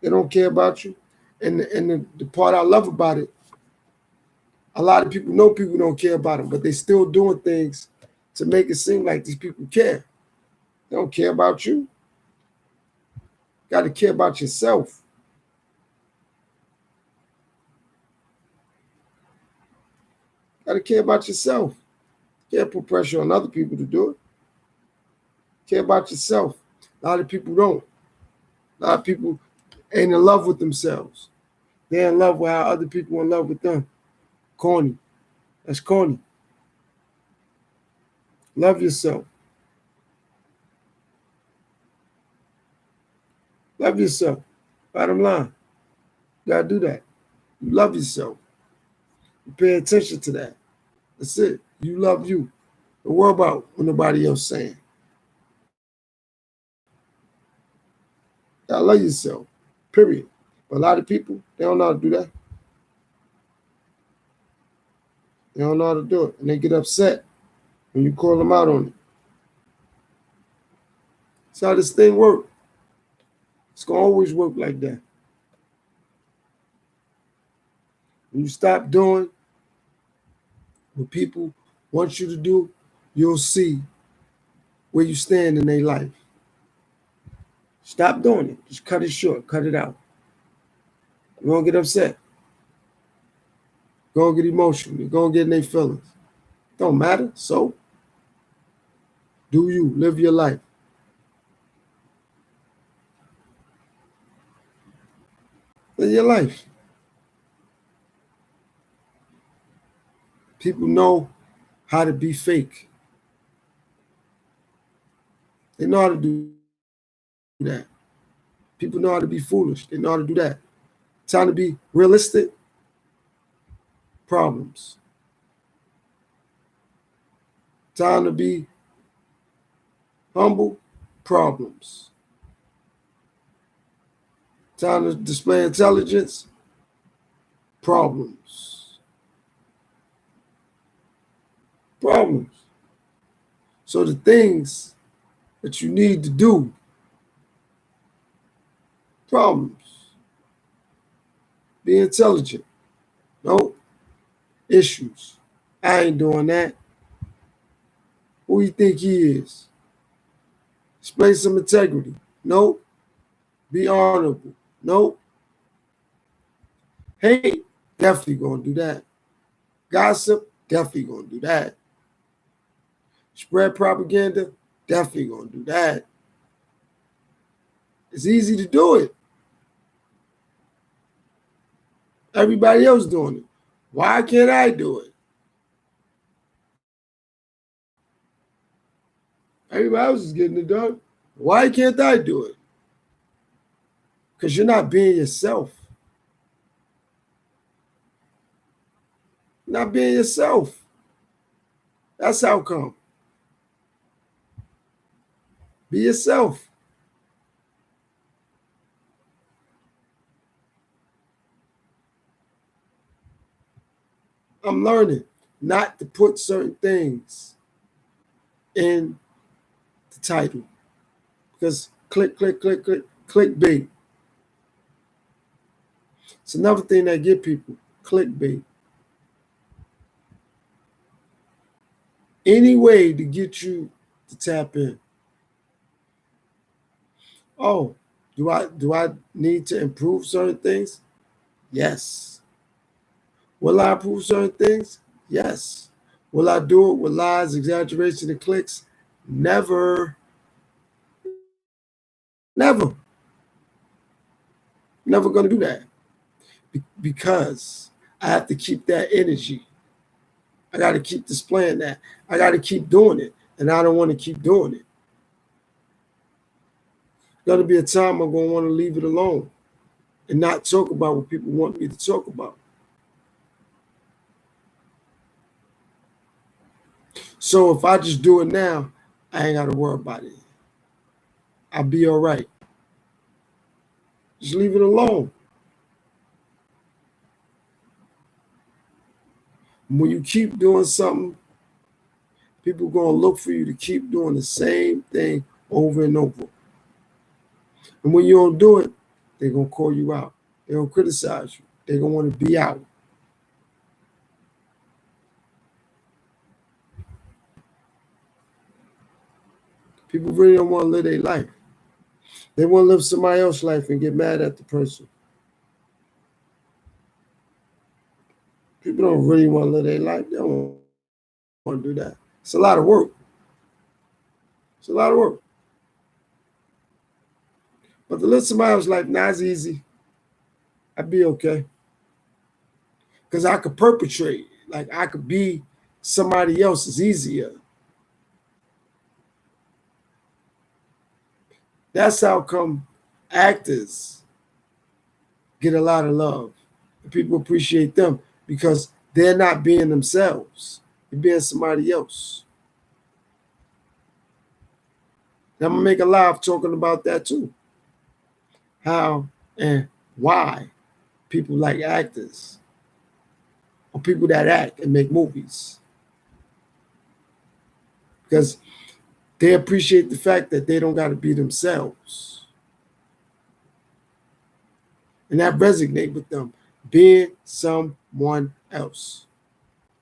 They don't care about you. And the part I love about it, a lot of people know people don't care about them, but they still doing things to make it seem like these people care. They don't care about you. You got to care about yourself. Got to care about yourself. Can't put pressure on other people to do it. Care about yourself. A lot of people don't. A lot of people ain't in love with themselves. They're in love with how other people are in love with them. Corny. That's corny. Love yourself. Love yourself. Bottom line. You gotta do that. You love yourself. You pay attention to that. That's it. You love you. Don't worry about what nobody else saying. You gotta love yourself. Period. But a lot of people, they don't know how to do that. They don't know how to do it. And they get upset when you call them out on it. That's how this thing works. It's going to always work like that. When you stop doing what people want you to do, you'll see where you stand in their life. Stop doing it. Just cut it short. Cut it out. You're going to get upset. You're going to get emotional. You're going to get in their feelings. Don't matter. So, do you. Live your life. Live your life. People know how to be fake. They know how to do that. People know how to be foolish. They know how to do that. Time to be realistic. Problems. Time to be humble. Problems. Time to display intelligence. Problems. Problems. So the things that you need to do, problems. Be intelligent. No issues. I ain't doing that. Who you think he is? Display some integrity. Nope. Be honorable. Nope. Hate, definitely gonna do that. Gossip, definitely gonna do that. Spread propaganda, definitely gonna do that. It's easy to do it. Everybody else doing it. Why can't I do it? Everybody else is getting it done. Why can't I do it? Because you're not being yourself. You're not being yourself. That's how come. Be yourself. I'm learning not to put certain things in the title. Because clickbait. It's another thing that get people, clickbait. Any way to get you to tap in. Oh, do I need to improve certain things? Yes. Will I improve certain things? Yes. Will I do it with lies, exaggeration, and clicks? Never. Never. Never going to do that. Because I have to keep that energy. I got to keep displaying that. I got to keep doing it. And I don't want to keep doing it. There's going to be a time I'm going to want to leave it alone and not talk about what people want me to talk about. So if I just do it now, I ain't got to worry about it. I'll be all right. Just leave it alone. When you keep doing something, people are going to look for you to keep doing the same thing over and over. And when you don't do it, they're going to call you out. They're going to criticize you. They're going to want to be out. People really don't want to live their life. They want to live somebody else's life and get mad at the person. People don't really want to live their life. They don't want to do that. It's a lot of work. It's a lot of work. But to live somebody else's life, now it's easy. I'd be okay. Because I could perpetrate. Like I could be somebody else. It's easier. That's how come actors get a lot of love. People appreciate them because they're not being themselves. They're being somebody else. And I'm going to make a live talking about that too. How and why people like actors or people that act and make movies. Because they appreciate the fact that they don't got to be themselves. And that resonates with them, being someone else.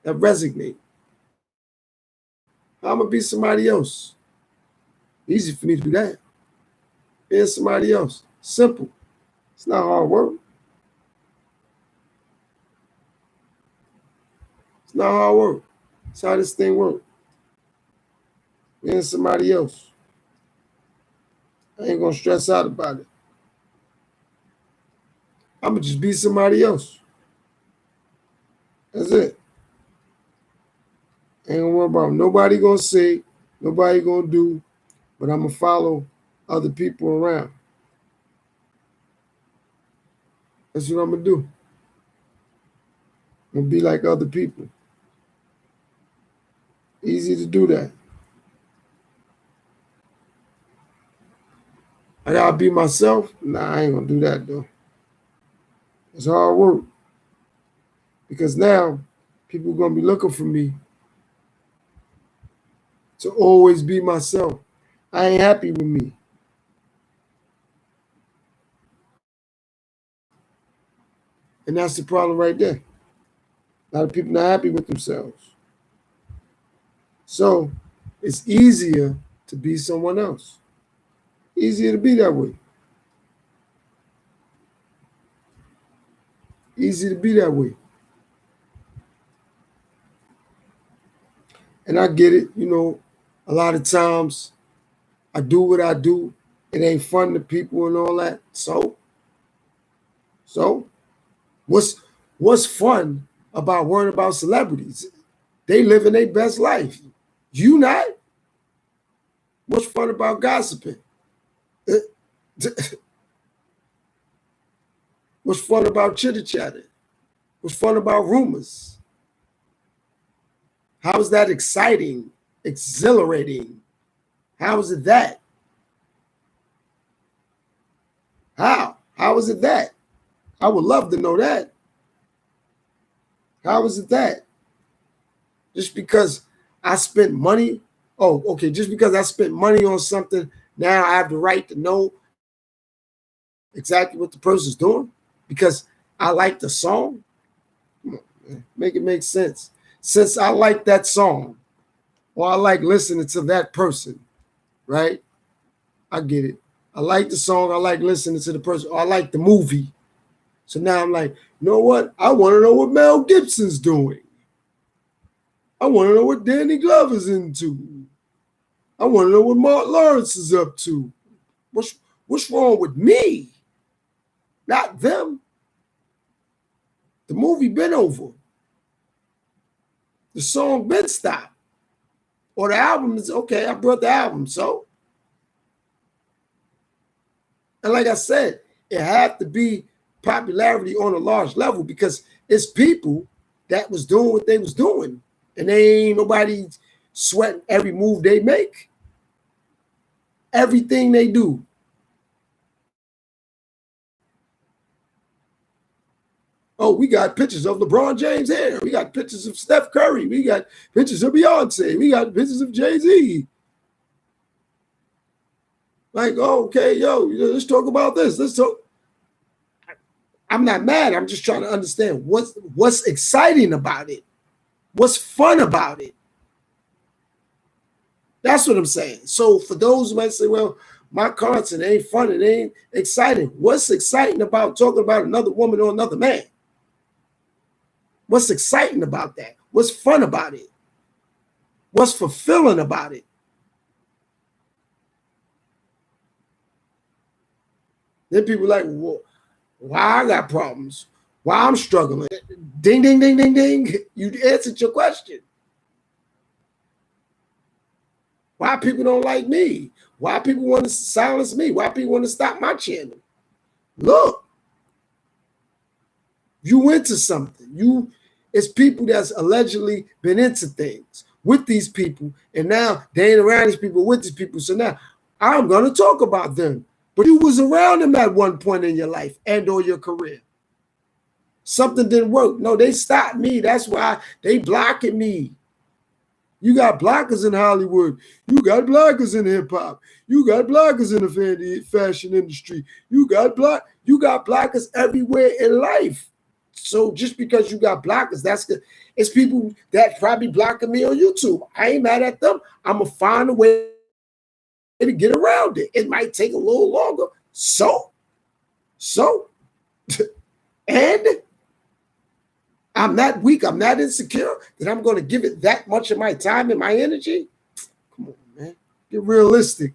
That resonates. I'm going to be somebody else. Easy for me to do that. Being somebody else. Simple. It's not hard work. It's not hard work. It's how this thing works. Being somebody else. I ain't going to stress out about it. I'm going to just be somebody else. That's it. Ain't going to worry about it. Nobody going to say, nobody going to do, but I'm going to follow other people around. That's what I'm going to do. I'm going to be like other people. Easy to do that. I gotta be myself? Nah, I ain't gonna do that though. It's hard work. Because now people are gonna be looking for me to always be myself. I ain't happy with me. And that's the problem right there. A lot of people not happy with themselves. So it's easier to be someone else. Easier to be that way. Easy to be that way. And I get it, you know, a lot of times I do what I do. It ain't fun to people and all that. So what's fun about worrying about celebrities? They living their best life. You not? What's fun about gossiping? What's fun about chitter-chatter? What's fun about rumors? How is that exciting, exhilarating? How is it that? How? How is it that? I would love to know that. How is it that? Just because I spent money, oh, okay, just because I spent money on something, now I have the right to know exactly what the person's doing because I like the song? Come on, man. Make it make sense. Since I like that song, or I like listening to that person, right? I get it. I like the song, I like listening to the person, or I like the movie. So now I'm like, you know what? I want to know what Mel Gibson's doing. I want to know what Danny Glover's into. I want to know what Mark Lawrence is up to. What's wrong with me? Not them. The movie been over. The song been stopped. Or the album is, okay, I brought the album, so. And like I said, it had to be popularity on a large level because it's people that was doing what they was doing. And they ain't nobody sweating every move they make. Everything they do. Oh, we got pictures of LeBron James here. We got pictures of Steph Curry. We got pictures of Beyonce. We got pictures of Jay-Z. Like, oh, okay, yo, let's talk about this. Let's talk. I'm not mad. I'm just trying to understand what's exciting about it. What's fun about it? That's what I'm saying. So for those who might say, well, my content ain't fun, it ain't exciting. What's exciting about talking about another woman or another man? What's exciting about that? What's fun about it? What's fulfilling about it? Then people like, well, why I got problems? Why I'm struggling? Ding, ding, ding, ding, ding. You answered your question. Why people don't like me? Why people want to silence me? Why people want to stop my channel? Look, you into something. It's people that's allegedly been into things with these people, and now they ain't around these people with these people. So now I'm going to talk about them. But you was around them at one point in your life and or your career. Something didn't work. No, they stopped me. That's why they blocking me. You got blockers in Hollywood. You got blockers in hip hop. You got blockers in the fashion industry. You got blockers everywhere in life. So just because you got blockers, that's good. It's people that probably blocking me on YouTube. I ain't mad at them. I'm gonna find a way to get around it. It might take a little longer. So, and I'm not weak. I'm not insecure that I'm going to give it that much of my time and my energy. Come on, man. Get realistic.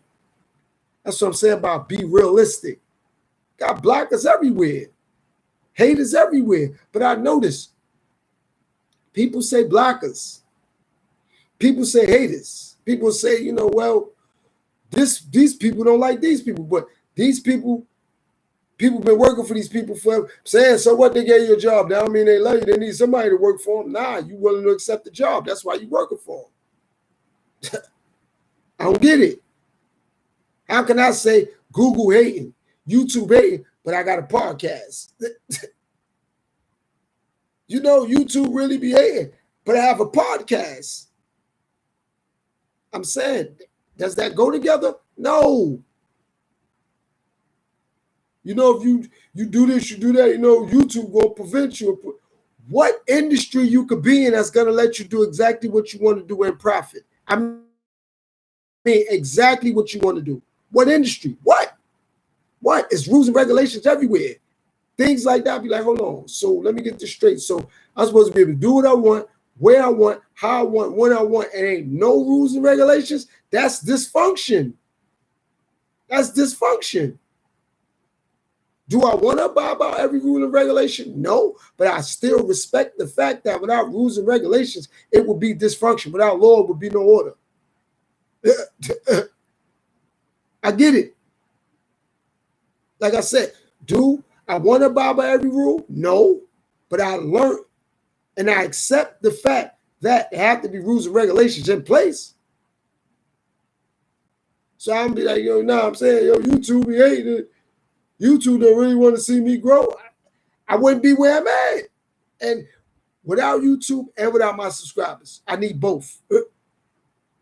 That's what I'm saying about be realistic. Got blockers everywhere. Haters everywhere. But I notice people say blockers. People say haters. People say, you know, well, these people don't like these people. But these people been working for these people forever. Saying, so what, they gave you a job. That don't mean they love you. They need somebody to work for them. Nah, you willing to accept the job. That's why you working for them. I don't get it. How can I say Google hating, YouTube hating, but I got a podcast? You know, YouTube really be hating, but I have a podcast. I'm saying, does that go together? No. You know, if you do this, you do that, you know, YouTube will prevent you. What industry you could be in that's going to let you do exactly what you want to do and profit? I mean, exactly what you want to do. What industry? What? It's rules and regulations everywhere. Things like that. Be like, hold on. So let me get this straight. So I'm supposed to be able to do what I want, where I want, how I want, when I want, and ain't no rules and regulations. That's dysfunction. That's dysfunction. Do I want to abide by every rule and regulation? No, but I still respect the fact that without rules and regulations, it would be dysfunction. Without law, it would be no order. I get it. Like I said, do I want to abide by every rule? No, but I learned and I accept the fact that there have to be rules and regulations in place. So I'm be like, yo, I'm saying, yo, YouTube, we hate it. YouTube don't really want to see me grow. I wouldn't be where I'm at. And without YouTube and without my subscribers, I need both. It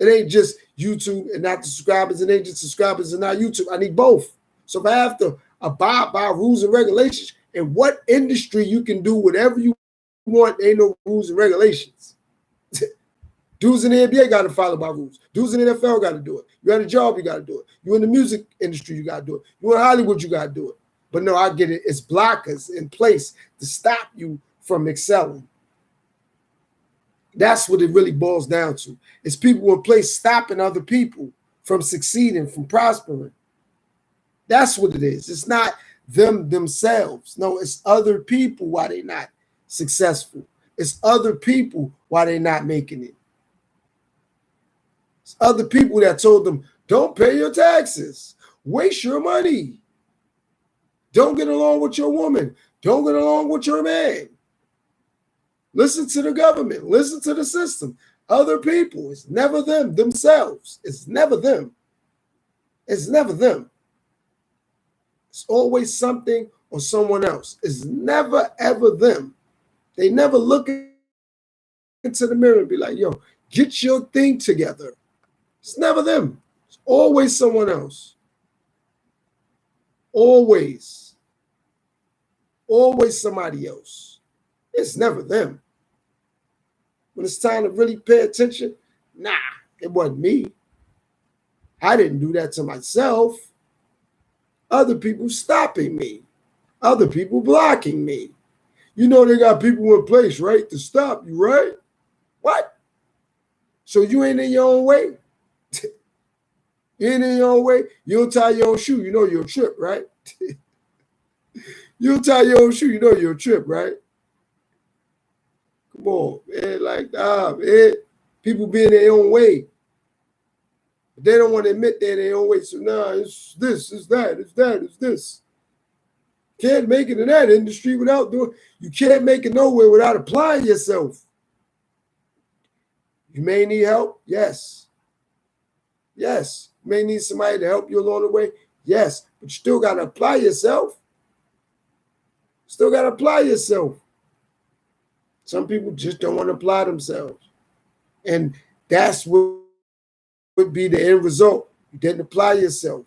ain't just YouTube and not the subscribers. It ain't just subscribers and not YouTube. I need both. So if I have to abide by rules and regulations, in what industry you can do whatever you want, ain't no rules and regulations. Dudes in the NBA got to follow by rules. Dudes in the NFL got to do it. You got a job, you got to do it. You in the music industry, you got to do it. You in Hollywood, you got to do it. But no, I get it. It's blockers in place to stop you from excelling. That's what it really boils down to. It's people in place stopping other people from succeeding, from prospering. That's what it is. It's not them themselves. No, it's other people why they're not successful. It's other people why they're not making it. It's other people that told them, don't pay your taxes. Waste your money. Don't get along with your woman. Don't get along with your man. Listen to the government. Listen to the system. Other people. It's never them themselves. It's never them. It's never them. It's always something or someone else. It's never, ever them. They never look into the mirror and be like, yo, get your thing together. It's never them. It's always someone else. Always. Always somebody else. It's never them. When it's time to really pay attention, nah, it wasn't me. I didn't do that to myself. Other people stopping me. Other people blocking me. You know they got people in place, right, to stop you, right? What? So you ain't in your own way? You ain't in your own way? You don't tie your own shoe, you know you're a trip, right? You don't tie your own shoe, you know you're a trip, right? Come on, man, like, man. People be in their own way. But they don't want to admit they're in their own way. So, it's this, it's that, it's that, it's this. Can't make it in that industry without doing, you can't make it nowhere without applying yourself. You may need help, yes. Yes. You may need somebody to help you along the way, yes. But you still got to apply yourself. Still got to apply yourself. Some people just don't want to apply themselves. And that's what would be the end result. You didn't apply yourself.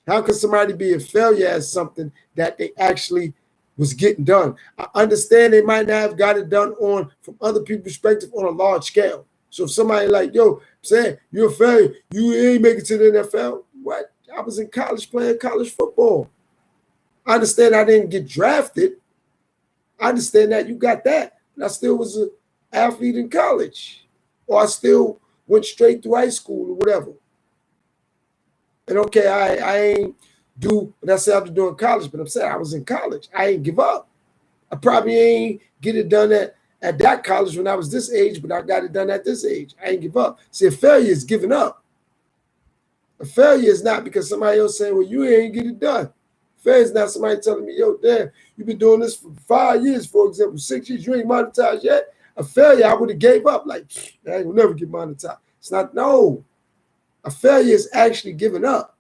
How can somebody be a failure at something that they actually was getting done? I understand they might not have got it done from other people's perspective on a large scale. So if somebody like, yo, saying you're a failure, you ain't make it to the NFL. What? I was in college playing college football. I understand I didn't get drafted. I understand that you got that. But I still was an athlete in college. Or I still went straight through high school or whatever. And okay, I ain't do what I said I was doing in college, but I'm saying I was in college. I ain't give up. I probably ain't get it done at that college when I was this age, but I got it done at this age. I ain't give up. See, a failure is giving up. A failure is not because somebody else saying, well, you ain't get it done. Failure is not somebody telling me, yo, damn, you've been doing this for 5 years, for example, 6 years, you ain't monetized yet. A failure, I would have gave up. Like, I ain't gonna never get monetized. It's not, no. A failure is actually giving up.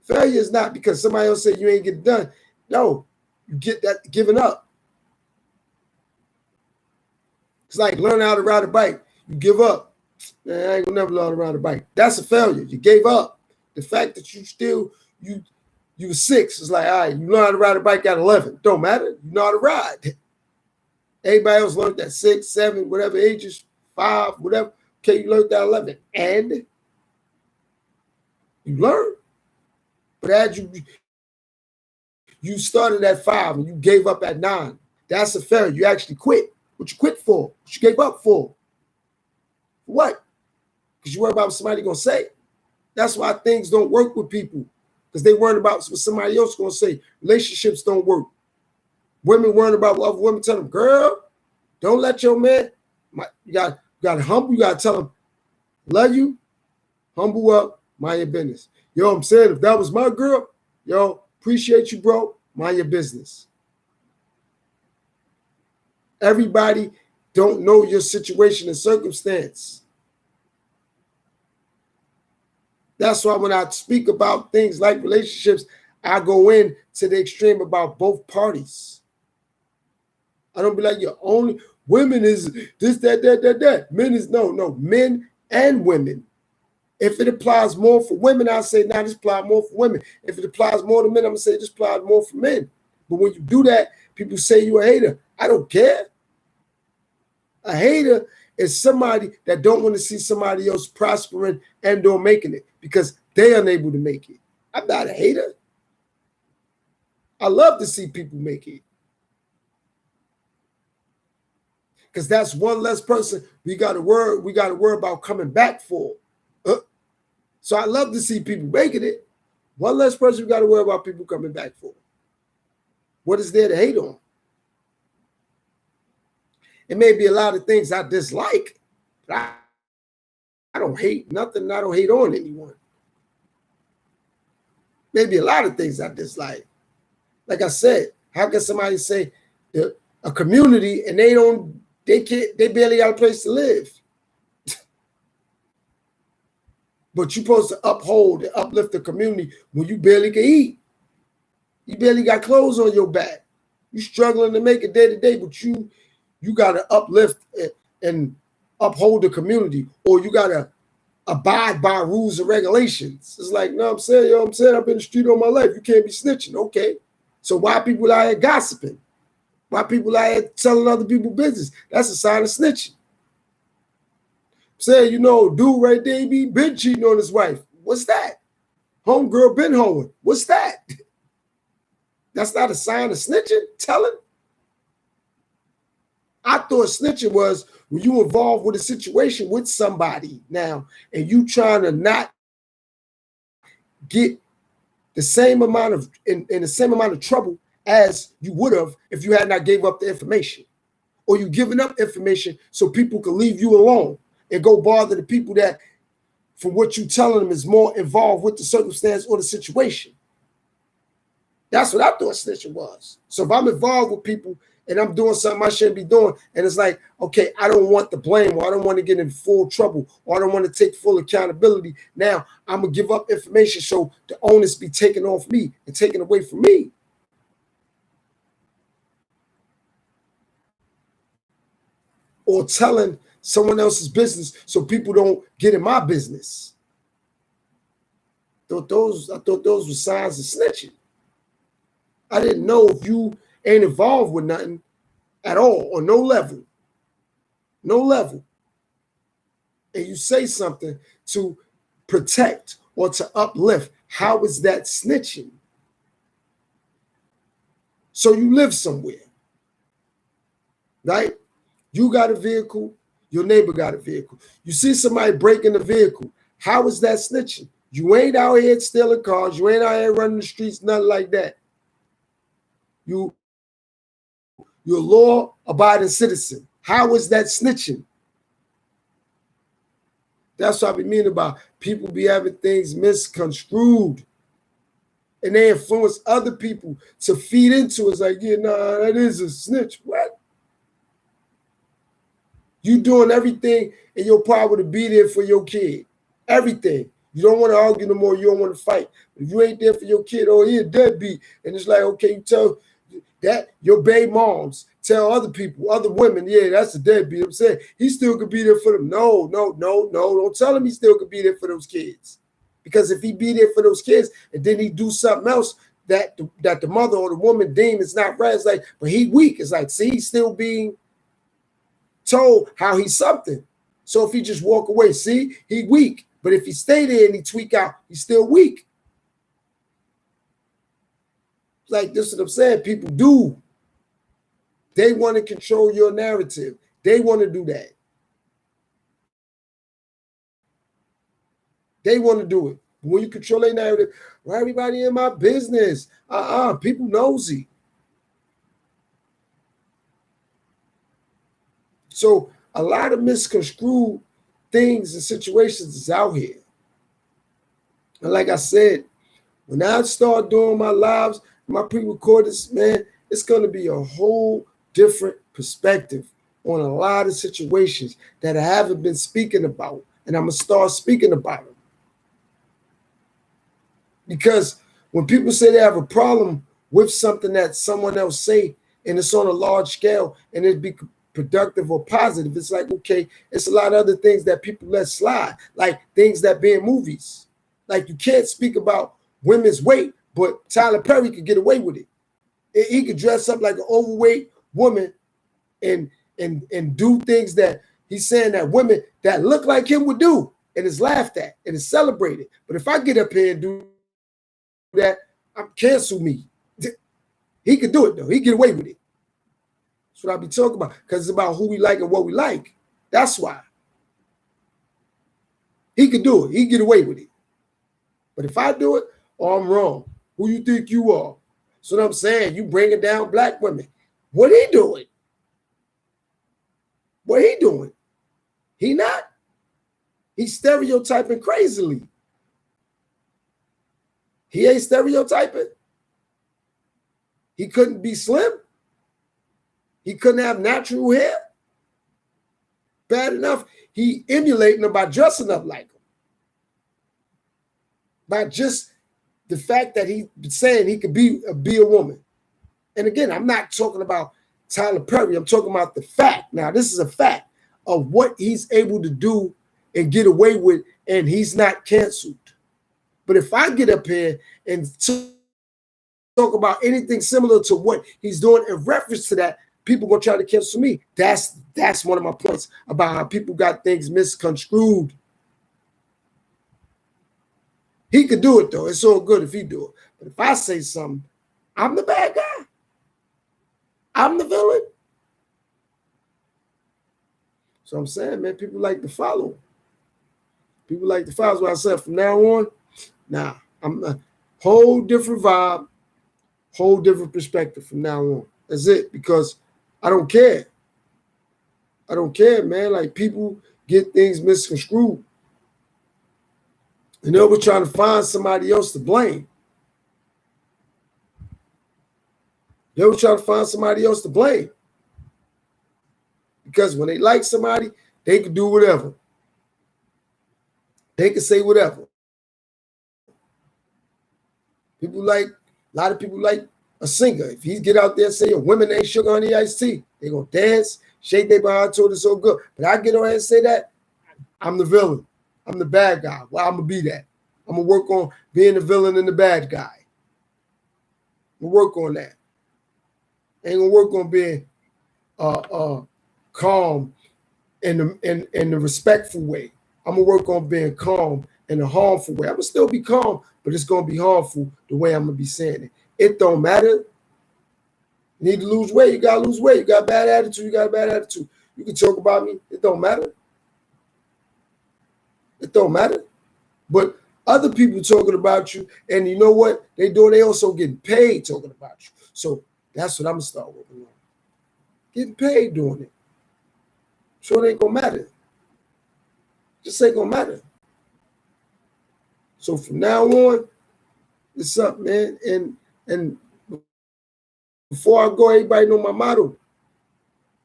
Failure is not because somebody else said you ain't get it done. No, you get that giving up. It's like learning how to ride a bike. You give up. Man, I ain't gonna never learn how to ride a bike. That's a failure. You gave up. The fact that you were 6 is like, all right, you learn how to ride a bike at 11. Don't matter. You know how to ride. Everybody else learned at 6, 7, whatever ages, 5, whatever. Okay, you learned that 11. And You learn. But as you started at 5 and you gave up at 9, that's a failure. You actually quit. What you quit for? What you gave up for? What? Because you worry about what somebody gonna say. That's why things don't work with people. Because they worry about what somebody else gonna say. Relationships don't work. Women worrying about what other women tell them, girl, don't let your man, you gotta humble, you gotta tell them, love you, humble up, mind your business. Yo, I'm saying, if that was my girl, yo, appreciate you, bro, mind your business. Everybody don't know your situation and circumstance. That's why when I speak about things like relationships, I go in to the extreme about both parties. I don't be like, you're only women is this, that. Men is no, men and women. If it applies more for women, I'll say, nah, this applies more for women. If it applies more to men, I'm gonna say this applies more for men. But when you do that, people say you're a hater. I don't care. A hater is somebody that don't want to see somebody else prospering and or making it because they're unable to make it. I'm not a hater. I love to see people make it. Because that's one less person we got to worry about coming back for. So I love to see people making it. One less person we got to worry about people coming back for. What is there to hate on? It may be a lot of things I dislike, but I don't hate nothing. I don't hate on anyone. Maybe a lot of things I dislike. Like I said, how can somebody say a community and they barely got a place to live? But you're supposed to uphold and uplift the community when you barely can eat. You barely got clothes on your back. You're struggling to make it day to day, but you got to uplift and uphold the community, or you got to abide by rules and regulations. It's like, no, I'm saying, I've been in the street all my life. You can't be snitching. Okay. So why people out here gossiping? Why people out here telling other people business? That's a sign of snitching. Saying, dude right there, he been cheating on his wife. What's that? Homegirl been hoeing. What's that? That's not a sign of snitching, telling. I thought snitching was when you involved with a situation with somebody now and you trying to not get the same amount of in the same amount of trouble as you would have if you had not gave up the information, or you giving up information so people can leave you alone and go bother the people that, from what you telling them, is more involved with the circumstance or the situation. That's what I thought snitching was. So if I'm involved with people and I'm doing something I shouldn't be doing, and it's like, okay, I don't want the blame, or I don't want to get in full trouble, or I don't want to take full accountability. Now I'm gonna give up information so the onus be taken off me and taken away from me. Or telling someone else's business so people don't get in my business. I thought those were signs of snitching. I didn't know if you ain't involved with nothing at all, or no level, and you say something to protect or to uplift, how is that snitching? So you live somewhere, right? You got a vehicle, your neighbor got a vehicle. You see somebody breaking the vehicle. How is that snitching? You ain't out here stealing cars. You ain't out here running the streets, nothing like that. You're a law-abiding citizen. How is that snitching? That's what I mean about people be having things misconstrued. And they influence other people to feed into it. It's like, yeah, nah, that is a snitch. What? You doing everything in your power to be there for your kid. Everything. You don't want to argue no more. You don't want to fight. If you ain't there for your kid, oh, he a deadbeat. And it's like, okay, you tell that your baby moms, tell other people, other women, yeah, that's a deadbeat. I'm saying he still could be there for them. No. Don't tell him he still could be there for those kids. Because if he be there for those kids and then he do something else that the mother or the woman deem is not right, it's like, but he weak. It's like, see, he's still being told how he's something. So if he just walk away, see, he weak. But if he stay there and he tweak out, he's still weak. Like this is what I'm saying. People do. They want to control your narrative. They want to do that. They want to do it. When you control their narrative, well, everybody in my business. People nosy. So a lot of misconstrued things and situations is out here. And like I said, when I start doing my lives, my pre-recordeds, man, it's going to be a whole different perspective on a lot of situations that I haven't been speaking about. And I'm going to start speaking about them. Because when people say they have a problem with something that someone else say, and it's on a large scale, and it'd be productive or positive, it's like, okay, it's a lot of other things that people let slide, like things that be in movies. Like you can't speak about women's weight, but Tyler Perry could get away with it. He could dress up like an overweight woman and do things that he's saying that women that look like him would do, and it's laughed at and it's celebrated. But if I get up here and do that, cancel me. He could do it though. He get away with it. That's what I be talking about, because it's about who we like and what we like. That's why. He could do it. He get away with it. But if I do it, I'm wrong. Who you think you are? That's what I'm saying. You bringing down black women. What he doing? What he doing? He not. He's stereotyping crazily. He ain't stereotyping. He couldn't be slim. He couldn't have natural hair. Bad enough, he emulating them by dressing up like them. By just the fact that he's saying he could be a woman. And again, I'm not talking about Tyler Perry. I'm talking about the fact. Now, this is a fact of what he's able to do and get away with, and he's not canceled. But if I get up here and talk about anything similar to what he's doing in reference to that, people gonna try to cancel me. That's one of my points about how people got things misconstrued. He could do it though. It's all good if he do it. But if I say something, I'm the bad guy. I'm the villain. So I'm saying, man, people like to follow. People like to follow. That's what I said. From now on, nah, I'm a whole different vibe, whole different perspective from now on. That's it, because I don't care. I don't care, man. Like, people get things misconstrued. And they'll be trying to find somebody else to blame. They'll try to find somebody else to blame. Because when they like somebody, they can do whatever. They can say whatever. A lot of people like a singer. If he get out there and say, women ain't sugar honey iced tea, they gonna dance, shake their behind to it, it's so good. But I get on here and say that, I'm the villain. I'm the bad guy. Well, I'm gonna be that. I'm gonna work on being the villain and the bad guy. I'm gonna work on that. Ain't gonna work on being calm in the respectful way. I'm gonna work on being calm in the harmful way. I'm gonna still be calm, but it's gonna be harmful the way I'm gonna be saying it. It don't matter. You need to lose weight, you gotta lose weight. You got a bad attitude, you got a bad attitude. You can talk about me, it don't matter. It don't matter. But other people talking about you, and you know what? They also getting paid talking about you. So that's what I'm gonna start working on. Getting paid doing it. So it ain't gonna matter. Just ain't gonna matter. So from now on, it's up, man. And before I go, everybody know my motto.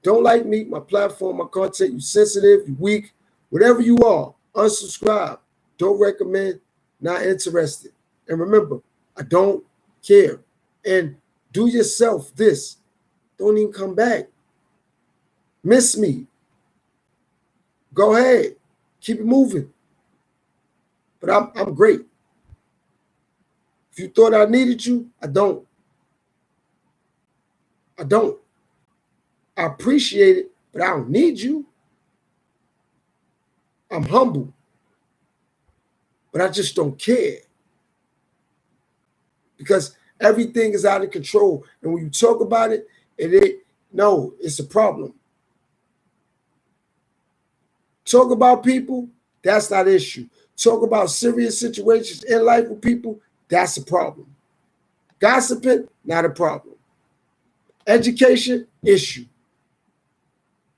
Don't like me, my platform, my content, you sensitive, you weak, whatever you are, unsubscribe. Don't recommend, not interested. And remember, I don't care. And do yourself this. Don't even come back. Miss me. Go ahead. Keep it moving. But I'm great. If you thought I needed you, I don't. I don't. I appreciate it, but I don't need you. I'm humble. but I just don't care. Because everything is out of control. And when you talk about it, it's a problem. Talk about people, that's not an issue. Talk about serious situations in life with people, that's a problem. Gossiping, not a problem. Education, issue.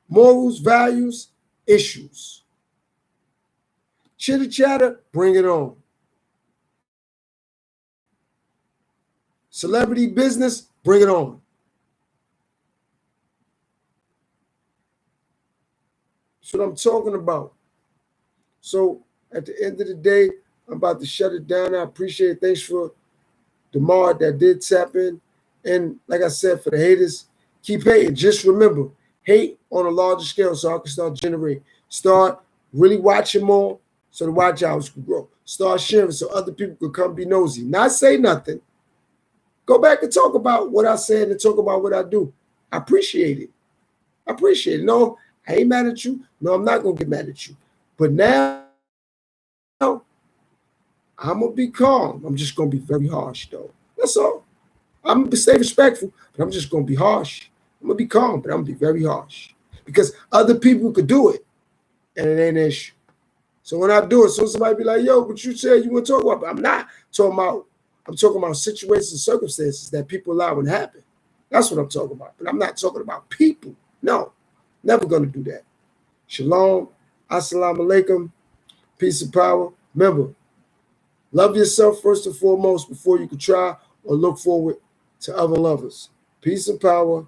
Morals, values, issues. Chitter chatter, bring it on. Celebrity business, bring it on. That's what I'm talking about. So at the end of the day, I'm about to shut it down. I appreciate it. Thanks for DeMar that did tap in. And like I said, for the haters, keep hating. Just remember, hate on a larger scale so I can start generating. Start really watching more so the watch hours can grow. Start sharing so other people can come be nosy. Not say nothing. Go back and talk about what I said and talk about what I do. I appreciate it. I appreciate it. No, I ain't mad at you. No, I'm not going to get mad at you. But now, I'm going to be calm. I'm just going to be very harsh, though. That's all. I'm going to stay respectful, but I'm just going to be harsh. I'm going to be calm, but I'm going to be very harsh. Because other people could do it, and it ain't an issue. So when I do it, so somebody be like, yo, but you said you want to talk about, but I'm not talking about. I'm talking about situations and circumstances that people allow to happen. That's what I'm talking about. But I'm not talking about people. No, never going to do that. Shalom. Assalamu alaikum. Peace and power. Remember, love yourself first and foremost before you can try or look forward to other lovers. Peace and power.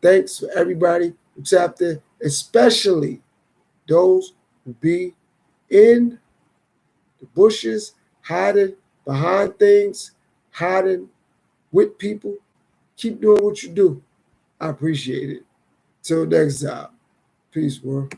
Thanks for everybody who tapped in, especially those who be in the bushes, hiding behind things, hiding with people. Keep doing what you do. I appreciate it. Till next time. Peace, world.